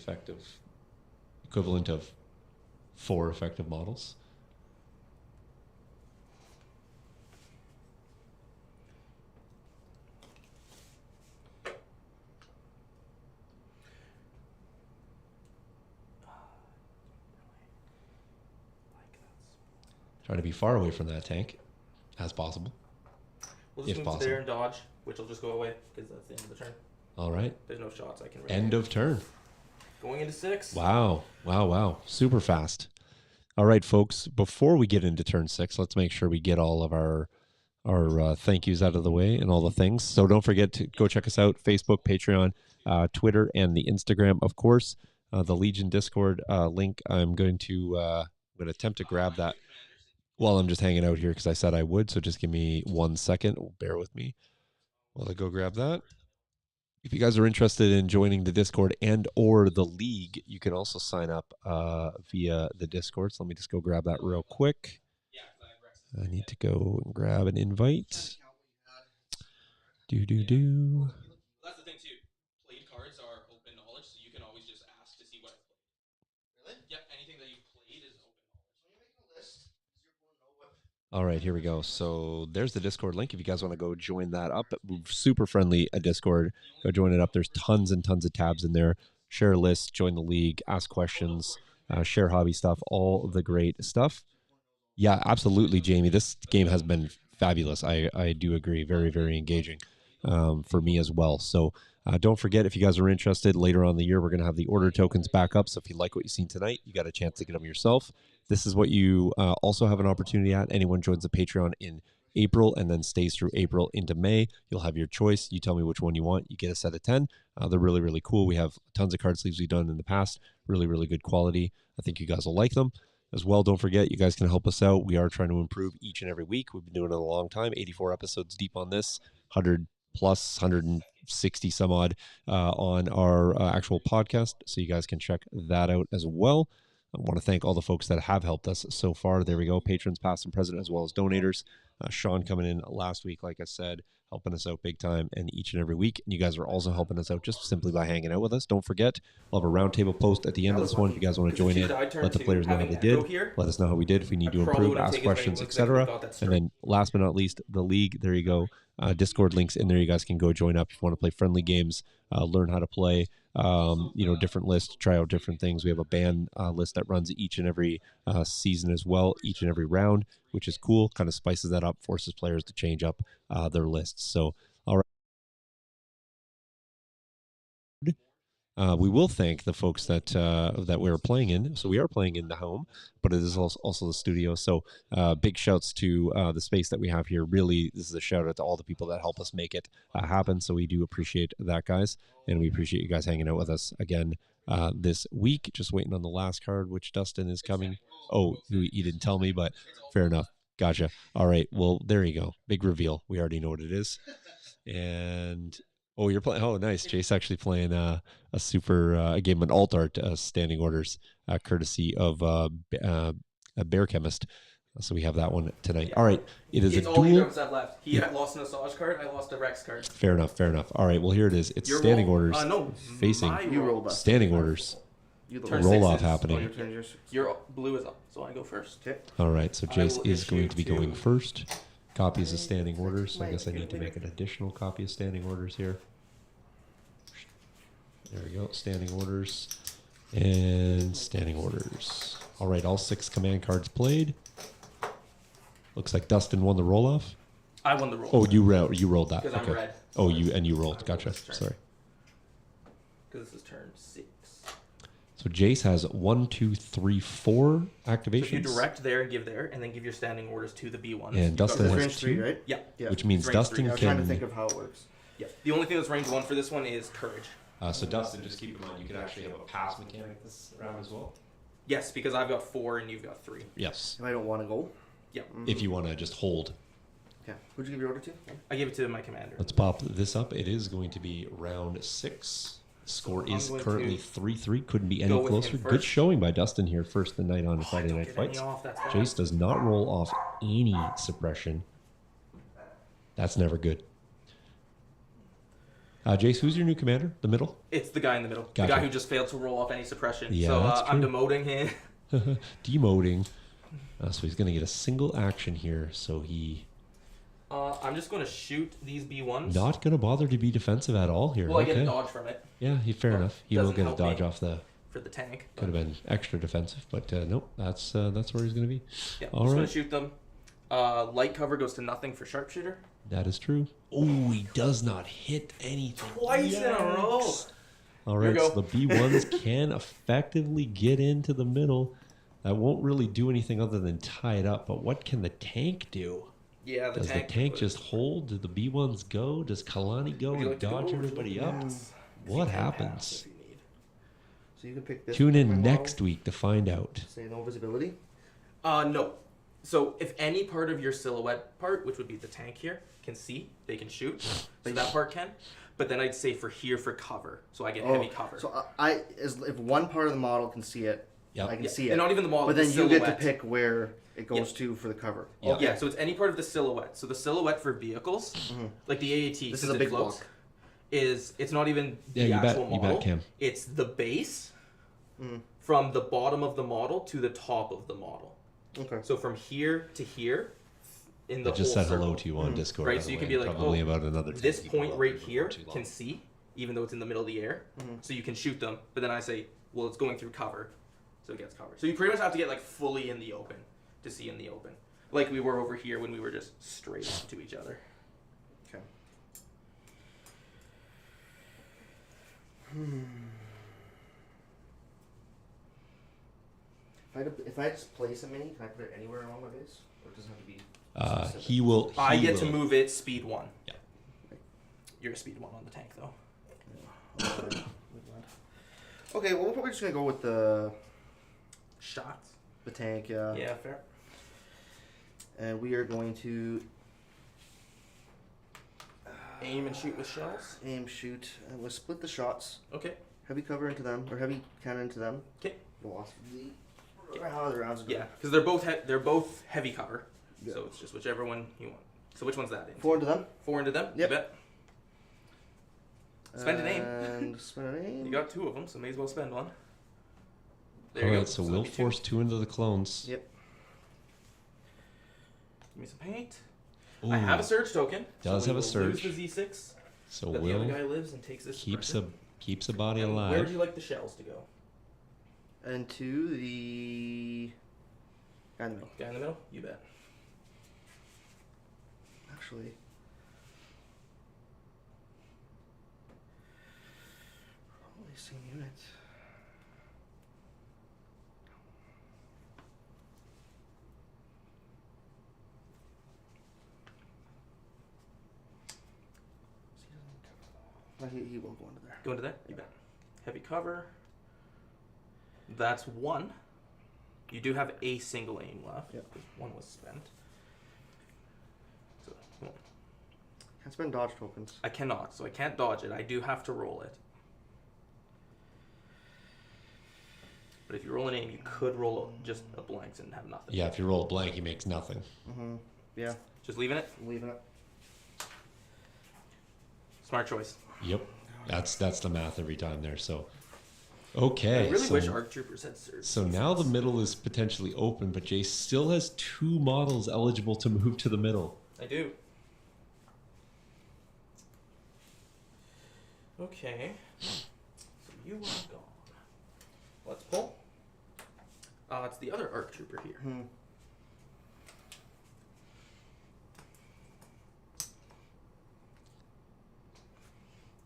equivalent of 4 effective models. Trying to be far away from that tank as possible. We'll just if move to there possible. and dodge, which will just go away because that's the end of the turn. All right. There's no shots I can. Really End of turn. Going into 6. Wow. Wow. Wow. Super fast. All right, folks. Before we get into turn 6, let's make sure we get all of our thank yous out of the way and all the things. So don't forget to go check us out: Facebook, Patreon, Twitter, and the Instagram, of course. The Legion Discord link. I'm going to attempt to grab that while I'm just hanging out here because I said I would. So just give me 1 second. Bear with me while I go grab that. If you guys are interested in joining the Discord and or the League, you can also sign up via the Discord. So let me just go grab that real quick. I need to go and grab an invite. That's the thing too. Played cards are open knowledge, so you can always just ask to see what I've played. Really? Yep. Anything that you've played is open knowledge. All right, here we go. So there's the Discord link. If you guys want to go join that up, super friendly Discord. Go join it up. There's tons and tons of tabs in there. Share a list, join the league, ask questions, share hobby stuff, all the great stuff. Yeah, absolutely, Jamie. This game has been fabulous. I do agree. Very, very engaging for me as well. So don't forget, if you guys are interested, later on in the year, we're going to have the order tokens back up. So if you like what you've seen tonight, you got a chance to get them yourself. This is what you also have an opportunity at. Anyone joins the Patreon in April and then stays through April into May, you'll have your choice. You tell me which one you want. You get a set of 10. They're really, really cool. We have tons of card sleeves we've done in the past. Really, really good quality. I think you guys will like them. As well, don't forget, you guys can help us out. We are trying to improve each and every week. We've been doing it a long time, 84 episodes deep on this, 100 plus, 160 some odd on our actual podcast. So you guys can check that out as well. I want to thank all the folks that have helped us so far. There we go. Patrons, past and present, as well as donators. Sean coming in last week, like I said, helping us out big time and each and every week. And you guys are also helping us out just simply by hanging out with us. Don't forget, I'll have a roundtable post at the end of this one. If you guys want to join in, let the players know how they did. Let us know how we did, if we need to improve, ask questions, etc. And then last but not least, the league. There you go. Discord links in there. You guys can go join up if you want to play friendly games, learn how to play, different lists, try out different things. We have a ban list that runs each and every season as well, each and every round, which is cool. Kind of spices that up, forces players to change up their lists. So, all right. We will thank the folks that we are playing in. So we are playing in the home, but it is also the studio. So big shouts to the space that we have here. Really, this is a shout out to all the people that help us make it happen. So we do appreciate that, guys. And we appreciate you guys hanging out with us again this week. Just waiting on the last card, which Dustin is coming. Oh, he didn't tell me, but fair enough. Gotcha. All right. Well, there you go. Big reveal. We already know what it is. And... oh, you're playing. Oh, nice. Jace actually playing a game, an alt art standing orders, courtesy of a Bear Chemist. So we have that one tonight. Yeah. All right. It's a all duel. you have left. He had lost an ASAJJ card. I lost a Rex card. Fair enough. Fair enough. All right. Well, here it is. It's standing orders. No, facing standing orders. Turn roll off 6 happening. Your blue is up, so I go first. Okay. All right. So Jace is going to be going first. Copies of standing orders. So I guess I need to make an additional copy of standing orders here. There we go. Standing orders and standing orders. All right, all 6 command cards played. Looks like Dustin won the roll-off. I won the roll. Oh, you rolled that. Because I'm red. Oh, you rolled. I Gotcha. rolled this turn. Sorry. Because this is turn 6. So Jace has 1, 2, 3, 4 activations. So if you direct there and give there, and then give your standing orders to the B1s. And you've Dustin got- has range 3, 2, right? Yeah. Yeah. which means range Dustin 3. I was trying to can. think of how it works. Yeah. The only thing that's range 1 for this one is courage. So Dustin, just keep in mind you can actually have a pass mechanic this round as well. Yes, because I've got 4 and you've got 3. Yes, If I don't want to go. Yeah. if you want to just hold. Okay. Who'd you give your order to? I gave it to my commander. Let's pop this up. It is going to be round 6. Score I'm is going currently to 3-3. Couldn't be any go with him closer. Good first. showing by Dustin here. First the night on I Friday don't Night get any Fights. off, that's bad. Jace does not roll off any suppression. That's never good. Jace, who's your new commander? The middle? It's the guy in the middle. Gotcha. The guy who just failed to roll off any suppression. Yeah, so that's I'm true. demoting him. Demoting. So he's going to get a single action here. So he I'm just going to shoot these B1s. not going to bother to be defensive at all here. Well, I okay. get a dodge from it Yeah, fair Well, enough. He will doesn't get a help dodge me. off the. for the tank. Could have been extra defensive, but nope. That's where he's going to be. Yeah, All I'm just going right. to shoot them. Light cover goes to nothing for sharpshooter. That is true. Oh, he does not hit anything. Twice in a row. Yikes. All Here right, we so the B1s can effectively get into the middle. That won't really do anything other than tie it up. But what can the tank do? Yeah, the Does tank. the tank just hold? Do the B1s go? Does Kalani go Would you and like to go, dodge or would you everybody like up? to pass? What If you can pass happens? if you need. So you can pick this. Tune my in model, next week to find out. Say no visibility. No. So if any part of your silhouette part, which would be the tank here, can see, they can shoot. So that part can. But then I'd say for cover. So I get heavy cover. So if one part of the model can see it, Yep. I can Yeah, see it. and not even the model, But the then you get to silhouette. pick where it goes Yeah. to for the cover. Yeah. Okay. Yeah, so it's any part of the silhouette. So the silhouette for vehicles, like the AAT, This since is a it big floats, block. it's not even Yeah, the you bet. actual You model. bet, Cam. It's the base from the bottom of the model to the top of the model. Okay. So from here to here, in the I just whole said hello circle. to you on Discord. Right, by so the you can way, be like, probably oh, about another 10 This people point up right before here too long. can see, even though it's in the middle of the air. So you can shoot them, but then I say, well, it's going through cover, so it gets covered. So you pretty much have to get like fully in the open to see in the open, like we were over here when we were just straight to each other. Okay. If I just place a mini, can I put it anywhere along my base, or does it have to be? specific? He will. I he get to will- move it speed 1. Yeah. You're a speed 1 on the tank though. Okay, well, we're probably just gonna go with the Shots. tank, Yeah, fair. and we are going to Aim and shoot with shells. aim, shoot, and we'll split the shots. Okay. Heavy cover into them, or heavy cannon into them. Okay. Velocity. How the rounds are Yeah, going. because they're both heavy cover. Yeah. So it's just whichever one you want. So which one's that? In? 4 into them. 4 into them. Yep. You bet. Spend a name. And spend a name. You got 2 of them, so may as well spend one. There All you right, go. so that'll we'll be 2. force 2 into the clones. Yep. Give me some paint. Ooh, I have a surge token. Does so have a we will surge. Lose the Z6. so But the other Will guy lives and takes this. keeps suppression. a body And alive. Where would you like the shells to go? And to the guy in the middle. Guy in the middle. You bet. Actually, probably same unit. He will go into there. Go into there. You bet. Heavy cover. That's 1. You do have a single aim left. Yep. 'Cause 1 was spent. So, come on. Can't spend dodge tokens. I cannot, so I can't dodge it. I do have to roll it. But if you roll an aim, you could roll just a blanks and have nothing. Yeah, if you roll a blank, he makes nothing. Yeah, Just leaving it. I'm leaving it. Smart choice. Yep, that's the math every time there. So, okay. I really so, wish ARC Troopers had surge. So now the middle is potentially open, but Jace still has 2 models eligible to move to the middle. I do. Okay. So you are gone. Let's pull. It's the other ARC trooper here. Hmm.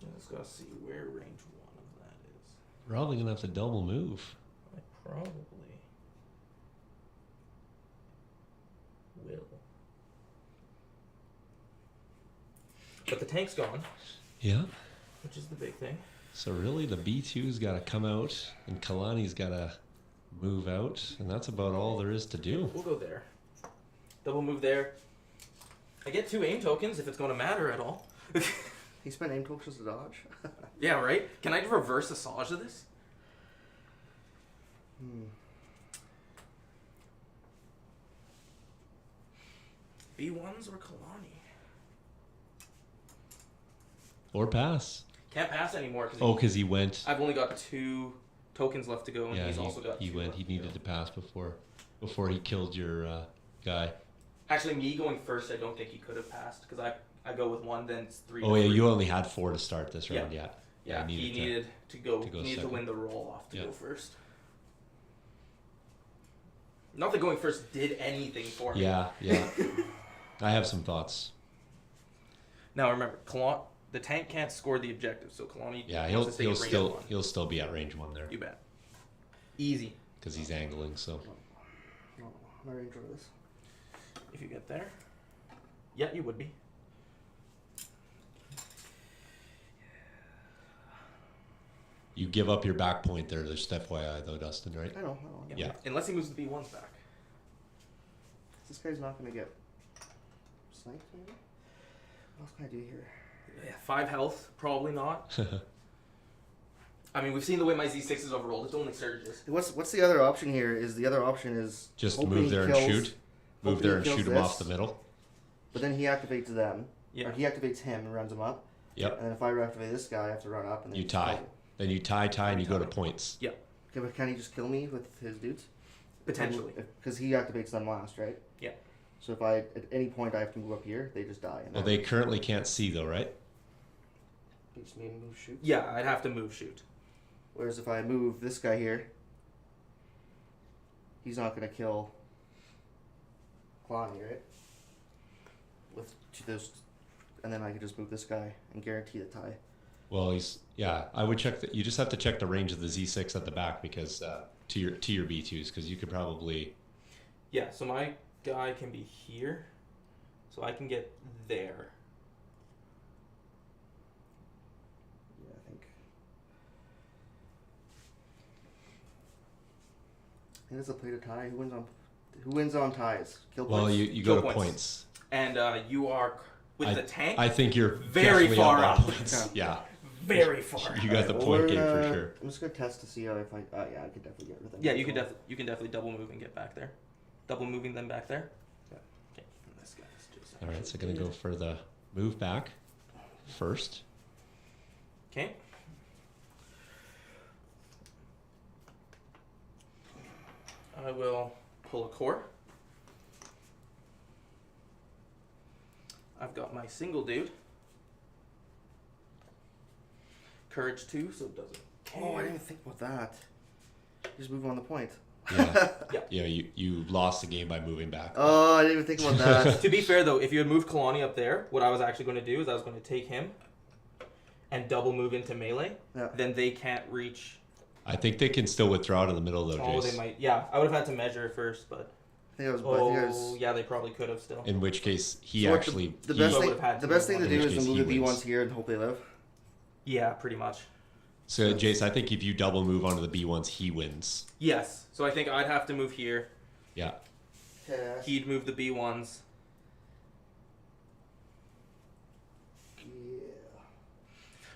I just gotta see where range 1 of that is. Probably gonna have to double move. I probably will. But the tank's gone, Yeah. which is the big thing. So really, the B2's got to come out, and Kalani's got to move out, and that's about all there is to do. We'll go there. Double move there. I get 2 aim tokens if it's going to matter at all. He spent aim tokens to dodge. Yeah, right? Can I reverse ASAJJ of this? B1s or Kalani? Or pass. Can't pass anymore. Oh, because he went. I've only got 2 tokens left to go, and Yeah, he's also got he 2 went. left He to needed go. to pass before he killed your guy. Actually, me going first, I don't think he could have passed because I go with 1, then it's 3. Oh to yeah, 3. you only had 4 to start this round. Yeah. Yeah. Yeah, he needed to go. He needed to second. win the roll off to Yeah. go first. Not that going first did anything for me. Yeah. Yeah. I have some thoughts. Now remember, the tank can't score the objective, so Kalani. Yeah, wants to stay at range 1. he'll still be at range 1 there You bet. Easy because he's angling. So No, my range for this. if you get there. Yeah, you would be. you give up your back point there. Just FYI though, Dustin, right? I know. Yeah. Unless he moves the B1s back. This guy's not gonna get sniped, maybe? What else can I do here? Yeah, 5 health, probably not. I mean, we've seen the way my Z6 is overrolled. It's only surges. What's the other option here? Is the other option is Just hoping move he there and kills- shoot. Move hoping there he and shoot kills him off this, the middle. But then he activates them. Yeah. Or he activates him and runs him up. Yep. And then if I activate this guy, I have to run up and then You tie. Then you tie, and you go to Tie. points. Yeah. Okay, but can he just kill me with his dudes? Potentially. Because he activates them last, right? Yeah. So if I at any point I have to move up here, they just die. And Well, they currently can't see though, right? They just need to move shoot. Yeah, I'd have to move shoot. Whereas if I move this guy here, he's not gonna kill Kalani, right? With those, and then I can just move this guy and guarantee the tie. Well, I would check that. You just have to check the range of the Z6 at the back because to your B2s because you could probably. Yeah, so my guy can be here. So I can get there. Yeah, I think it's a play to tie. Who wins on ties? Kill Well, points? you Kill go to points. points. And you are, with the tank, I think you're Very definitely far up up. on points. Yeah, very far. you got the Alright, point we're game for gonna- sure. I'm just gonna test to see how if I. Yeah, I could definitely get with him. Yeah, you can definitely double move and get back there. Double moving them back there. Yeah. Okay, and this guy's just All right, so gonna go for the move back first. Okay. I will pull a core. I've got my single dude. Courage 2, so it doesn't. Oh, I didn't even think about that. Just move on the point. Yeah, Yeah. yeah. You lost the game by moving back. Oh, I didn't even think about that. To be fair though, if you had moved Kalani up there, what I was actually going to do is I was going to take him and double move into melee. Yeah. Then they can't reach. I think they can still withdraw to the middle though, Oh, Jace. they might. Yeah, I would have had to measure first, but. I think I was. Oh, yeah, they probably could have still. In which case, he So what actually the he- best I thing. would've had The to best move thing to on. do In is which to case move the he B wins. ones here and hope they live. Yeah, pretty much. So, Jace, I think if you double move onto the B1s, he wins. Yes. So I think I'd have to move here. Yeah. Yeah. He'd move the B1s.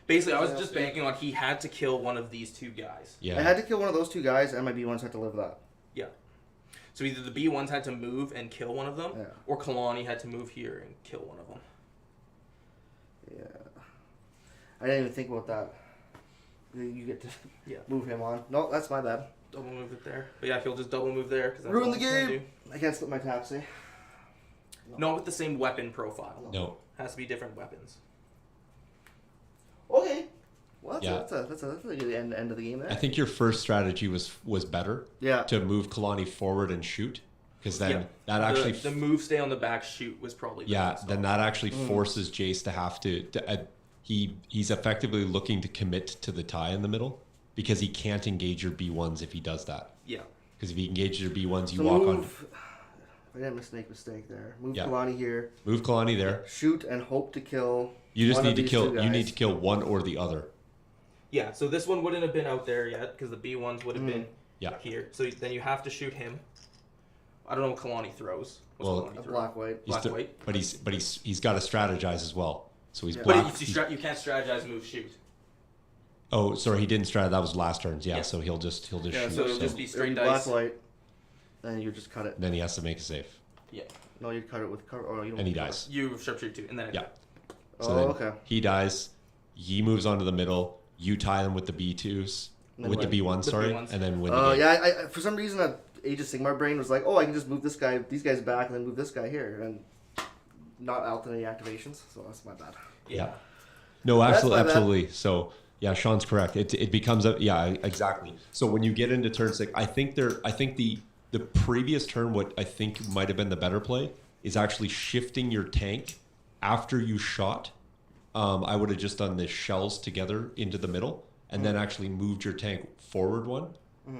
Basically, I was just banking on he had to kill one of these 2 guys. Yeah. I had to kill one of those 2 guys, and my B ones had to live that. Yeah. So either the B1s had to move and kill one of them, Yeah. or Kalani had to move here and kill one of them. Yeah. I didn't even think about that. You get to Yeah. move him on. No, that's my bad. Double move it there. But yeah, he'll just double move there. Cause that's Ruin all the he's gonna game. I can't slip my taps, eh? do. Not with the same weapon profile. No. Has to be different weapons. Okay. Well, Yeah. that's a good end of the game there. I think your first strategy was better. Yeah. To move Kalani forward and shoot, because then Yeah. that actually the move stay on the back shoot was probably the yeah. best Then option. that actually forces Jace to have to he's effectively looking to commit to the tie in the middle because he can't engage your B1s if he does that. Yeah. Because if he engages your B1s, you So walk move, I didn't make mistake there. Move Yeah. Kalani here. Move Kalani there. Shoot and hope to kill. You just one need of to these kill. two You need guys. to kill one or the other. Yeah, so this one wouldn't have been out there yet because the B1s would have been Yeah. here. So then you have to shoot him. I don't know what Kalani throws. What's Well, Kalani A throw? black white. He's Black white. But he's got to strategize as well. So he's Yeah. black. But you can't strategize move shoot. Oh, sorry, he didn't strategize. That was last turns. Yeah, Yeah. so he'll just Yeah, shoot. So it'll so just be It'd straight be black dice. white. And you just cut it. then he has to make a save, Yeah, No, you cut it with cover. Or you don't and he cut it. dies. you sharpshoot two, and then Yeah. Oh, So then okay. he dies. He moves on to the middle. You tie them with the B2s, And then with the win. B1s, With the sorry, B1s. and then win the game. Yeah. I for some reason, Age of Sigmar brain was like, oh, I can just move these guys back, and then move this guy here, and not alternate activations. So that's my bad. yeah. No, That's absolutely, my bad. absolutely. So yeah, Sean's correct. It becomes a yeah, exactly. So when you get into turn 6, I think the previous turn, what I think might have been the better play is actually shifting your tank after you shot. I would have just done the shells together into the middle and then actually moved your tank forward one.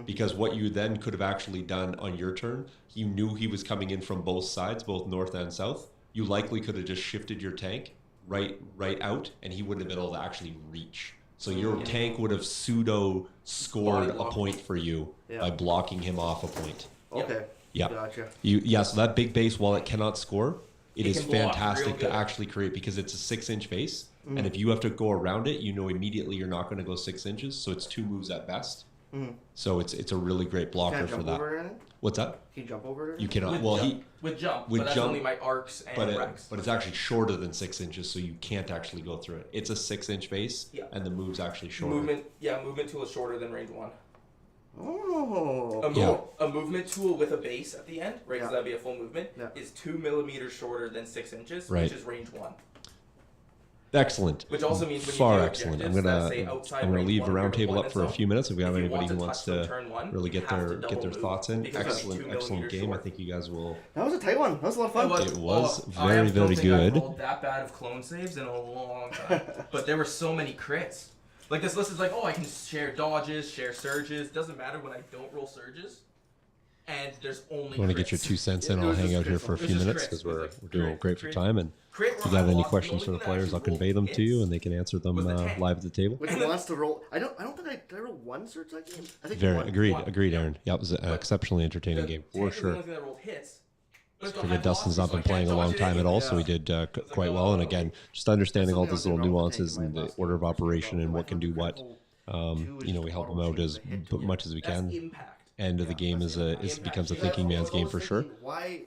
Because what you then could have actually done on your turn, you knew he was coming in from both sides, both north and south. You likely could have just shifted your tank right out, and he wouldn't have been able to actually reach. So your tank would have pseudo scored a point for you Yeah. by blocking him off a point. Okay. Yeah. Gotcha. So that big base, while it cannot score, it It is can block real fantastic to good. actually create because it's a 6-inch base, and if you have to go around it, you know immediately you're not going to go 6 inches. So it's 2 moves at best. So it's a really great blocker Can't for jump that. over anything? What's that? Can you jump over it? You cannot. With Well, jump, with jump, with but that's jump, only my arcs and but Rex. but it's actually shorter than 6 inches, so you can't actually go through it. It's a 6-inch base, Yeah. and the move's actually shorter. Movement tool is shorter than range 1. Oh. A movement tool with a base at the end, right? Yeah. So that'd be a full movement. Yeah. Is 2 millimeters shorter than 6 inches, Right. which is range 1. Excellent. Which also means when far you do excellent. objectives that say outside I'm gonna range leave one the of your round table up deployment for a zone, few minutes. If we have if you anybody want who to wants touch them to turn one, really you get have to their double move thoughts in, because it's 2 excellent millimeters game. I short. think you guys will. That was a tight one. That was a lot of fun. It was I very, don't very think good. I've rolled that bad of clone saves in a long time. But there were so many crits. Like this list is like, oh, I can share dodges, share surges. Doesn't matter when I don't roll surges. And there's only. You want to get crits. your 2 cents in? It I'll was hang just out here crits. for a It was few just minutes crits. because It was we're like doing crit, great for crit. time. And Crit if where you have I any lost, questions the for the only thing that players, I'll actually convey them rolled to you, hits and they can answer them was the tank. live at the table. Which wants to roll? I don't think I rolled one surge that game. I think Very one. agreed, Aaron. Yeah, it was an exceptionally entertaining game for tank is the sure. only thing that rolled hits. But it's got Forget high Dustin's velocity, not so been I can't playing a long dodge time it. at all, so he Yeah. did quite well. And again, just understanding all those little nuances and the order of operation and what can do what. We help him out as much as we That's can. impact. End of the game is becomes a Yeah, thinking I man's was game for sure, thinking, why?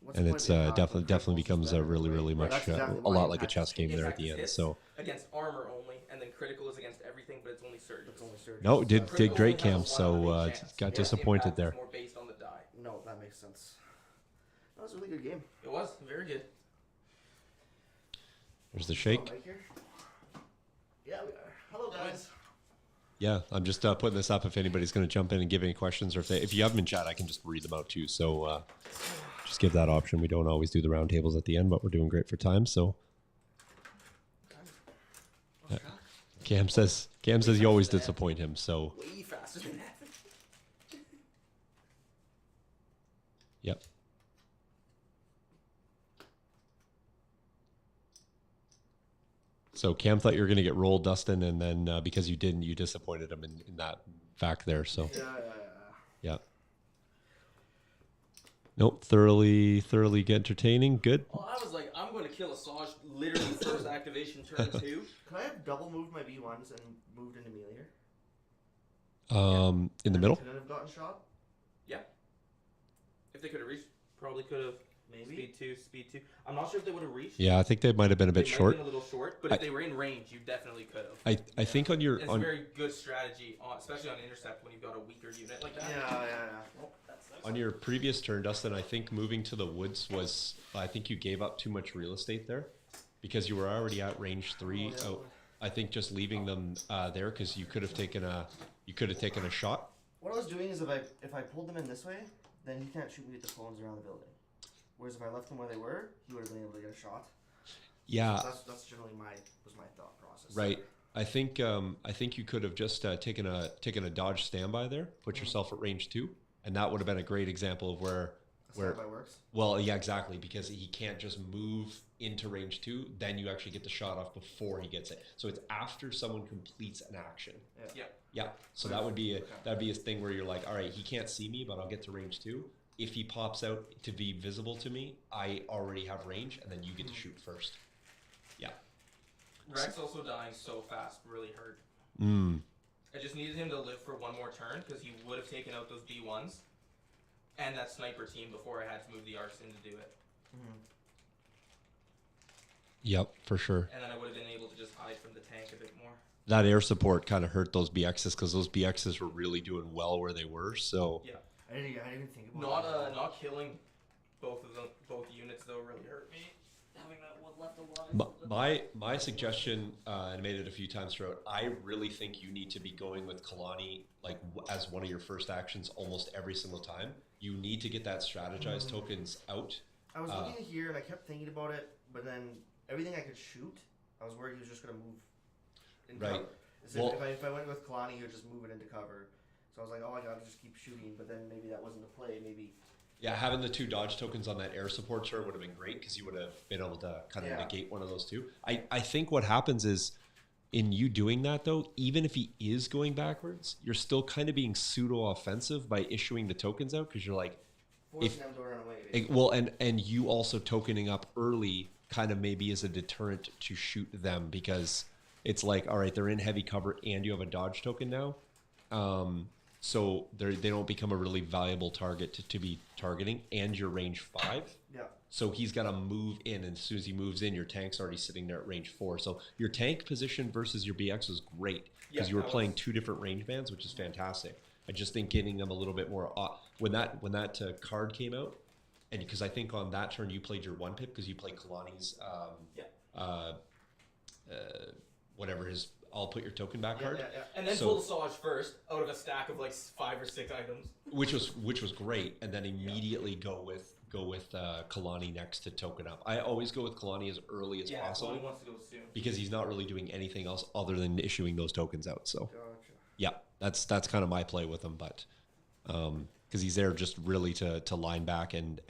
What's and the it's point of impact when definitely critical becomes is a better, really right? much That's exactly a why lot like a impact chess is game there at Impact the is end. hits So against armor only, and then critical is against everything, but it's only surges. It's only surge. no, did Critical great, only has Cam. So 1 in a chance. got Yeah, disappointed impact there. is more based on the die. No, that makes sense. That was a really good game. It was very good. There's the shake. Right here. Yeah, we are. Hello, guys. Yeah, I'm just putting this up if anybody's going to jump in and give any questions, or if you have them in chat, I can just read them out too. So just give that option. We don't always do the round tables at the end, but we're doing great for time. So Cam says you always disappoint him. So Way faster than that. yep. So Cam thought you were going to get rolled, Dustin, and then because you didn't, you disappointed him in that fact there. So yeah. Nope, thoroughly entertaining. Good. Well, I was like, I'm going to kill ASAJJ literally first activation turn 2. Can I have double moved my B1s and moved into melee here? In the middle. Couldn't have gotten shot. Yeah. If they could have reached, probably could have. Maybe. Speed 2. I'm not sure if they would have reached. Yeah, I think they might have been a bit They might short. have been a little short, but if they were in range, you definitely could have. I think on your It's a very good strategy, especially on intercept when you've got a weaker unit like that. on your previous turn, Dustin, I think moving to the woods I think you gave up too much real estate there because you were already at range 3 I think just leaving them there because you could have taken a shot. What I was doing is if I pulled them in this way, then he can't shoot me with the clones around the building. Whereas if I left them where they were, he would have been able to get a shot. Yeah, So that's generally my thought process. right. I think you could have just taken a dodge standby there, put yourself at range 2, and that would have been a great example of where Standby works. well, yeah, exactly, because he can't just move into range 2, then you actually get the shot off before he gets it. So it's after someone completes an action. Yeah. Yeah. So that'd be a thing where you're like, all right, he can't see me, but I'll get to range 2. If he pops out to be visible to me, I already have range, and then you get to shoot first. Yeah. Rex also dying so fast really hurt. I just needed him to live for one more turn because he would have taken out those B1s and that sniper team before I had to move the arcs in to do it. Yep, for sure. And then I would have been able to just hide from the tank a bit more. That air support kind of hurt those BXs because those BXs were really doing well where they were. So Yeah. I didn't even think about that. Not killing both units though really hurt me. Having that one left alive. My suggestion, and I made it a few times throughout, I really think you need to be going with Kalani like as one of your first actions almost every single time. You need to get that strategized tokens out. I was looking at here and I kept thinking about it, but then everything I could shoot, I was worried he was just going to move in Right. cover. So Well- if I went with Kalani, he would just move it into cover. So I was like, oh, I got to just keep shooting, but then maybe that wasn't the play. Maybe. Yeah, having the 2 dodge tokens on that air support turret would have been great because you would have been able to kind of negate one of those 2. I think what happens is in you doing that though, even if he is going backwards, you're still kind of being pseudo offensive by issuing the tokens out because you're like, Forcing them to run away. well, and you also tokening up early kind of maybe is a deterrent to shoot them because it's like, all right, they're in heavy cover and you have a dodge token now. So they don't become a really valuable target to be targeting, and you're range 5. Yeah. So he's got to move in, and as soon as he moves in, your tank's already sitting there at range 4. So your tank position versus your BX is great because you were playing 2 different range bands, which is fantastic. I just think getting them a little bit more when that card came out, and because I think on that turn you played your 1 pip because you played Kalani's whatever his I'll put your token back card. Yeah. And then pull the Saj first out of a stack of like 5 or 6 items. Which was great, and then immediately go with Kalani next to token up. I always go with Kalani as early as possible. Kalani wants to go soon. Because he's not really doing anything else other than issuing those tokens out. So Gotcha. yeah, that's kind of my play with him, but because he's there just really to line back and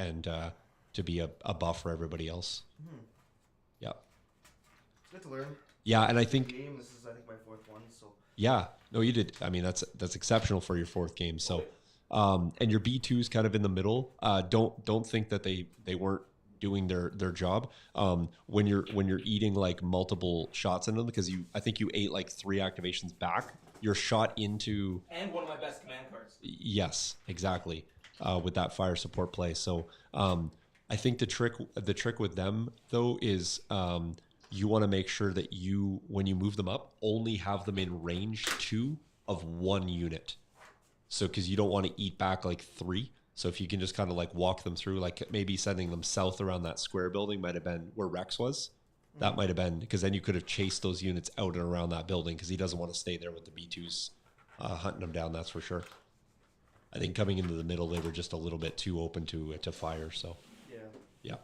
to be a buff for everybody else. Yeah. It's good to learn. Yeah, and I think This is, I think, my 4th one. So. yeah, no, you did. I mean, that's exceptional for your 4th game. So, and your B2 is kind of in the middle. Don't think that they weren't doing their job. When you're eating like multiple shots in them because I think you ate like 3 activations back. You're shot into And one of my best command cards. yes, exactly. With that fire support play. So I think the trick with them though is you want to make sure that when you move them up, only have them in range 2 of 1 unit. So because you don't want to eat back like 3. So if you can just kind of like walk them through, like maybe sending them south around that square building might have been where Rex was. That might have been because then you could have chased those units out and around that building because he doesn't want to stay there with the B2s hunting them down. That's for sure. I think coming into the middle, they were just a little bit too open to fire. So yeah.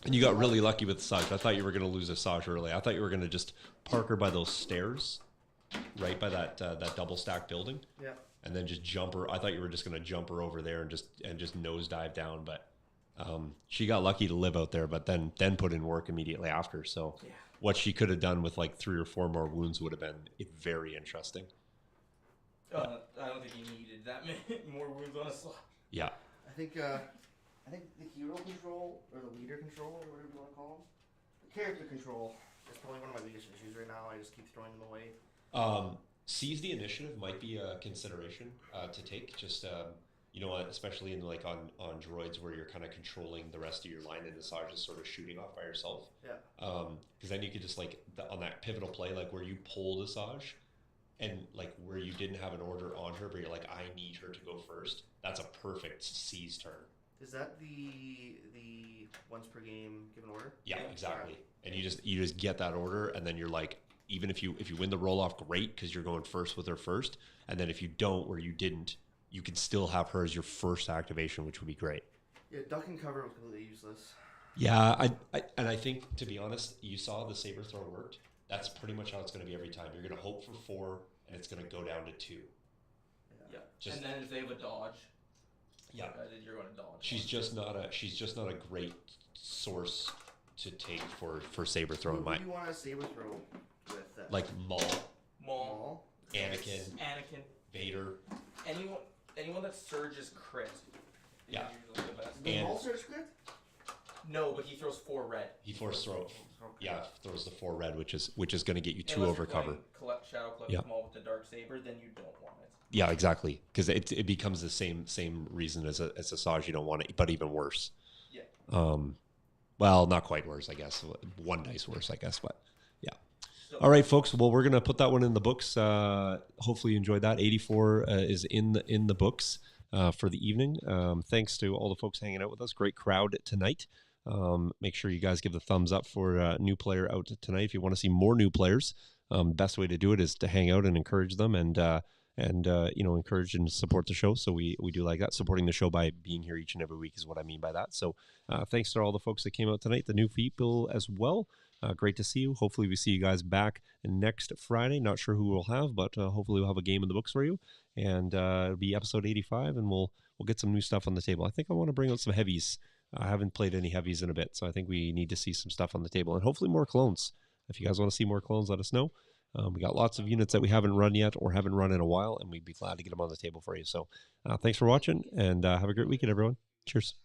And you got really lucky with Saj. I thought you were going to lose a Saj early. I thought you were going to just park her by those stairs, right by that double stack building. Yeah. And then just jump her. I thought you were just going to jump her over there and just nosedive down. But she got lucky to live out there. But then put in work immediately after. So what she could have done with like 3 or 4 more wounds would have been very interesting. I don't think he needed that many more wounds on a slot. Yeah. I think the hero control or the leader control or whatever you want to call them, the character control is probably one of my biggest issues right now. I just keep throwing them away. Seize the initiative might be a consideration to take. Just especially in like on droids where you're kind of controlling the rest of your line and Asajj is sort of shooting off by herself. Yeah. Because then you could just like on that pivotal play, like where you pulled Asajj and like where you didn't have an order on her, but you're like, I need her to go first. That's a perfect seize turn. Is that the once per game give an order. Yeah, exactly. And you just get that order, and then you're like, even if you win the roll off, great, because you're going first with her first. And then if you don't, or you didn't, you can still have her as your first activation, which would be great. Yeah, duck and cover was completely useless. Yeah, I think, to be honest, you saw the saber throw worked. That's pretty much how it's going to be every time. You're going to hope for 4, and it's going to go down to 2. Yeah. Just- and then if they have a dodge, Yeah, you're going to dodge. she's just not a great source to take for saber throwing. Who do you want to saber throw with? Like Maul, Maul, Anakin, Anakin, Vader. anyone that surges crit. Is Yeah. usually the best. The And- Maul surge crit? No, but he throws 4 red. He force throw. Okay. Yeah, throws the 4 red, which is going to get you 2 Unless over you're cover. playing Shadow Collective Yeah. Maul with the dark saber, then you don't want it. Yeah, exactly. Because it becomes the same reason as ASAJJ. You don't want it, but even worse. Yeah. Well, not quite worse, I guess. 1 dice worse, I guess. But yeah. So, All right, folks. Well, we're gonna put that one in the books. Hopefully, you enjoyed that. 84 is in the books for the evening. Thanks to all the folks hanging out with us. Great crowd tonight. Make sure you guys give the thumbs up for a new player out tonight. If you want to see more new players, best way to do it is to hang out and encourage them and encourage and support the show. So we do like that. Supporting the show by being here each and every week is what I mean by that. So thanks to all the folks that came out tonight, the new people as well. Great to see you. Hopefully we see you guys back next Friday. Not sure who we'll have, but hopefully we'll have a game in the books for you. And it'll be episode 85, and we'll get some new stuff on the table. I think I want to bring out some heavies. I haven't played any heavies in a bit, so I think we need to see some stuff on the table, and hopefully more clones. If you guys want to see more clones, let us know. We got lots of units that we haven't run yet or haven't run in a while, and we'd be glad to get them on the table for you. So thanks for watching, and have a great weekend, everyone. Cheers.